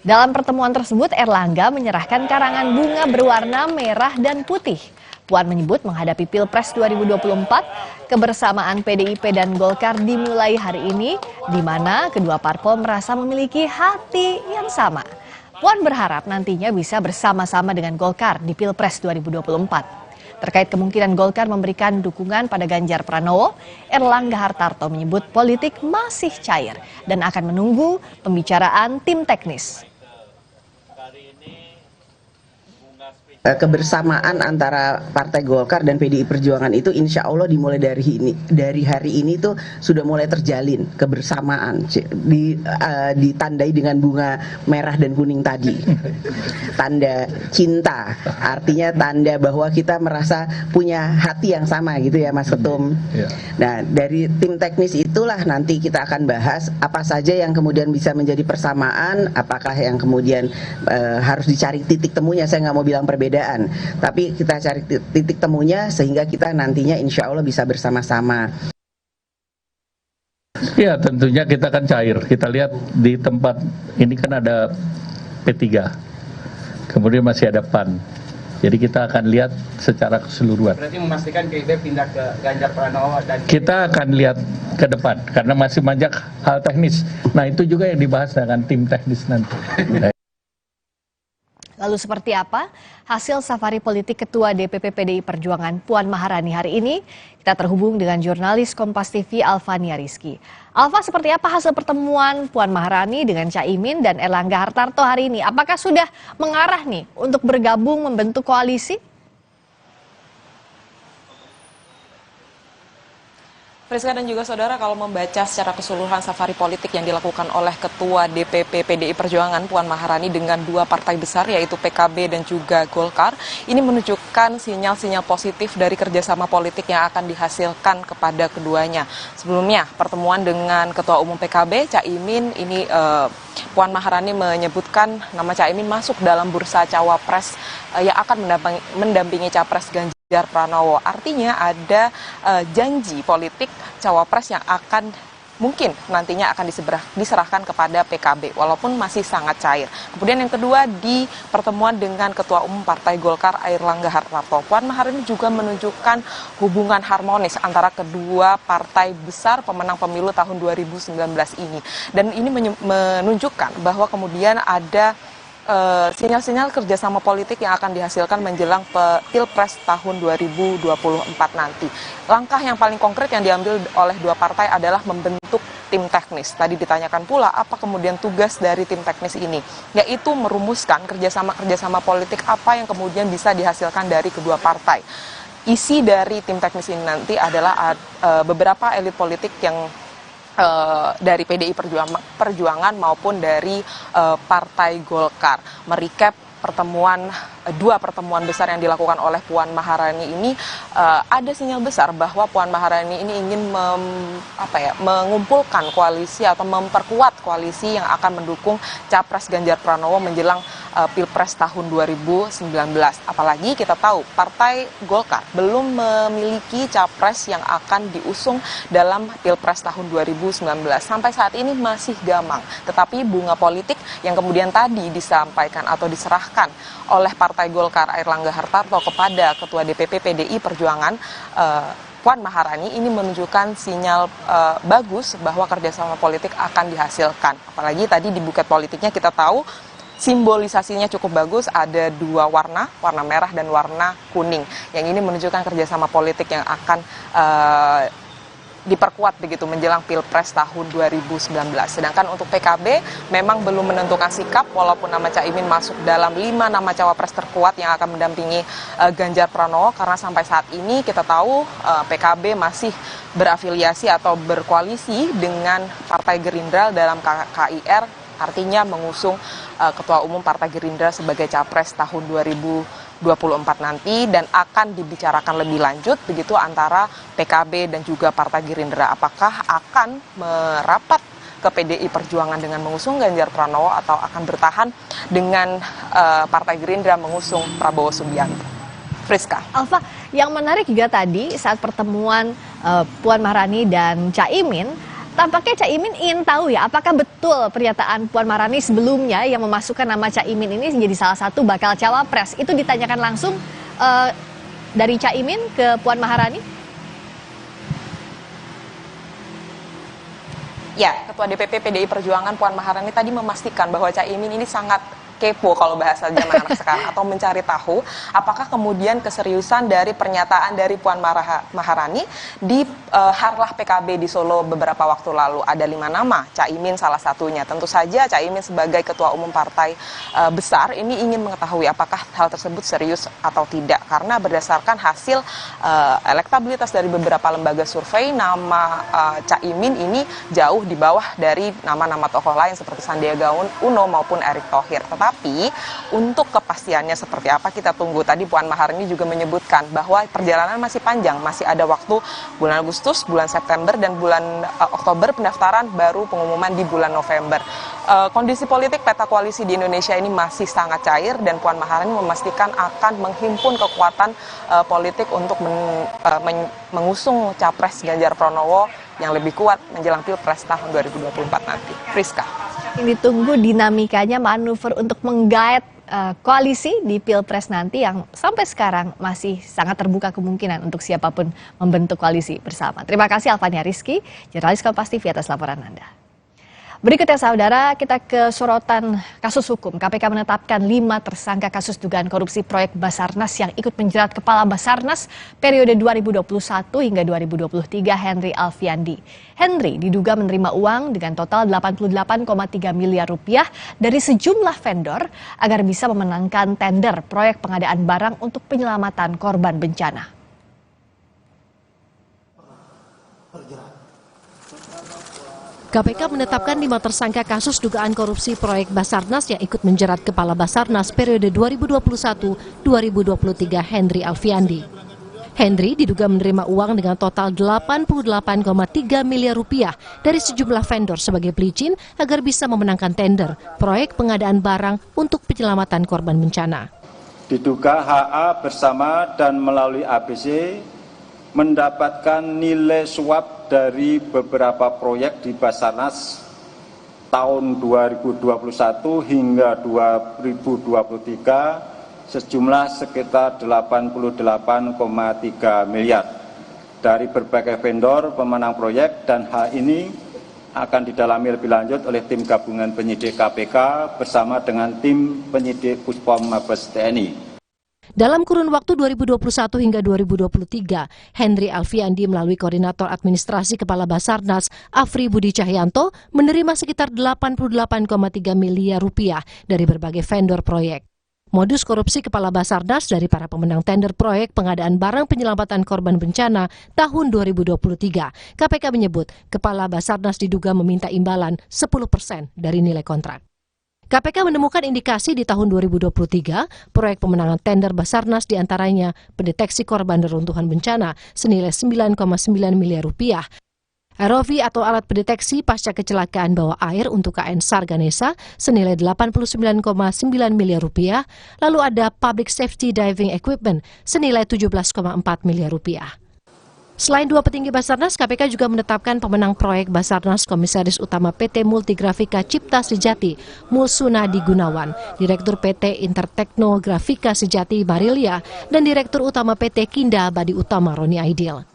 Dalam pertemuan tersebut, Erlangga menyerahkan karangan bunga berwarna merah dan putih. Puan menyebut menghadapi Pilpres 2024, kebersamaan PDIP dan Golkar dimulai hari ini, di mana kedua parpol merasa memiliki hati yang sama. Puan berharap nantinya bisa bersama-sama dengan Golkar di Pilpres 2024. Terkait kemungkinan Golkar memberikan dukungan pada Ganjar Pranowo, Erlangga Hartarto menyebut politik masih cair dan akan menunggu pembicaraan tim teknis. Kebersamaan antara Partai Golkar dan PDI Perjuangan itu insya Allah dimulai dari hari ini tuh sudah mulai terjalin kebersamaan, ditandai dengan bunga merah dan kuning tadi, tanda cinta, artinya tanda bahwa kita merasa punya hati yang sama gitu ya Mas Ketum. Nah dari tim teknis itulah nanti kita akan bahas apa saja yang kemudian bisa menjadi persamaan, apakah yang kemudian harus dicari titik temunya. Saya nggak mau bilang perbedaan, tapi kita cari titik temunya sehingga kita nantinya insya Allah bisa bersama-sama. Ya tentunya kita akan cair. Kita lihat di tempat ini kan ada P3, kemudian masih ada PAN. Jadi kita akan lihat secara keseluruhan. Berarti memastikan PDIP pindah ke Ganjar Pranowo dan kita akan lihat ke depan karena masih banyak hal teknis. Nah itu juga yang dibahas dengan tim teknis nanti. Lalu seperti apa hasil safari politik Ketua DPP PDI Perjuangan Puan Maharani hari ini? Kita terhubung dengan jurnalis Kompas TV Alfania Rizky. Alfa, seperti apa hasil pertemuan Puan Maharani dengan Caimin dan Erlangga Hartarto hari ini? Apakah sudah mengarah nih untuk bergabung membentuk koalisi? Friska dan juga saudara, kalau membaca secara keseluruhan safari politik yang dilakukan oleh Ketua DPP PDI Perjuangan Puan Maharani dengan dua partai besar yaitu PKB dan juga Golkar, ini menunjukkan sinyal-sinyal positif dari kerjasama politik yang akan dihasilkan kepada keduanya. Sebelumnya pertemuan dengan Ketua Umum PKB Caimin ini Puan Maharani menyebutkan nama Caimin masuk dalam bursa cawapres yang akan mendampingi capres Ganjar Pranowo. Artinya ada janji politik cawapres yang akan mungkin nantinya akan diserahkan kepada PKB walaupun masih sangat cair. Kemudian yang kedua, di pertemuan dengan Ketua Umum Partai Golkar Erlangga Hartarto, Puan Maharani juga menunjukkan hubungan harmonis antara kedua partai besar pemenang pemilu tahun 2019 ini. Dan ini menunjukkan bahwa kemudian ada sinyal-sinyal kerjasama politik yang akan dihasilkan menjelang Pilpres tahun 2024 nanti. Langkah yang paling konkret yang diambil oleh dua partai adalah membentuk tim teknis. Tadi ditanyakan pula apa kemudian tugas dari tim teknis ini, yaitu merumuskan kerjasama politik apa yang kemudian bisa dihasilkan dari kedua partai. Isi dari tim teknis ini nanti adalah beberapa elit politik yang dari PDI Perjuangan maupun dari Partai Golkar. Merecap dua pertemuan besar yang dilakukan oleh Puan Maharani ini, ada sinyal besar bahwa Puan Maharani ini ingin mengumpulkan koalisi atau memperkuat koalisi yang akan mendukung capres Ganjar Pranowo menjelang Pilpres tahun 2019. Apalagi kita tahu Partai Golkar belum memiliki capres yang akan diusung dalam Pilpres tahun 2019. Sampai saat ini masih gamang. Tetapi bunga politik yang kemudian tadi disampaikan atau diserahkan oleh Partai Golkar Erlangga Hartarto kepada Ketua DPP PDI Perjuangan Puan Maharani ini menunjukkan sinyal bagus bahwa kerjasama politik akan dihasilkan. Apalagi tadi di buket politiknya kita tahu simbolisasinya cukup bagus, ada dua warna merah dan warna kuning. Yang ini menunjukkan kerjasama politik yang akan diperkuat begitu menjelang Pilpres tahun 2019. Sedangkan untuk PKB memang belum menentukan sikap walaupun nama Caimin masuk dalam 5 nama cawapres terkuat yang akan mendampingi Ganjar Pranowo, karena sampai saat ini kita tahu PKB masih berafiliasi atau berkoalisi dengan Partai Gerindra dalam KIR, artinya mengusung Ketua Umum Partai Gerindra sebagai capres tahun 2024 nanti, dan akan dibicarakan lebih lanjut begitu antara PKB dan juga Partai Gerindra. Apakah akan merapat ke PDI Perjuangan dengan mengusung Ganjar Pranowo atau akan bertahan dengan Partai Gerindra mengusung Prabowo Subianto. Friska. Alfa, yang menarik juga tadi saat pertemuan Puan Maharani dan Caimin, tampaknya Caimin ingin tahu ya, apakah betul pernyataan Puan Maharani sebelumnya yang memasukkan nama Caimin ini menjadi salah satu bakal cawapres. Itu ditanyakan langsung dari Caimin ke Puan Maharani? Ya, Ketua DPP PDI Perjuangan Puan Maharani tadi memastikan bahwa Caimin ini sangat kepo kalau bahasa zaman anak sekarang, atau mencari tahu apakah kemudian keseriusan dari pernyataan dari Puan Maharani di Harlah PKB di Solo beberapa waktu lalu. Ada 5 nama, Caimin salah satunya. Tentu saja Caimin sebagai Ketua Umum Partai besar ini ingin mengetahui apakah hal tersebut serius atau tidak, karena berdasarkan hasil elektabilitas dari beberapa lembaga survei, nama Caimin ini jauh di bawah dari nama-nama tokoh lain seperti Sandiaga Uno maupun Erick Thohir. Tetapi untuk kepastiannya seperti apa kita tunggu. Tadi Puan Maharani juga menyebutkan bahwa perjalanan masih panjang, masih ada waktu bulan Agustus, bulan September, dan bulan Oktober pendaftaran, baru pengumuman di bulan November. Kondisi politik peta koalisi di Indonesia ini masih sangat cair, dan Puan Maharani memastikan akan menghimpun kekuatan politik untuk mengusung Capres Ganjar Pranowo yang lebih kuat menjelang Pilpres tahun 2024 nanti. Friska. Ini ditunggu dinamikanya, manuver untuk menggait koalisi di Pilpres nanti yang sampai sekarang masih sangat terbuka kemungkinan untuk siapapun membentuk koalisi bersama. Terima kasih Alfania Rizky, jurnalis Kompas TV atas laporan Anda. Berikutnya saudara, kita ke sorotan kasus hukum. KPK menetapkan 5 tersangka kasus dugaan korupsi proyek Basarnas yang ikut menjerat Kepala Basarnas periode 2021 hingga 2023 Henry Alfiandi. Henry diduga menerima uang dengan total 88,3 miliar rupiah dari sejumlah vendor agar bisa memenangkan tender proyek pengadaan barang untuk penyelamatan korban bencana. KPK menetapkan 5 tersangka kasus dugaan korupsi proyek Basarnas yang ikut menjerat Kepala Basarnas periode 2021-2023 Henry Alfiandi. Henry diduga menerima uang dengan total 88,3 miliar rupiah dari sejumlah vendor sebagai pelicin agar bisa memenangkan tender proyek pengadaan barang untuk penyelamatan korban bencana. Diduga HA bersama dan melalui ABC mendapatkan nilai suap dari beberapa proyek di Basarnas tahun 2021 hingga 2023 sejumlah sekitar 88,3 miliar dari berbagai vendor pemenang proyek, dan hal ini akan didalami lebih lanjut oleh tim gabungan penyidik KPK bersama dengan tim penyidik Puspom Mabes TNI. Dalam kurun waktu 2021 hingga 2023, Henry Alfiandi melalui Koordinator Administrasi Kepala Basarnas, Afri Budi Cahyanto, menerima sekitar 88,3 miliar rupiah dari berbagai vendor proyek. Modus korupsi Kepala Basarnas dari para pemenang tender proyek pengadaan barang penyelamatan korban bencana tahun 2023. KPK menyebut Kepala Basarnas diduga meminta imbalan 10% dari nilai kontrak. KPK menemukan indikasi di tahun 2023, proyek pemenangan tender Basarnas diantaranya pendeteksi korban reruntuhan bencana senilai 9,9 miliar rupiah, ROV atau alat pendeteksi pasca kecelakaan bawah air untuk KN SAR Ganesha senilai 89,9 miliar rupiah, lalu ada Public Safety Diving Equipment senilai 17,4 miliar rupiah. Selain 2 petinggi Basarnas, KPK juga menetapkan pemenang proyek Basarnas Komisaris Utama PT Multigrafika Cipta Sejati, Mulsunadi Gunawan, Direktur PT Interteknografika Sejati Barilia, dan Direktur Utama PT Kinda Abadi Utama Roni Aidil.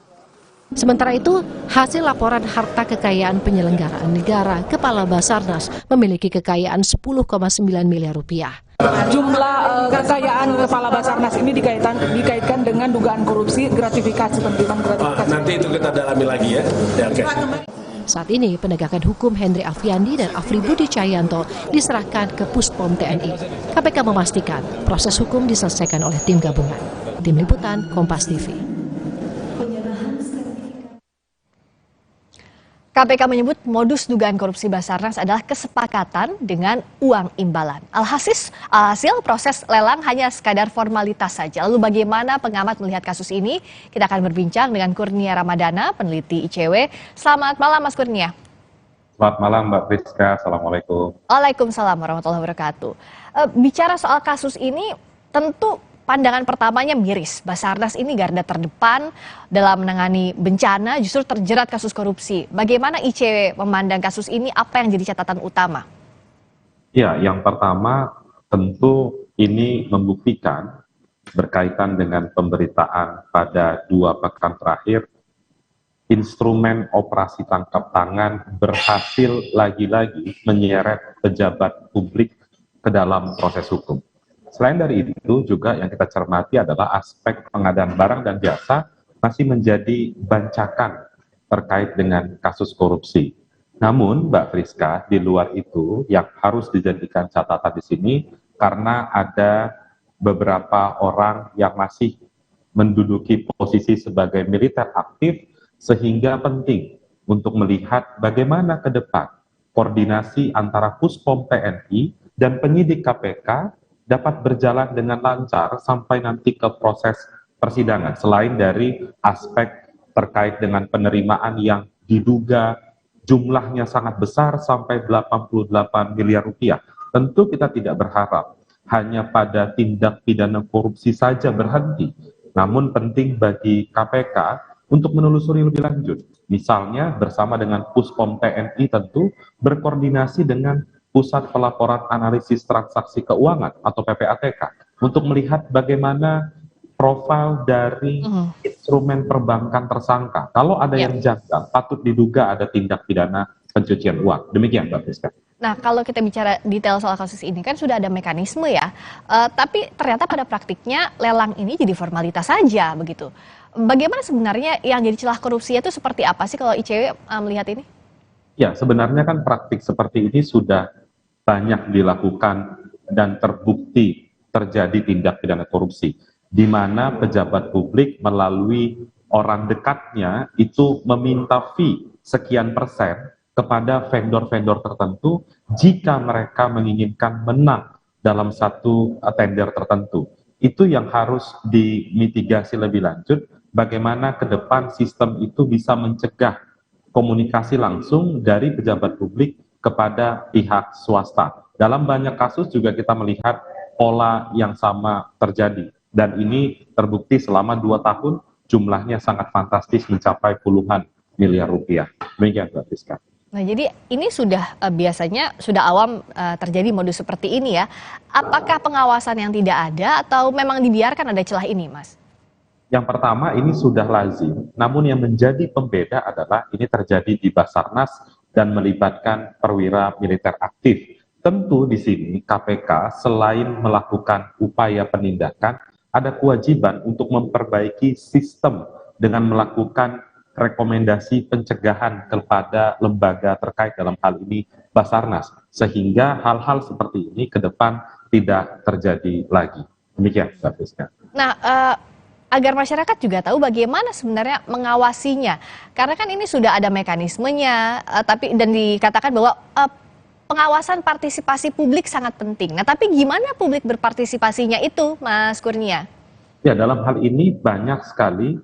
Sementara itu, hasil laporan harta kekayaan penyelenggaraan negara, Kepala Basarnas memiliki kekayaan 10,9 miliar rupiah. Jumlah kekayaan Kepala Basarnas ini dikaitkan dengan dugaan korupsi, gratifikasi, penerimaan gratifikasi. Nanti itu kita dalami lagi ya. Okay. Saat ini penegakan hukum Henry Alfiandi dan Afri Budi Cahyanto diserahkan ke Puspom TNI. KPK memastikan proses hukum diselesaikan oleh tim gabungan. Tim Liputan Kompas TV. KPK menyebut modus dugaan korupsi Basarnas adalah kesepakatan dengan uang imbalan. Alhasil proses lelang hanya sekadar formalitas saja. Lalu bagaimana pengamat melihat kasus ini? Kita akan berbincang dengan Kurnia Ramadana, peneliti ICW. Selamat malam Mas Kurnia. Selamat malam Mbak Friska, Assalamualaikum. Waalaikumsalam warahmatullahi wabarakatuh. Bicara soal kasus ini, tentu pandangan pertamanya miris. Basarnas ini garda terdepan dalam menangani bencana, justru terjerat kasus korupsi. Bagaimana ICW memandang kasus ini? Apa yang jadi catatan utama? Ya, yang pertama tentu ini membuktikan berkaitan dengan pemberitaan pada 2 pekan terakhir, instrumen operasi tangkap tangan berhasil lagi-lagi menyeret pejabat publik ke dalam proses hukum. Selain dari itu juga yang kita cermati adalah aspek pengadaan barang dan jasa masih menjadi bancakan terkait dengan kasus korupsi. Namun Mbak Friska, di luar itu yang harus dijadikan catatan di sini karena ada beberapa orang yang masih menduduki posisi sebagai militer aktif, sehingga penting untuk melihat bagaimana ke depan koordinasi antara Puspom TNI dan penyidik KPK dapat berjalan dengan lancar sampai nanti ke proses persidangan. Selain dari aspek terkait dengan penerimaan yang diduga jumlahnya sangat besar sampai 88 miliar rupiah. Tentu kita tidak berharap hanya pada tindak pidana korupsi saja berhenti. Namun penting bagi KPK untuk menelusuri lebih lanjut. Misalnya bersama dengan Puspom TNI tentu berkoordinasi dengan Pusat Pelaporan Analisis Transaksi Keuangan atau PPATK untuk melihat bagaimana profil dari instrumen perbankan tersangka. Kalau ada yang janggal, patut diduga ada tindak pidana pencucian uang. Demikian Mbak Friska. Nah, kalau kita bicara detail soal kasus ini kan sudah ada mekanisme ya, tapi ternyata pada praktiknya lelang ini jadi formalitas saja begitu. Bagaimana sebenarnya yang jadi celah korupsi itu seperti apa sih kalau ICW melihat ini? Ya, sebenarnya kan praktik seperti ini sudah banyak dilakukan dan terbukti terjadi tindak pidana korupsi, di mana pejabat publik melalui orang dekatnya itu meminta fee sekian persen kepada vendor-vendor tertentu jika mereka menginginkan menang dalam satu tender tertentu. Itu yang harus dimitigasi lebih lanjut, bagaimana ke depan sistem itu bisa mencegah komunikasi langsung dari pejabat publik kepada pihak swasta. Dalam banyak kasus juga kita melihat pola yang sama terjadi. Dan ini terbukti selama 2 tahun jumlahnya sangat fantastis mencapai puluhan miliar rupiah. Demikian Mbak Friska. Nah, jadi ini sudah biasanya sudah awam terjadi modus seperti ini ya. Apakah pengawasan yang tidak ada atau memang dibiarkan ada celah ini, Mas? Yang pertama, ini sudah lazim. Namun yang menjadi pembeda adalah ini terjadi di Basarnas dan melibatkan perwira militer aktif. Tentu di sini KPK selain melakukan upaya penindakan, ada kewajiban untuk memperbaiki sistem dengan melakukan rekomendasi pencegahan kepada lembaga terkait, dalam hal ini Basarnas, sehingga hal-hal seperti ini ke depan tidak terjadi lagi. Demikian, Mbak Friska. Nah, agar masyarakat juga tahu bagaimana sebenarnya mengawasinya, karena kan ini sudah ada mekanismenya, tapi dan dikatakan bahwa pengawasan partisipasi publik sangat penting. Nah, tapi gimana publik berpartisipasinya itu, Mas Kurnia? Ya, dalam hal ini banyak sekali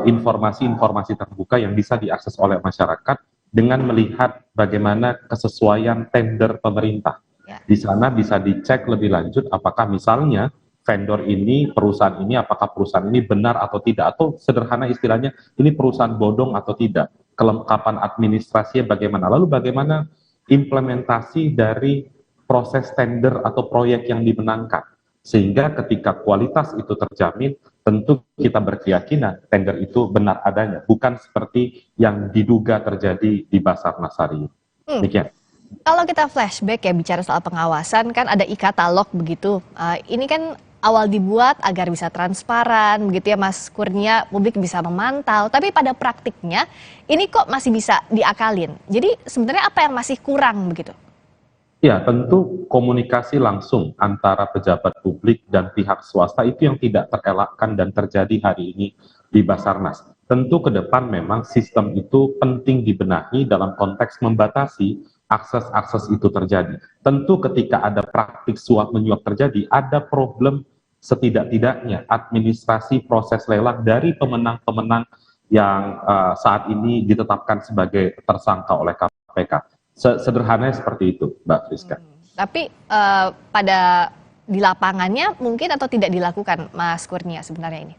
informasi-informasi terbuka yang bisa diakses oleh masyarakat dengan melihat bagaimana kesesuaian tender pemerintah. Di sana bisa dicek lebih lanjut apakah misalnya vendor ini, perusahaan ini, apakah perusahaan ini benar atau tidak, atau sederhana istilahnya ini perusahaan bodong atau tidak, kelengkapan administrasinya bagaimana, lalu bagaimana implementasi dari proses tender atau proyek yang dimenangkan, sehingga ketika kualitas itu terjamin, tentu kita berkeyakinan tender itu benar adanya, bukan seperti yang diduga terjadi di Basarnas hari ini. Demikian. Kalau kita flashback ya bicara soal pengawasan, kan ada e-katalog begitu. Ini kan awal dibuat agar bisa transparan begitu ya Mas Kurnia, publik bisa memantau, tapi pada praktiknya ini kok masih bisa diakalin. Jadi sebenarnya apa yang masih kurang begitu? Ya, tentu komunikasi langsung antara pejabat publik dan pihak swasta itu yang tidak terelakkan dan terjadi hari ini di Basarnas. Tentu ke depan memang sistem itu penting dibenahi dalam konteks membatasi akses-akses itu terjadi. Tentu ketika ada praktik suap menyuap terjadi, ada problem setidak-tidaknya administrasi proses lelang dari pemenang-pemenang yang saat ini ditetapkan sebagai tersangka oleh KPK. Sederhananya seperti itu, Mbak Friska. Tapi pada di lapangannya mungkin atau tidak dilakukan, Mas Kurnia sebenarnya ini?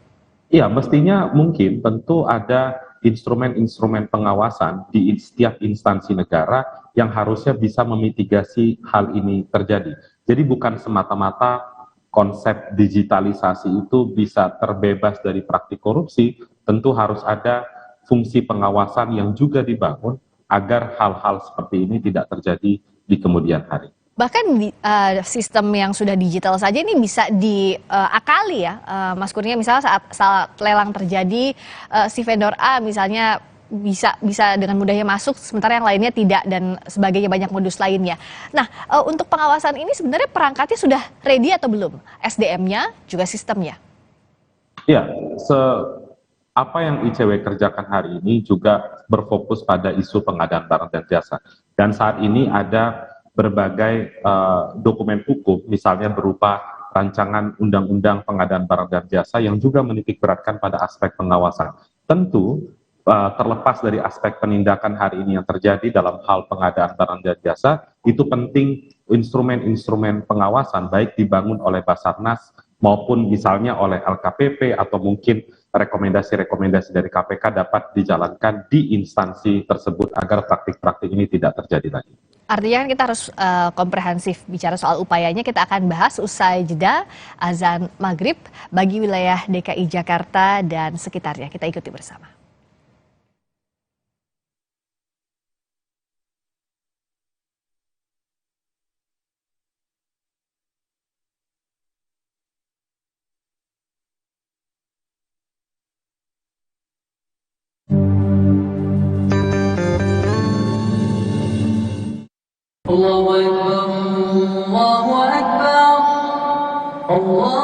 Iya, mestinya mungkin. Tentu ada instrumen-instrumen pengawasan di setiap instansi negara yang harusnya bisa memitigasi hal ini terjadi. Jadi bukan semata-mata konsep digitalisasi itu bisa terbebas dari praktik korupsi, tentu harus ada fungsi pengawasan yang juga dibangun agar hal-hal seperti ini tidak terjadi di kemudian hari. Bahkan sistem yang sudah digital saja ini bisa diakali ya, Mas Kurnia, misalnya saat lelang terjadi, si vendor A misalnya bisa dengan mudahnya masuk, sementara yang lainnya tidak, dan sebagainya, banyak modus lainnya. Nah, untuk pengawasan ini sebenarnya perangkatnya sudah ready atau belum? SDM-nya, juga sistemnya? Ya, apa yang ICW kerjakan hari ini juga berfokus pada isu pengadaan barang dan jasa. Dan saat ini ada berbagai dokumen hukum, misalnya berupa rancangan undang-undang pengadaan barang dan jasa yang juga menitik beratkan pada aspek pengawasan. Tentu, terlepas dari aspek penindakan hari ini yang terjadi dalam hal pengadaan barang dan jasa, itu penting instrumen-instrumen pengawasan baik dibangun oleh Basarnas maupun misalnya oleh LKPP atau mungkin rekomendasi-rekomendasi dari KPK dapat dijalankan di instansi tersebut agar praktik-praktik ini tidak terjadi lagi. Artinya kan kita harus komprehensif bicara soal upayanya. Kita akan bahas usai jeda azan maghrib bagi wilayah DKI Jakarta dan sekitarnya. Kita ikuti bersama. Allahu Akbar, Allahu Akbar, Allahu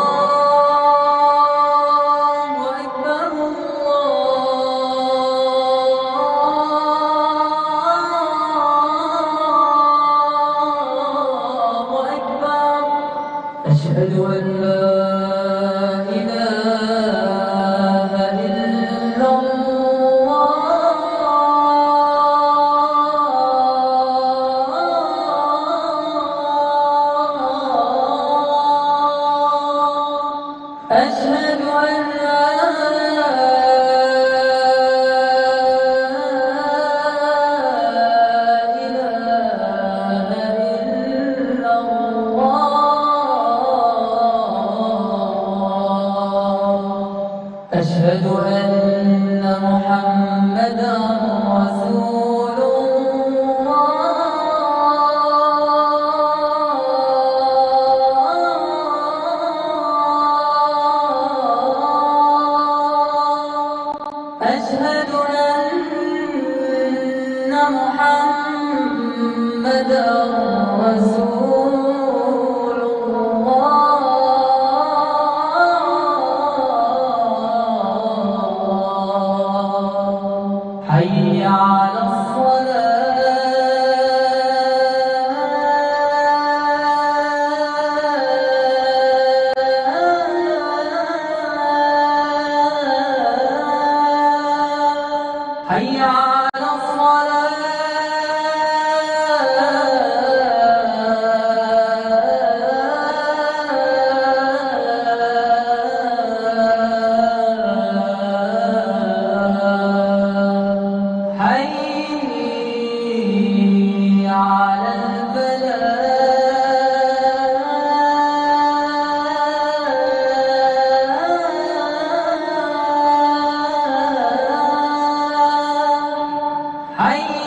Akbar, Allahu Akbar. Asyhadu an la ilaha illallah. أشهد أن لا إله إلا الله أشهد أن محمدا رسول أشهد أن محمدا رسول الله حي على حي على الصلاة حي على الفلاح حي على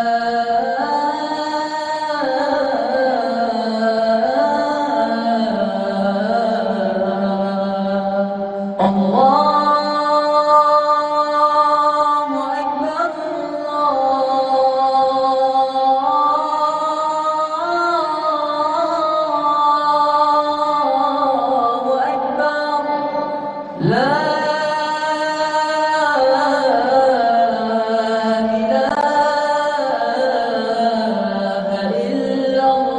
الفلاح الله أكبر الله أكبر لا إله إلا الله.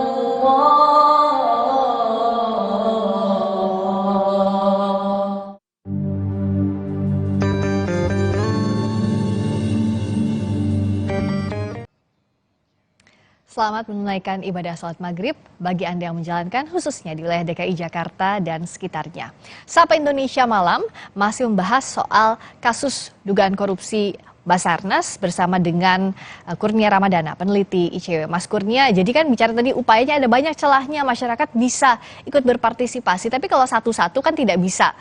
Selamat menunaikan ibadah sholat maghrib bagi Anda yang menjalankan khususnya di wilayah DKI Jakarta dan sekitarnya. Sapa Indonesia Malam masih membahas soal kasus dugaan korupsi Basarnas bersama dengan Kurnia Ramadana, peneliti ICW. Mas Kurnia, jadi kan bicara tadi upayanya ada banyak celahnya, masyarakat bisa ikut berpartisipasi, tapi kalau satu-satu kan tidak bisa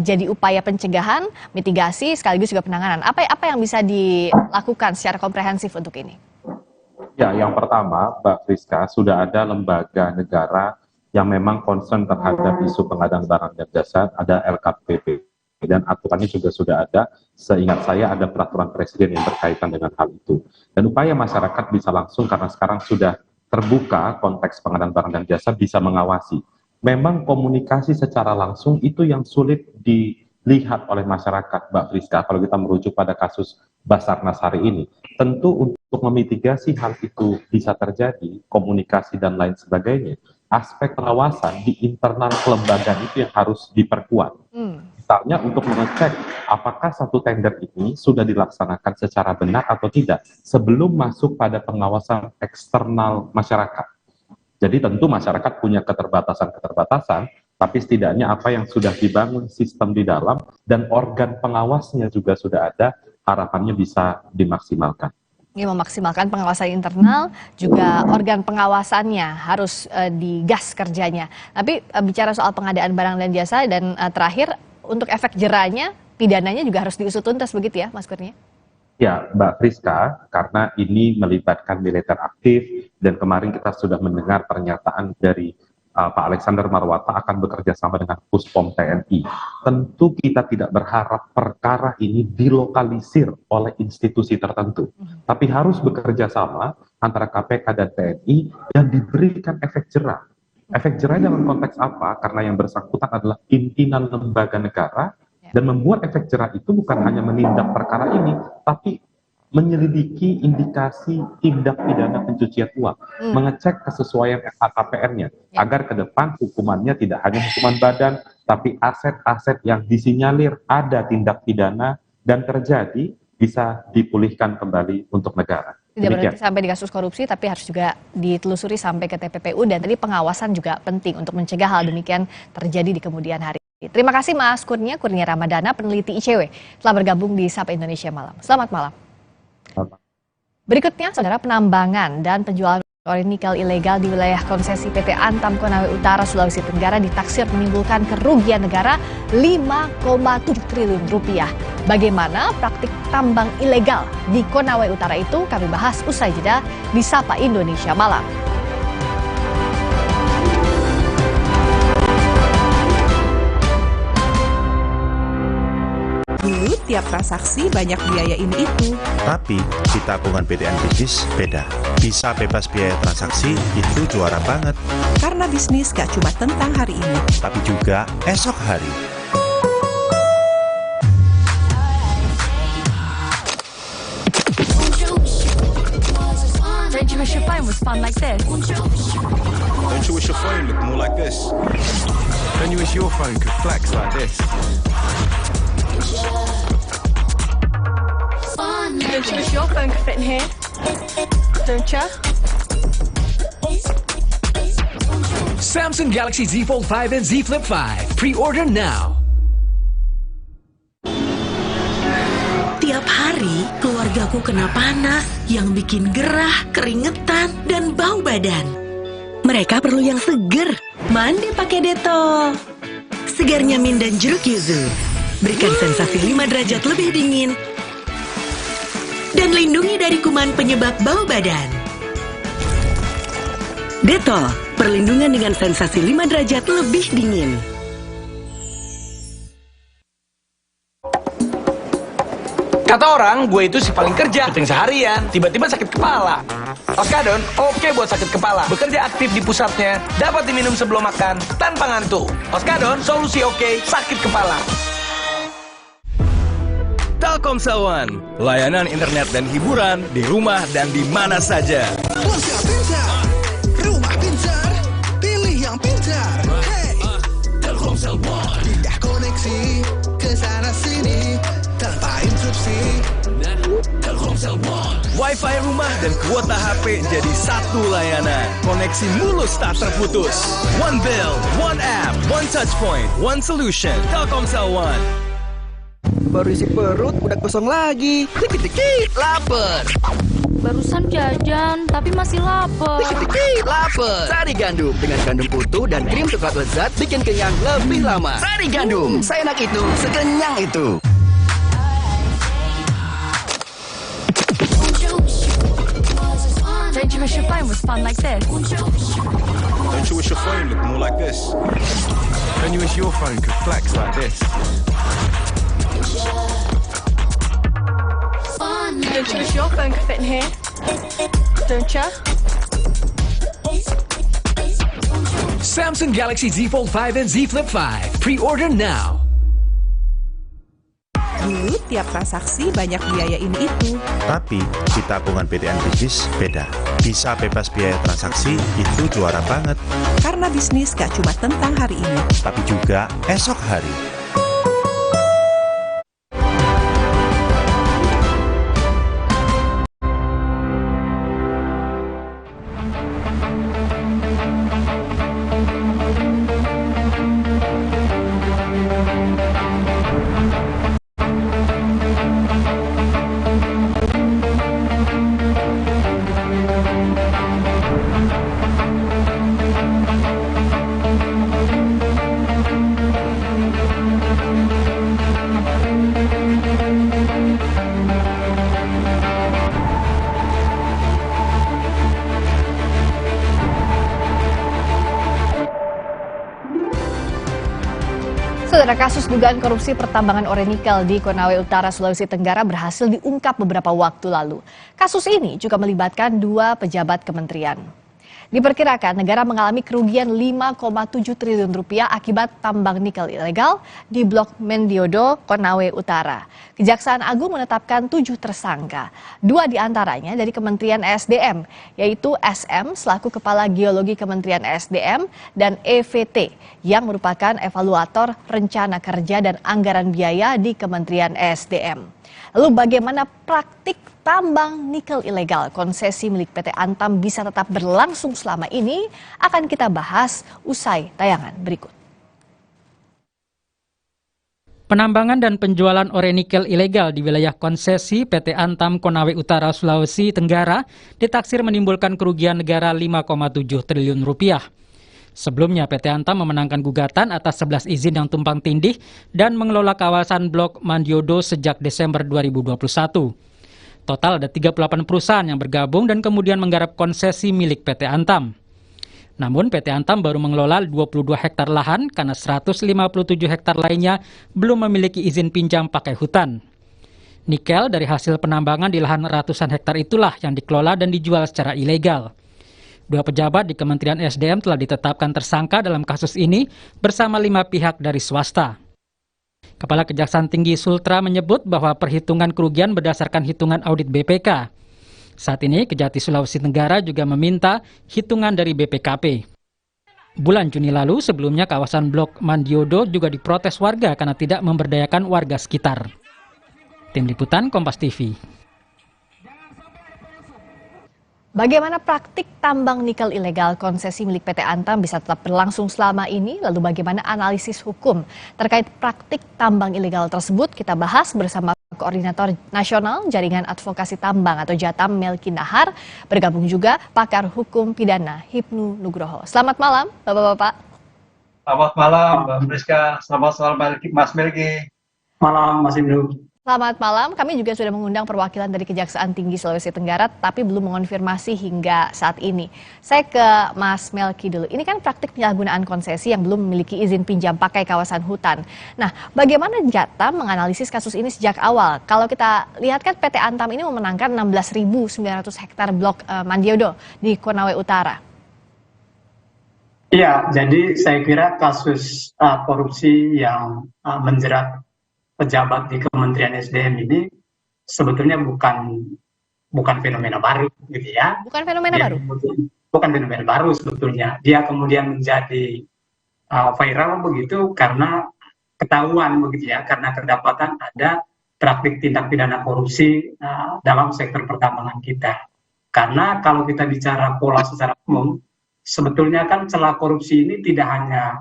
jadi upaya pencegahan, mitigasi, sekaligus juga penanganan. Apa yang bisa dilakukan secara komprehensif untuk ini? Ya, yang pertama, Mbak Friska, sudah ada lembaga negara yang memang concern terhadap isu pengadaan barang dan jasa, ada LKPP. Dan aturannya juga sudah ada, seingat saya ada peraturan presiden yang berkaitan dengan hal itu. Dan upaya masyarakat bisa langsung, karena sekarang sudah terbuka konteks pengadaan barang dan jasa, bisa mengawasi. Memang komunikasi secara langsung itu yang sulit dilihat oleh masyarakat, Mbak Friska, kalau kita merujuk pada kasus Basarnas hari ini. Tentu untuk memitigasi hal itu bisa terjadi, komunikasi dan lain sebagainya, aspek pengawasan di internal kelembagaan itu yang harus diperkuat. Misalnya untuk mengecek apakah satu tender ini sudah dilaksanakan secara benar atau tidak sebelum masuk pada pengawasan eksternal masyarakat. Jadi tentu masyarakat punya keterbatasan-keterbatasan, tapi setidaknya apa yang sudah dibangun sistem di dalam dan organ pengawasnya juga sudah ada, harapannya bisa dimaksimalkan. Ini memaksimalkan pengawasan internal, juga organ pengawasannya harus digas kerjanya. Tapi bicara soal pengadaan barang dan jasa, dan terakhir untuk efek jerahnya, pidananya juga harus diusut tuntas begitu ya, Mas Kurnia? Ya, Mbak Friska, karena ini melibatkan militer aktif, dan kemarin kita sudah mendengar pernyataan dari Pak Alexander Marwata akan bekerja sama dengan Puspom TNI. Tentu kita tidak berharap perkara ini dilokalisir oleh institusi tertentu, tapi harus bekerja sama antara KPK dan TNI dan diberikan efek jerah. Efek jerah dalam konteks apa? Karena yang bersangkutan adalah pimpinan lembaga negara, dan membuat efek jerah itu bukan hanya menindak perkara ini, tapi menyelidiki indikasi tindak pidana pencucian uang, mengecek kesesuaian LHKPN-nya, agar ke depan hukumannya tidak hanya hukuman badan, tapi aset-aset yang disinyalir ada tindak pidana dan terjadi bisa dipulihkan kembali untuk negara. Tidak berhenti sampai di kasus korupsi, tapi harus juga ditelusuri sampai ke TPPU, dan tadi pengawasan juga penting untuk mencegah hal demikian terjadi di kemudian hari. Terima kasih Mas Kurnia Ramadana, peneliti ICW, telah bergabung di Sapa Indonesia Malam. Selamat malam. Berikutnya, saudara, penambangan dan penjualan nikel ilegal di wilayah konsesi PT Antam Konawe Utara, Sulawesi Tenggara ditaksir menimbulkan kerugian negara 5,7 triliun rupiah. Bagaimana praktik tambang ilegal di Konawe Utara itu kami bahas usai jeda di Sapa Indonesia Malam. Dulu tiap transaksi banyak biaya ini itu. Tapi di tabungan BTN Bisnis beda. Bisa bebas biaya transaksi itu juara banget. Karena bisnis gak cuma tentang hari ini, tapi juga esok hari. Don't you wish your phone was fun like this? Don't you wish your phone looked more like this? Don't you wish your phone could flex like this? Don't you wish your phone could fit in here? Don't you? Samsung Galaxy Z Fold 5 and Z Flip 5. Pre-order now. Tiap hari keluargaku kena panas yang bikin gerah, keringetan, dan bau badan. Mereka perlu yang seger. Mandi pakai Dettol. Segarnya mint dan jeruk yuzu. Berikan sensasi 5 derajat lebih dingin. Dan lindungi dari kuman penyebab bau badan. Dettol, perlindungan dengan sensasi 5 derajat lebih dingin. Kata orang, gue itu si paling kerja, syuting seharian, tiba-tiba sakit kepala. Oskadon, oke buat sakit kepala. Bekerja aktif di pusatnya, dapat diminum sebelum makan, tanpa ngantuk. Oskadon, solusi oke, sakit kepala. Telkomsel One, layanan internet dan hiburan di rumah dan di mana saja. Ponsel pintar, rumah pintar, pilih yang pintar. Hey, Telkomsel One, pindah koneksi ke sana sini tanpa interupsi. Telkomsel One, Wi-Fi rumah dan kuota HP jadi satu layanan. Koneksi mulus tak terputus. One bill, one app, one touch point, one solution. Telkomsel One. Baru isi perut, udah kosong lagi. Dikit-dikit, lapar. Barusan jajan, tapi masih lapar. Dikit-dikit, lapar. Sari Gandum dengan gandum utuh dan krim coklat lezat bikin kenyang lebih lama. Sari Gandum, seenak itu, sekenyang itu. Don't you wish your phone was fun like this? Don't you wish your phone looked more like this? Don't you wish your phone could flex like this? Don't you wish your phone could fit in here? Don't you? Samsung Galaxy Z Fold 5 and Z Flip 5. Pre-order now. Dulu tiap transaksi banyak biaya ini itu. Tapi di tabungan BTN Bisnis beda. Bisa bebas biaya transaksi itu juara banget. Karena bisnis gak cuma tentang hari ini, Tapi juga esok hari. Saudara, kasus dugaan korupsi pertambangan ore nikel di Konawe Utara, Sulawesi Tenggara berhasil diungkap beberapa waktu lalu. Kasus ini juga melibatkan 2 pejabat kementerian. Diperkirakan negara mengalami kerugian 5,7 triliun rupiah akibat tambang nikel ilegal di Blok Mendiodo, Konawe Utara. Kejaksaan Agung menetapkan 7 tersangka. 2 diantaranya dari Kementerian ESDM, yaitu SM selaku Kepala Geologi Kementerian ESDM dan EVT yang merupakan evaluator rencana kerja dan anggaran biaya di Kementerian ESDM. Lalu bagaimana praktik tambang nikel ilegal konsesi milik PT Antam bisa tetap berlangsung selama ini? Akan kita bahas usai tayangan berikut. Penambangan dan penjualan ore nikel ilegal di wilayah konsesi PT Antam Konawe Utara, Sulawesi Tenggara ditaksir menimbulkan kerugian negara 5,7 triliun rupiah. Sebelumnya PT Antam memenangkan gugatan atas 11 izin yang tumpang tindih dan mengelola kawasan Blok Mandiodo sejak Desember 2021. Total ada 38 perusahaan yang bergabung dan kemudian menggarap konsesi milik PT Antam. Namun PT Antam baru mengelola 22 hektar lahan karena 157 hektar lainnya belum memiliki izin pinjam pakai hutan. Nikel dari hasil penambangan di lahan ratusan hektar itulah yang dikelola dan dijual secara ilegal. 2 pejabat di Kementerian SDM telah ditetapkan tersangka dalam kasus ini bersama 5 pihak dari swasta. Kepala Kejaksaan Tinggi Sultra menyebut bahwa perhitungan kerugian berdasarkan hitungan audit BPK. Saat ini Kejati Sulawesi Tenggara juga meminta hitungan dari BPKP. Bulan Juni lalu sebelumnya kawasan Blok Mandiodo juga diprotes warga karena tidak memberdayakan warga sekitar. Tim Liputan Kompas TV. Bagaimana praktik tambang nikel ilegal konsesi milik PT Antam bisa tetap berlangsung selama ini? Lalu bagaimana analisis hukum terkait praktik tambang ilegal tersebut? Kita bahas bersama Koordinator Nasional Jaringan Advokasi Tambang atau Jatam Melki Nahar. Bergabung juga pakar hukum pidana Hipnu Nugroho. Selamat malam Bapak-Bapak. Selamat malam Mbak Friska. Selamat malam Mas Melki. Malam Mas Hipnu. Selamat malam, kami juga sudah mengundang perwakilan dari Kejaksaan Tinggi Sulawesi Tenggara, tapi belum mengonfirmasi hingga saat ini. Saya ke Mas Melki dulu. Ini kan praktik penyalahgunaan konsesi yang belum memiliki izin pinjam pakai kawasan hutan. Nah, bagaimana Jatam menganalisis kasus ini sejak awal? Kalau kita lihat kan PT Antam ini memenangkan 16.900 hektar blok Mandiodo di Konawe Utara. Iya, jadi saya kira kasus korupsi yang menjerat pejabat di Kementerian SDM ini sebetulnya bukan fenomena baru, gitu ya. Bukan fenomena baru? Bukan fenomena baru sebetulnya. Dia kemudian menjadi viral begitu karena ketahuan begitu ya, karena kedapatan ada praktik tindak pidana korupsi dalam sektor pertambangan kita. Karena kalau kita bicara pola secara umum, sebetulnya kan celah korupsi ini tidak hanya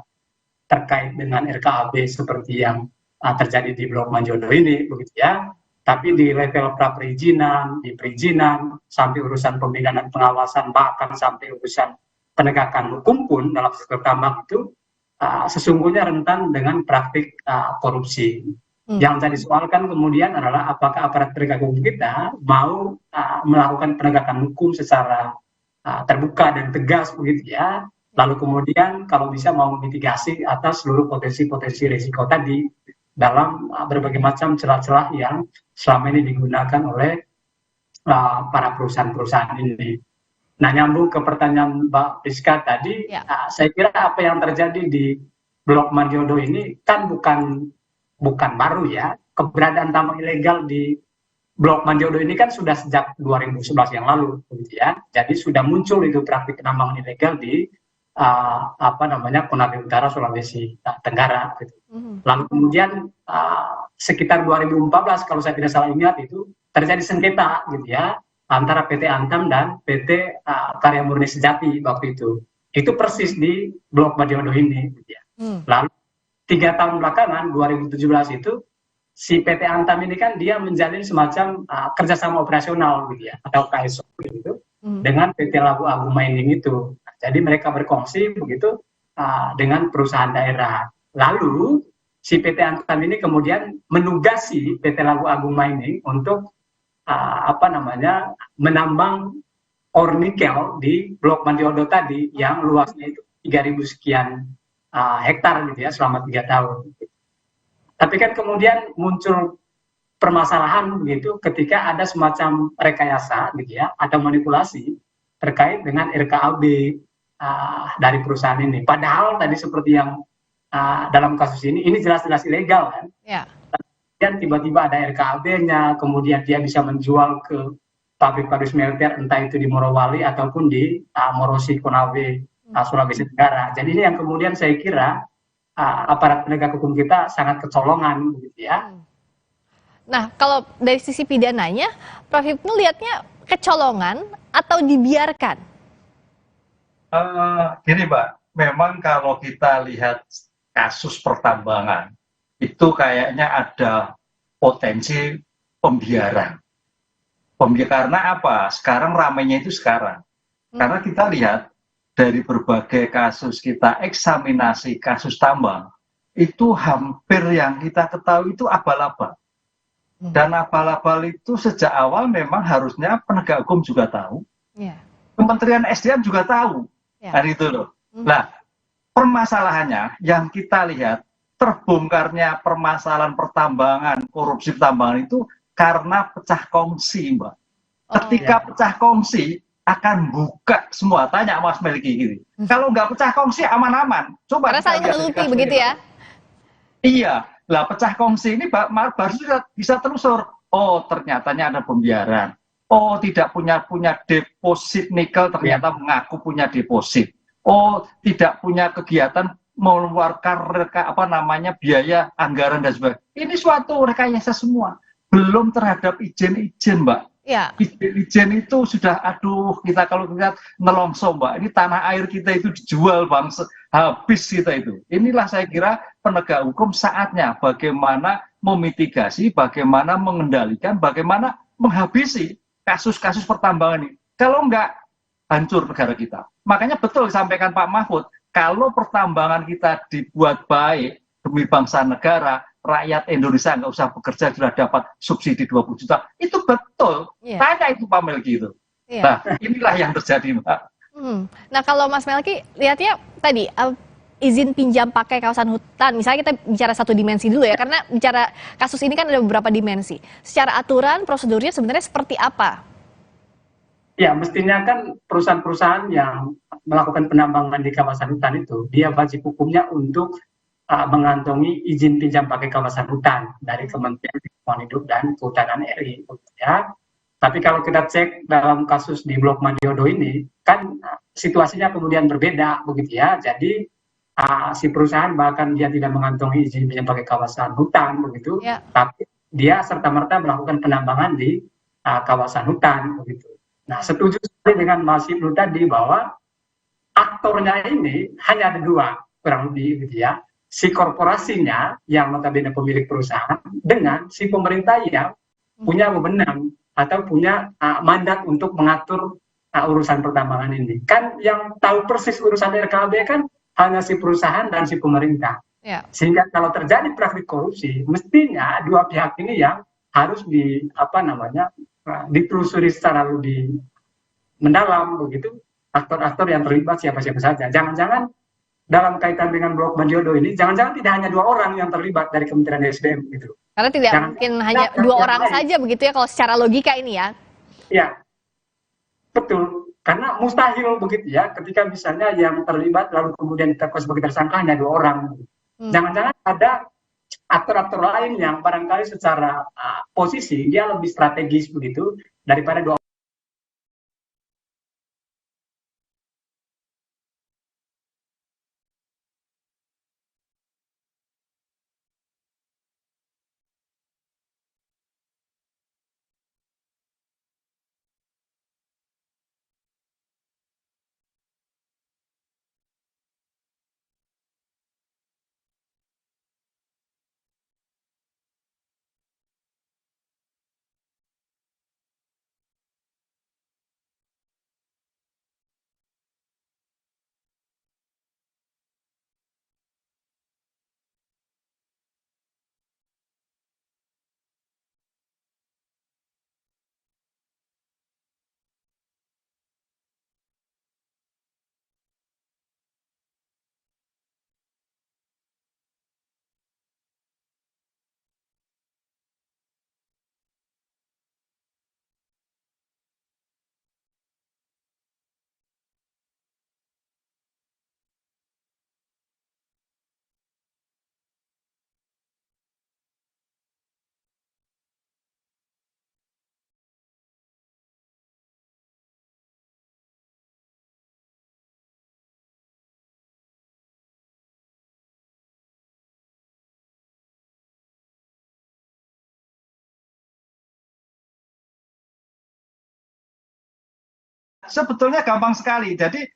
terkait dengan RKAB seperti yang terjadi di Blok Manjodo ini, begitu ya. Tapi di level pra-perizinan, di perizinan, sampai urusan pembinaan dan pengawasan, bahkan sampai urusan penegakan hukum pun dalam sektor tambang itu sesungguhnya rentan dengan praktik korupsi. Yang jadi soal kan kemudian adalah apakah aparat penegak hukum kita mau melakukan penegakan hukum secara terbuka dan tegas, begitu ya. Lalu kemudian kalau bisa mau mitigasi atas seluruh potensi-potensi risiko tadi dalam berbagai macam celah-celah yang selama ini digunakan oleh para perusahaan-perusahaan ini. Nah, nyambung ke pertanyaan Mbak Priska tadi, saya kira apa yang terjadi di Blok Manjodo ini kan bukan baru ya. Keberadaan tambang ilegal di Blok Manjodo ini kan sudah sejak 2011 yang lalu, begitu ya. Jadi sudah muncul itu praktik penambangan ilegal di Konawe Utara, Sulawesi Tenggara. Gitu. Lalu kemudian sekitar 2014 kalau saya tidak salah ingat itu terjadi sengketa gitu ya antara PT Antam dan PT Karya Murni Sejati waktu itu. Itu persis di Blok Manjodo ini. Gitu ya. Lalu 3 tahun belakangan 2017 itu si PT Antam ini kan dia menjalin semacam kerjasama operasional gitu ya atau KSO gitu dengan PT Labu Agung Mining itu. Jadi mereka berkongsi begitu dengan perusahaan daerah. Lalu si PT Antam ini kemudian menugasi PT Labu Agung Mining untuk menambang ore nikel di Blok Manjodo tadi yang luasnya itu 3.000 sekian hektar gitu ya selama 3 tahun. Tapi kan kemudian muncul permasalahan begitu ketika ada semacam rekayasa gitu ya atau manipulasi terkait dengan RKAB dari perusahaan ini. Padahal tadi seperti yang dalam kasus ini jelas-jelas ilegal kan. Dan tiba-tiba ada RKAB-nya, kemudian dia bisa menjual ke pabrik-pabrik smelter entah itu di Morowali ataupun di Morosi, Konawe, Sulawesi Tenggara. Jadi ini yang kemudian saya kira aparat penegak hukum kita sangat kecolongan begitu ya. Nah, kalau dari sisi pidananya, Prof. Hipnu lihatnya kecolongan atau dibiarkan? Gini Mbak, memang kalau kita lihat kasus pertambangan, itu kayaknya ada potensi pembiaran. Karena apa? Sekarang ramainya itu sekarang. Karena kita lihat dari berbagai kasus kita eksaminasi kasus tambang, itu hampir yang kita ketahui itu abal-abal. Dan abal-abal itu sejak awal memang harusnya penegak hukum juga tahu. Kementerian SDM juga tahu. Nah itu loh. Nah, permasalahannya yang kita lihat terbongkarnya permasalahan pertambangan, korupsi pertambangan itu karena pecah kongsi, Mbak. Ketika pecah kongsi akan buka semua. Tanya Mas Melki gitu. Kalau nggak pecah kongsi aman-aman. Coba karena saling menutupi begitu ya? Iya. Lah pecah kongsi ini baru bisa telusur. Oh ternyatanya ada pembiaran. Oh tidak punya deposit nikel ternyata mengaku punya deposit. Oh tidak punya kegiatan mengeluarkan biaya anggaran dan sebagainya. Ini suatu rekayasa semua. Belum terhadap izin-izin, Mbak. Ya. Izin itu sudah kita kalau lihat nelongso, Mbak. Ini tanah air kita itu dijual, Bang. Habis kita itu. Inilah saya kira penegak hukum saatnya bagaimana memitigasi, bagaimana mengendalikan, bagaimana menghabisi kasus-kasus pertambangan ini. Kalau enggak, hancur negara kita. Makanya betul disampaikan Pak Mahfud, kalau pertambangan kita dibuat baik demi bangsa negara, rakyat Indonesia nggak usah bekerja sudah dapat subsidi 20 juta. Itu betul. Tanya itu Pak Melki itu. Nah, inilah yang terjadi, Mbak. Nah, kalau Mas Melki lihatnya tadi izin pinjam pakai kawasan hutan, misalnya kita bicara satu dimensi dulu ya, karena bicara kasus ini kan ada beberapa dimensi. Secara aturan, prosedurnya sebenarnya seperti apa? Ya, mestinya kan perusahaan-perusahaan yang melakukan penambangan di kawasan hutan itu, dia wajib hukumnya untuk mengantongi izin pinjam pakai kawasan hutan dari Kementerian Lingkungan Hidup dan Kehutanan RI. Ya. Tapi kalau kita cek dalam kasus di Blok Manjodo ini, kan situasinya kemudian berbeda, begitu ya. Jadi si perusahaan bahkan dia tidak mengantongi izin pinjam pakai kawasan hutan, begitu. Tapi dia serta-merta melakukan penambangan di kawasan hutan, begitu. Nah, setuju sekali dengan Mas Hipnu tadi bahwa aktornya ini hanya ada 2, kurang lebih, gitu ya. si korporasinya yang notabene pemilik perusahaan dengan si pemerintah yang punya wewenang atau punya mandat untuk mengatur urusan pertambangan ini. Kan yang tahu persis urusan RKAB kan hanya si perusahaan dan si pemerintah. Ya. Sehingga kalau terjadi praktik korupsi, mestinya dua pihak ini yang harus ditelusuri secara lebih mendalam begitu, aktor-aktor yang terlibat siapa-siapa saja. Jangan-jangan dalam kaitan dengan blok Mandiodo ini, jangan-jangan tidak hanya 2 orang yang terlibat dari Kementerian SDM gitu. Karena tidak mungkin hanya 2 orang saja begitu ya kalau secara logika ini ya. Ya, betul. Karena mustahil begitu ya, ketika misalnya yang terlibat lalu kemudian ditetapkan sebagai tersangka hanya 2 orang. Jangan-jangan ada aktor-aktor lain yang barangkali secara posisi dia lebih strategis begitu daripada 2 orang. Sebetulnya gampang sekali. Jadi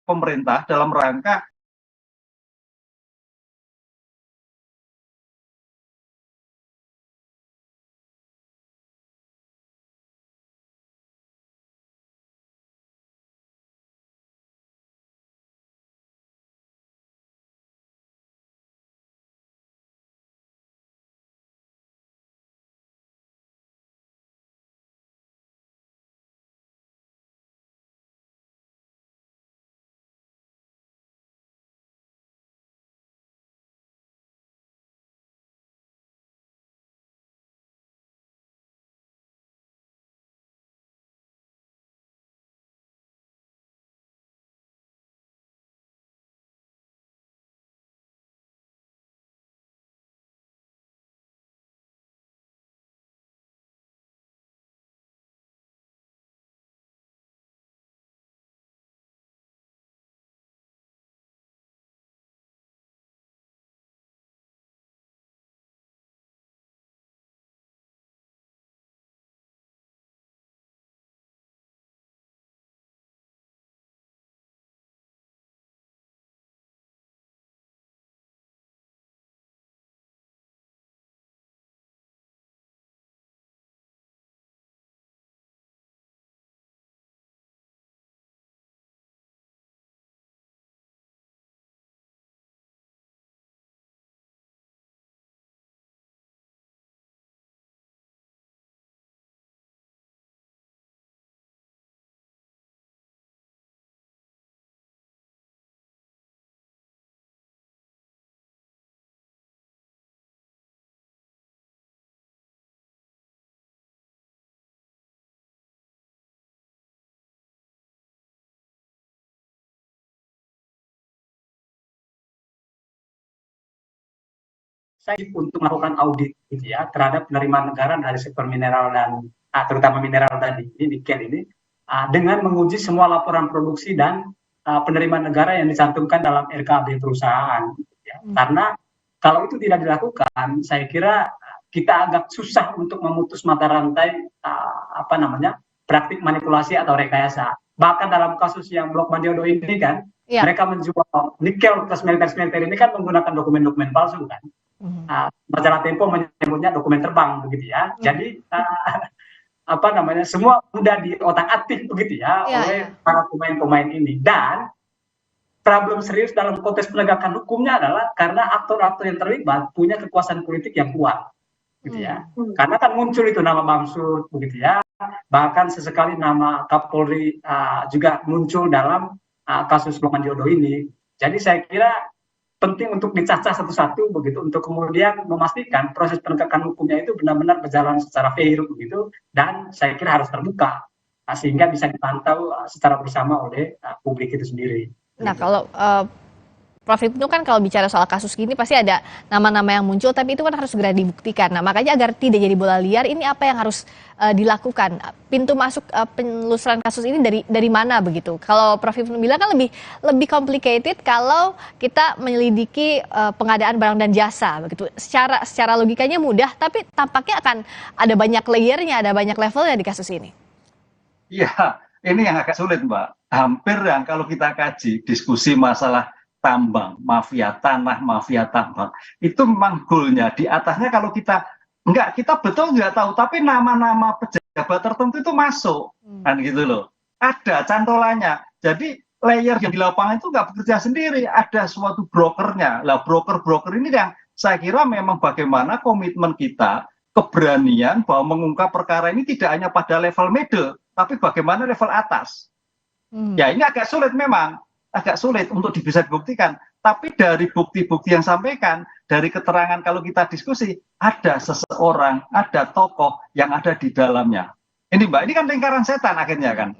pemerintah dalam rangka untuk melakukan audit gitu ya terhadap penerimaan negara dari sektor mineral dan terutama mineral tadi ini nikel ini dengan menguji semua laporan produksi dan penerimaan negara yang dicantumkan dalam RKAB perusahaan gitu ya. Karena kalau itu tidak dilakukan saya kira kita agak susah untuk memutus mata rantai praktik manipulasi atau rekayasa. Bahkan dalam kasus yang Blok Mandiodo ini kan, mereka menjual nikel ke smelter ini kan menggunakan dokumen-dokumen palsu kan. Majalah Tempo menyebutnya dokumen terbang begitu ya. Jadi semua mudah diotak-atik begitu ya oleh para pemain-pemain ini. Dan problem serius dalam konteks penegakan hukumnya adalah karena aktor-aktor yang terlibat punya kekuasaan politik yang kuat, gitu ya. Karena kan muncul itu nama Bamsud, begitu ya. Bahkan sesekali nama Kapolri juga muncul dalam kasus Blok Mandiodo ini. Jadi saya kira penting untuk dicacah satu-satu begitu untuk kemudian memastikan proses penegakan hukumnya itu benar-benar berjalan secara fair begitu, dan saya kira harus terbuka sehingga bisa dipantau secara bersama oleh publik itu sendiri. Nah, kalau Prof. Hipnu kan kalau bicara soal kasus gini pasti ada nama-nama yang muncul, tapi itu kan harus segera dibuktikan. Nah, makanya agar tidak jadi bola liar, ini apa yang harus dilakukan? Pintu masuk penelusuran kasus ini dari mana begitu? Kalau Prof. Hipnu bilang kan lebih complicated kalau kita menyelidiki pengadaan barang dan jasa begitu. Secara logikanya mudah, tapi tampaknya akan ada banyak layernya, ada banyak levelnya di kasus ini. Iya, ini yang agak sulit, Mbak. Hampir yang kalau kita kaji diskusi masalah tambang, mafia tanah, mafia tambang, itu memang goalnya di atasnya. Kalau kita betul nggak tahu, tapi nama-nama pejabat tertentu itu masuk, kan gitu loh. Ada cantolannya. Jadi layer yang di lapangan itu nggak bekerja sendiri, ada suatu brokernya. Lah broker-broker ini yang saya kira memang bagaimana komitmen kita, keberanian bahwa mengungkap perkara ini tidak hanya pada level middle, tapi bagaimana level atas. Ya ini agak sulit memang, agak sulit untuk bisa dibuktikan. Tapi dari bukti-bukti yang sampaikan, dari keterangan kalau kita diskusi, ada seseorang, ada tokoh yang ada di dalamnya. Ini Mbak, ini kan lingkaran setan akhirnya kan.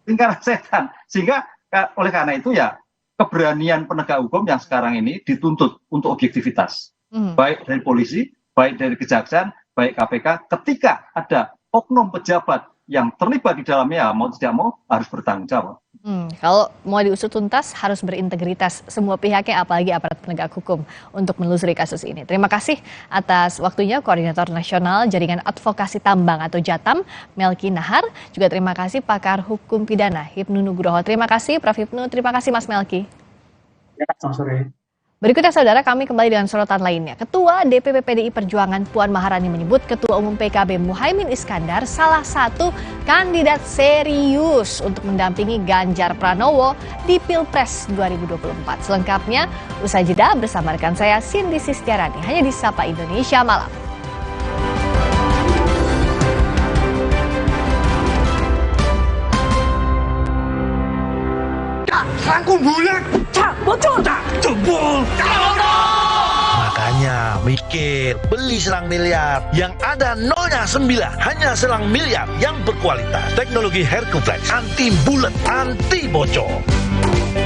Lingkaran setan. Sehingga oleh karena itu ya, keberanian penegak hukum yang sekarang ini dituntut untuk objektivitas. Baik dari polisi, baik dari kejaksaan, baik KPK, ketika ada oknum pejabat yang terlibat di dalamnya, mau tidak mau harus bertanggung jawab. Kalau mau diusut tuntas harus berintegritas semua pihaknya, apalagi aparat penegak hukum untuk menelusuri kasus ini. Terima kasih atas waktunya Koordinator Nasional Jaringan Advokasi Tambang atau JATAM, Melki Nahar. Juga terima kasih pakar hukum pidana Hipnu Nugroho. Terima kasih Prof. Hipnu, terima kasih Mas Melki. Ya, selamat sore. Berikutnya saudara, kami kembali dengan sorotan lainnya. Ketua DPP PDI Perjuangan Puan Maharani menyebut Ketua Umum PKB Muhaimin Iskandar salah satu kandidat serius untuk mendampingi Ganjar Pranowo di Pilpres 2024. Selengkapnya usai jeda bersama rekan saya Cindy Sistiarani hanya di Sapa Indonesia Malam. Rangkum bulat, bocor, jebol, makanya mikir beli selang miliar yang ada nolnya 9, hanya selang miliar yang berkualitas. Teknologi Hercules anti bulat, anti bocor,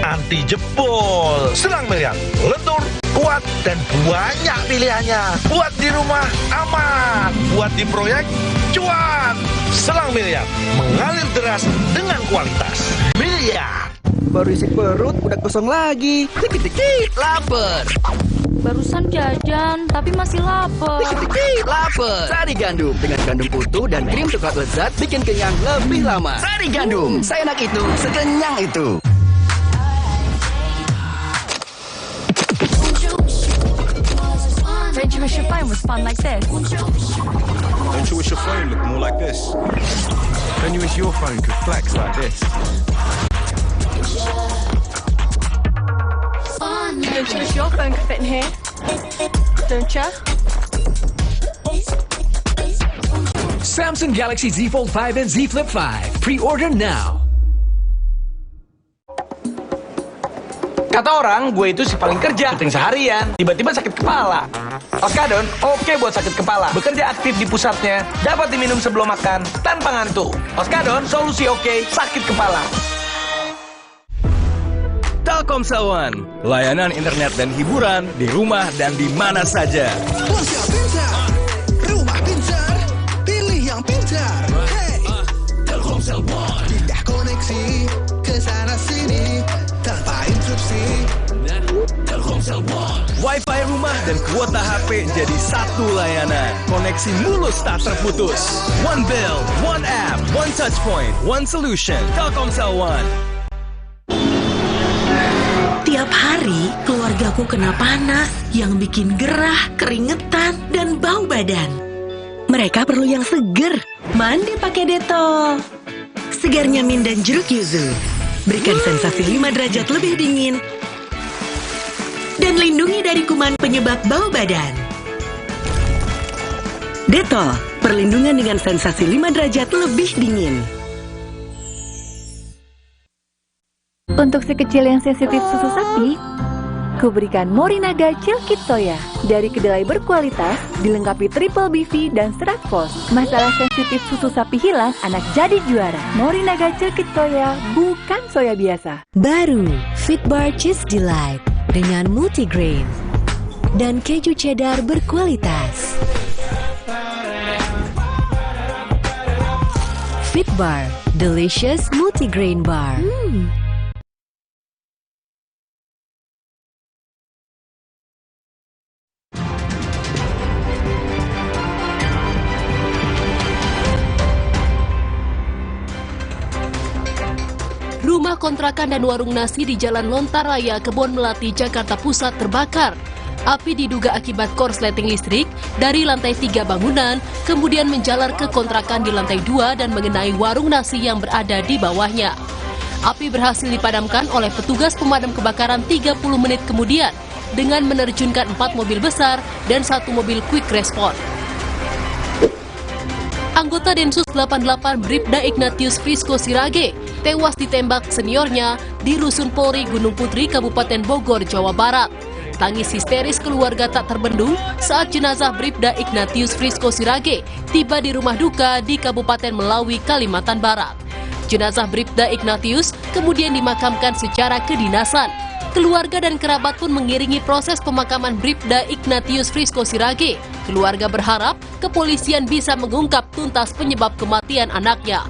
anti jebol. Selang miliar lentur, kuat dan banyak pilihannya. Buat di rumah aman, buat di proyek cuan. Selang miliar mengalir deras dengan kualitas. Miliar. Baru isi perut, udah kosong lagi. Dikit-dikit lapar. Barusan jajan, tapi masih lapar. Dikit-dikit lapar. Sari Gandum dengan gandum utuh dan krim coklat lezat bikin kenyang lebih lama. Sari Gandum, seenak itu, sekenyang itu. Don't you wish your phone was fun like this? Don't you wish your phone looked more like this? Don't you wish your phone could flex like this? Don't you wish your phone could fit in here? Don't you? Samsung Galaxy Z Fold 5 and Z Flip 5. Pre-order now. Kata orang, gue itu si paling kerja, syuting seharian, tiba-tiba sakit kepala. Oskadon, oke buat sakit kepala. Bekerja aktif di pusatnya, dapat diminum sebelum makan, tanpa ngantuk. Oskadon, solusi oke, sakit kepala. Telkomsel One, layanan internet dan hiburan di rumah dan di mana saja. Ponsel pintar, rumah pintar, pilih yang pintar. Hey, Telkomsel One, pindah koneksi ke sana sini tanpa interupsi. Telkomsel One, Wi-Fi rumah dan kuota HP jadi satu layanan. Koneksi mulus tak terputus. One bill, one app, one touch point, one solution. Telkomsel One. Tiap hari keluargaku kena panas yang bikin gerah, keringetan, dan bau badan. Mereka perlu yang seger. Mandi pakai Dettol. Segarnya mint dan jeruk yuzu. Berikan sensasi 5 derajat lebih dingin. Dan lindungi dari kuman penyebab bau badan. Dettol, perlindungan dengan sensasi 5 derajat lebih dingin. Untuk si kecil yang sensitif susu sapi, ku berikan Morinaga Chilkit Soya. Dari kedelai berkualitas, dilengkapi triple BV dan serat fos. Masalah sensitif susu sapi hilang, anak jadi juara. Morinaga Chilkit Soya, bukan soya biasa. Baru, Fitbar Cheese Delight dengan multigrain dan keju cheddar berkualitas. Fitbar, delicious multigrain bar. Rumah kontrakan dan warung nasi di Jalan Lontaraya, Kebon Melati, Jakarta Pusat terbakar. Api diduga akibat korsleting listrik dari lantai 3 bangunan, kemudian menjalar ke kontrakan di lantai 2 dan mengenai warung nasi yang berada di bawahnya. Api berhasil dipadamkan oleh petugas pemadam kebakaran 30 menit kemudian dengan menerjunkan 4 mobil besar dan 1 mobil quick response. Anggota Densus 88 Bribda Ignatius Frisko Sirage tewas ditembak seniornya di Rusun Polri Gunung Putri, Kabupaten Bogor, Jawa Barat. Tangis histeris keluarga tak terbendung saat jenazah Bribda Ignatius Frisko Sirage tiba di rumah duka di Kabupaten Melawi, Kalimantan Barat. Jenazah Bribda Ignatius kemudian dimakamkan secara kedinasan. Keluarga dan kerabat pun mengiringi proses pemakaman Bribda Ignatius Frisko Sirage. Keluarga berharap kepolisian bisa mengungkap tuntas penyebab kematian anaknya.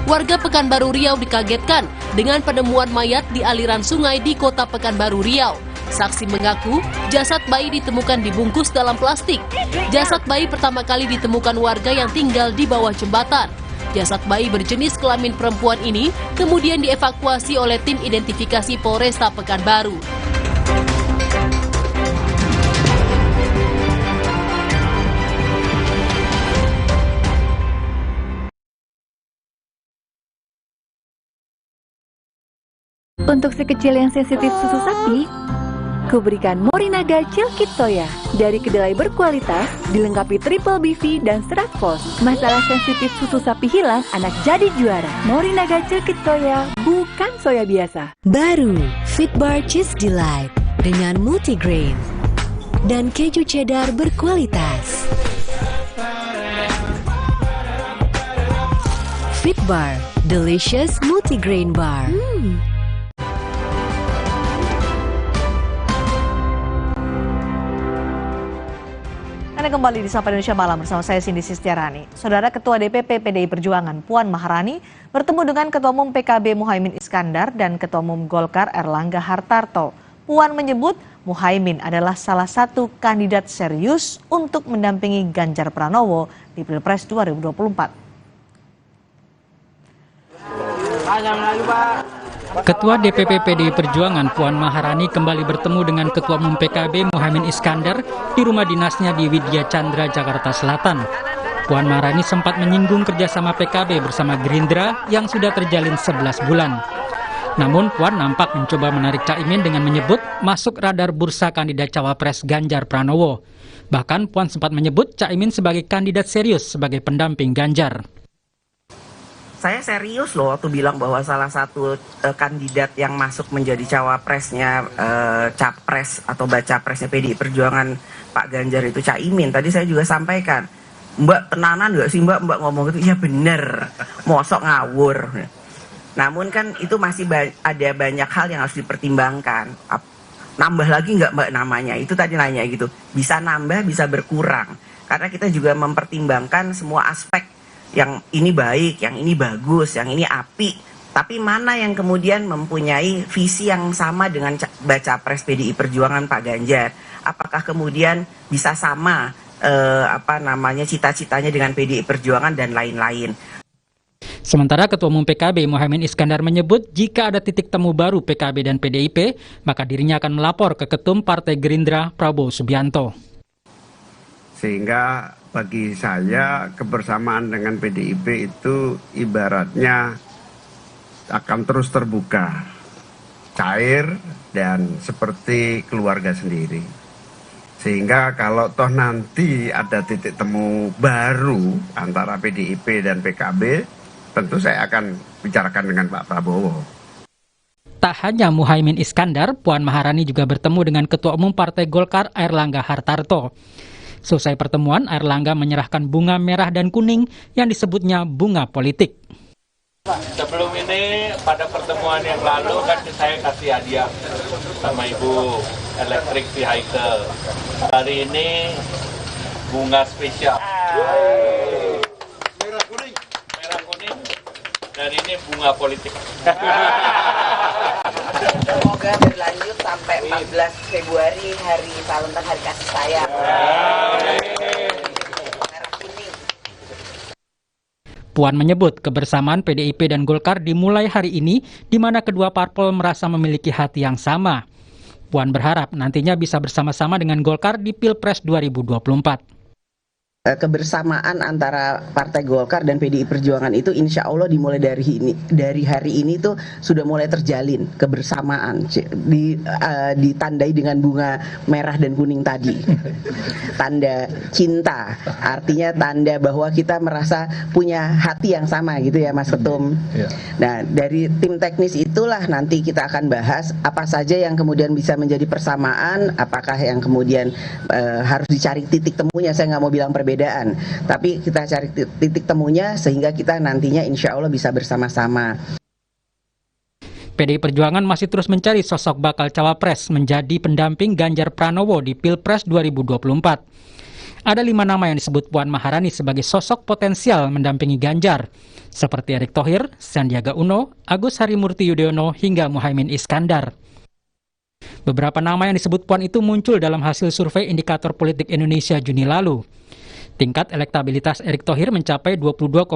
Warga Pekanbaru Riau dikagetkan dengan penemuan mayat di aliran sungai di kota Pekanbaru Riau. Saksi mengaku jasad bayi ditemukan dibungkus dalam plastik. Jasad bayi pertama kali ditemukan warga yang tinggal di bawah jembatan. Jasad bayi berjenis kelamin perempuan ini kemudian dievakuasi oleh tim identifikasi Polresta Pekanbaru. Untuk si kecil yang sensitif susu sapi, ku berikan Morinaga Chilkit Soya. Dari kedelai berkualitas, dilengkapi triple BV dan serat fos. Masalah sensitif susu sapi hilang, anak jadi juara. Morinaga Chilkit Soya, bukan soya biasa. Baru, Fitbar Cheese Delight dengan multigrain dan keju cheddar berkualitas. Fitbar, delicious multigrain bar. Anda kembali di Sapa Indonesia Malam bersama saya Cindy Sistiarani. Saudara Ketua DPP PDI Perjuangan Puan Maharani bertemu dengan Ketua Umum PKB Muhaimin Iskandar dan Ketua Umum Golkar Erlangga Hartarto. Puan menyebut Muhaimin adalah salah satu kandidat serius untuk mendampingi Ganjar Pranowo di Pilpres 2024. Ketua DPP PDI Perjuangan Puan Maharani kembali bertemu dengan Ketua Umum PKB Muhaimin Iskandar di rumah dinasnya di Widya Chandra, Jakarta Selatan. Puan Maharani sempat menyinggung kerjasama PKB bersama Gerindra yang sudah terjalin 11 bulan. Namun Puan nampak mencoba menarik Caimin dengan menyebut masuk radar bursa kandidat cawapres Ganjar Pranowo. Bahkan Puan sempat menyebut Caimin sebagai kandidat serius sebagai pendamping Ganjar. Saya serius loh waktu bilang bahwa salah satu kandidat yang masuk menjadi cawapresnya, capres atau bacapresnya PDI Perjuangan Pak Ganjar itu Caimin. Tadi saya juga sampaikan, Mbak tenanan nggak sih Mbak ngomong gitu? Iya bener, mosok ngawur. Namun kan itu masih ada banyak hal yang harus dipertimbangkan. Nambah lagi nggak Mbak namanya? Itu tadi nanya gitu. Bisa nambah, bisa berkurang. Karena kita juga mempertimbangkan semua aspek. Yang ini baik, yang ini bagus, yang ini api. Tapi mana yang kemudian mempunyai visi yang sama dengan baca pres PDI Perjuangan Pak Ganjar? Apakah kemudian bisa sama cita-citanya dengan PDI Perjuangan dan lain-lain? Sementara Ketua Umum PKB Muhaimin Iskandar menyebut jika ada titik temu baru PKB dan PDIP, maka dirinya akan melapor ke Ketum Partai Gerindra Prabowo Subianto. Sehingga bagi saya kebersamaan dengan PDIP itu ibaratnya akan terus terbuka, cair, dan seperti keluarga sendiri. Sehingga kalau toh nanti ada titik temu baru antara PDIP dan PKB, tentu saya akan bicarakan dengan Pak Prabowo. Tak hanya Muhaimin Iskandar, Puan Maharani juga bertemu dengan Ketua Umum Partai Golkar Airlangga Hartarto. Selesai pertemuan, Airlangga menyerahkan bunga merah dan kuning yang disebutnya bunga politik. Sebelum ini pada pertemuan yang lalu kan saya kasih hadiah sama Ibu elektrik vehicle. Hari ini bunga spesial. Merah kuning. Dan ini bunga politik. Semoga berlanjut sampai 14 Februari hari Valentine, hari kasih sayang. Puan menyebut kebersamaan PDIP dan Golkar dimulai hari ini, di mana kedua parpol merasa memiliki hati yang sama. Puan berharap nantinya bisa bersama-sama dengan Golkar di Pilpres 2024. Kebersamaan antara Partai Golkar dan PDI Perjuangan itu insya Allah dimulai dari hari ini tuh sudah mulai terjalin kebersamaan, ditandai dengan bunga merah dan kuning tadi, tanda cinta, artinya tanda bahwa kita merasa punya hati yang sama gitu ya Mas Ketum. Nah dari tim teknis itulah nanti kita akan bahas apa saja yang kemudian bisa menjadi persamaan, apakah yang kemudian harus dicari titik temunya. Saya nggak mau bilang perbedaan, tapi kita cari titik temunya sehingga kita nantinya insya Allah bisa bersama-sama. PDI Perjuangan masih terus mencari sosok bakal cawapres menjadi pendamping Ganjar Pranowo di Pilpres 2024. Ada 5 nama yang disebut Puan Maharani sebagai sosok potensial mendampingi Ganjar, seperti Erick Thohir, Sandiaga Uno, Agus Harimurti Yudhoyono, hingga Muhaimin Iskandar. Beberapa nama yang disebut Puan itu muncul dalam hasil survei Indikator Politik Indonesia Juni lalu. Tingkat elektabilitas Erick Thohir mencapai 22,9%.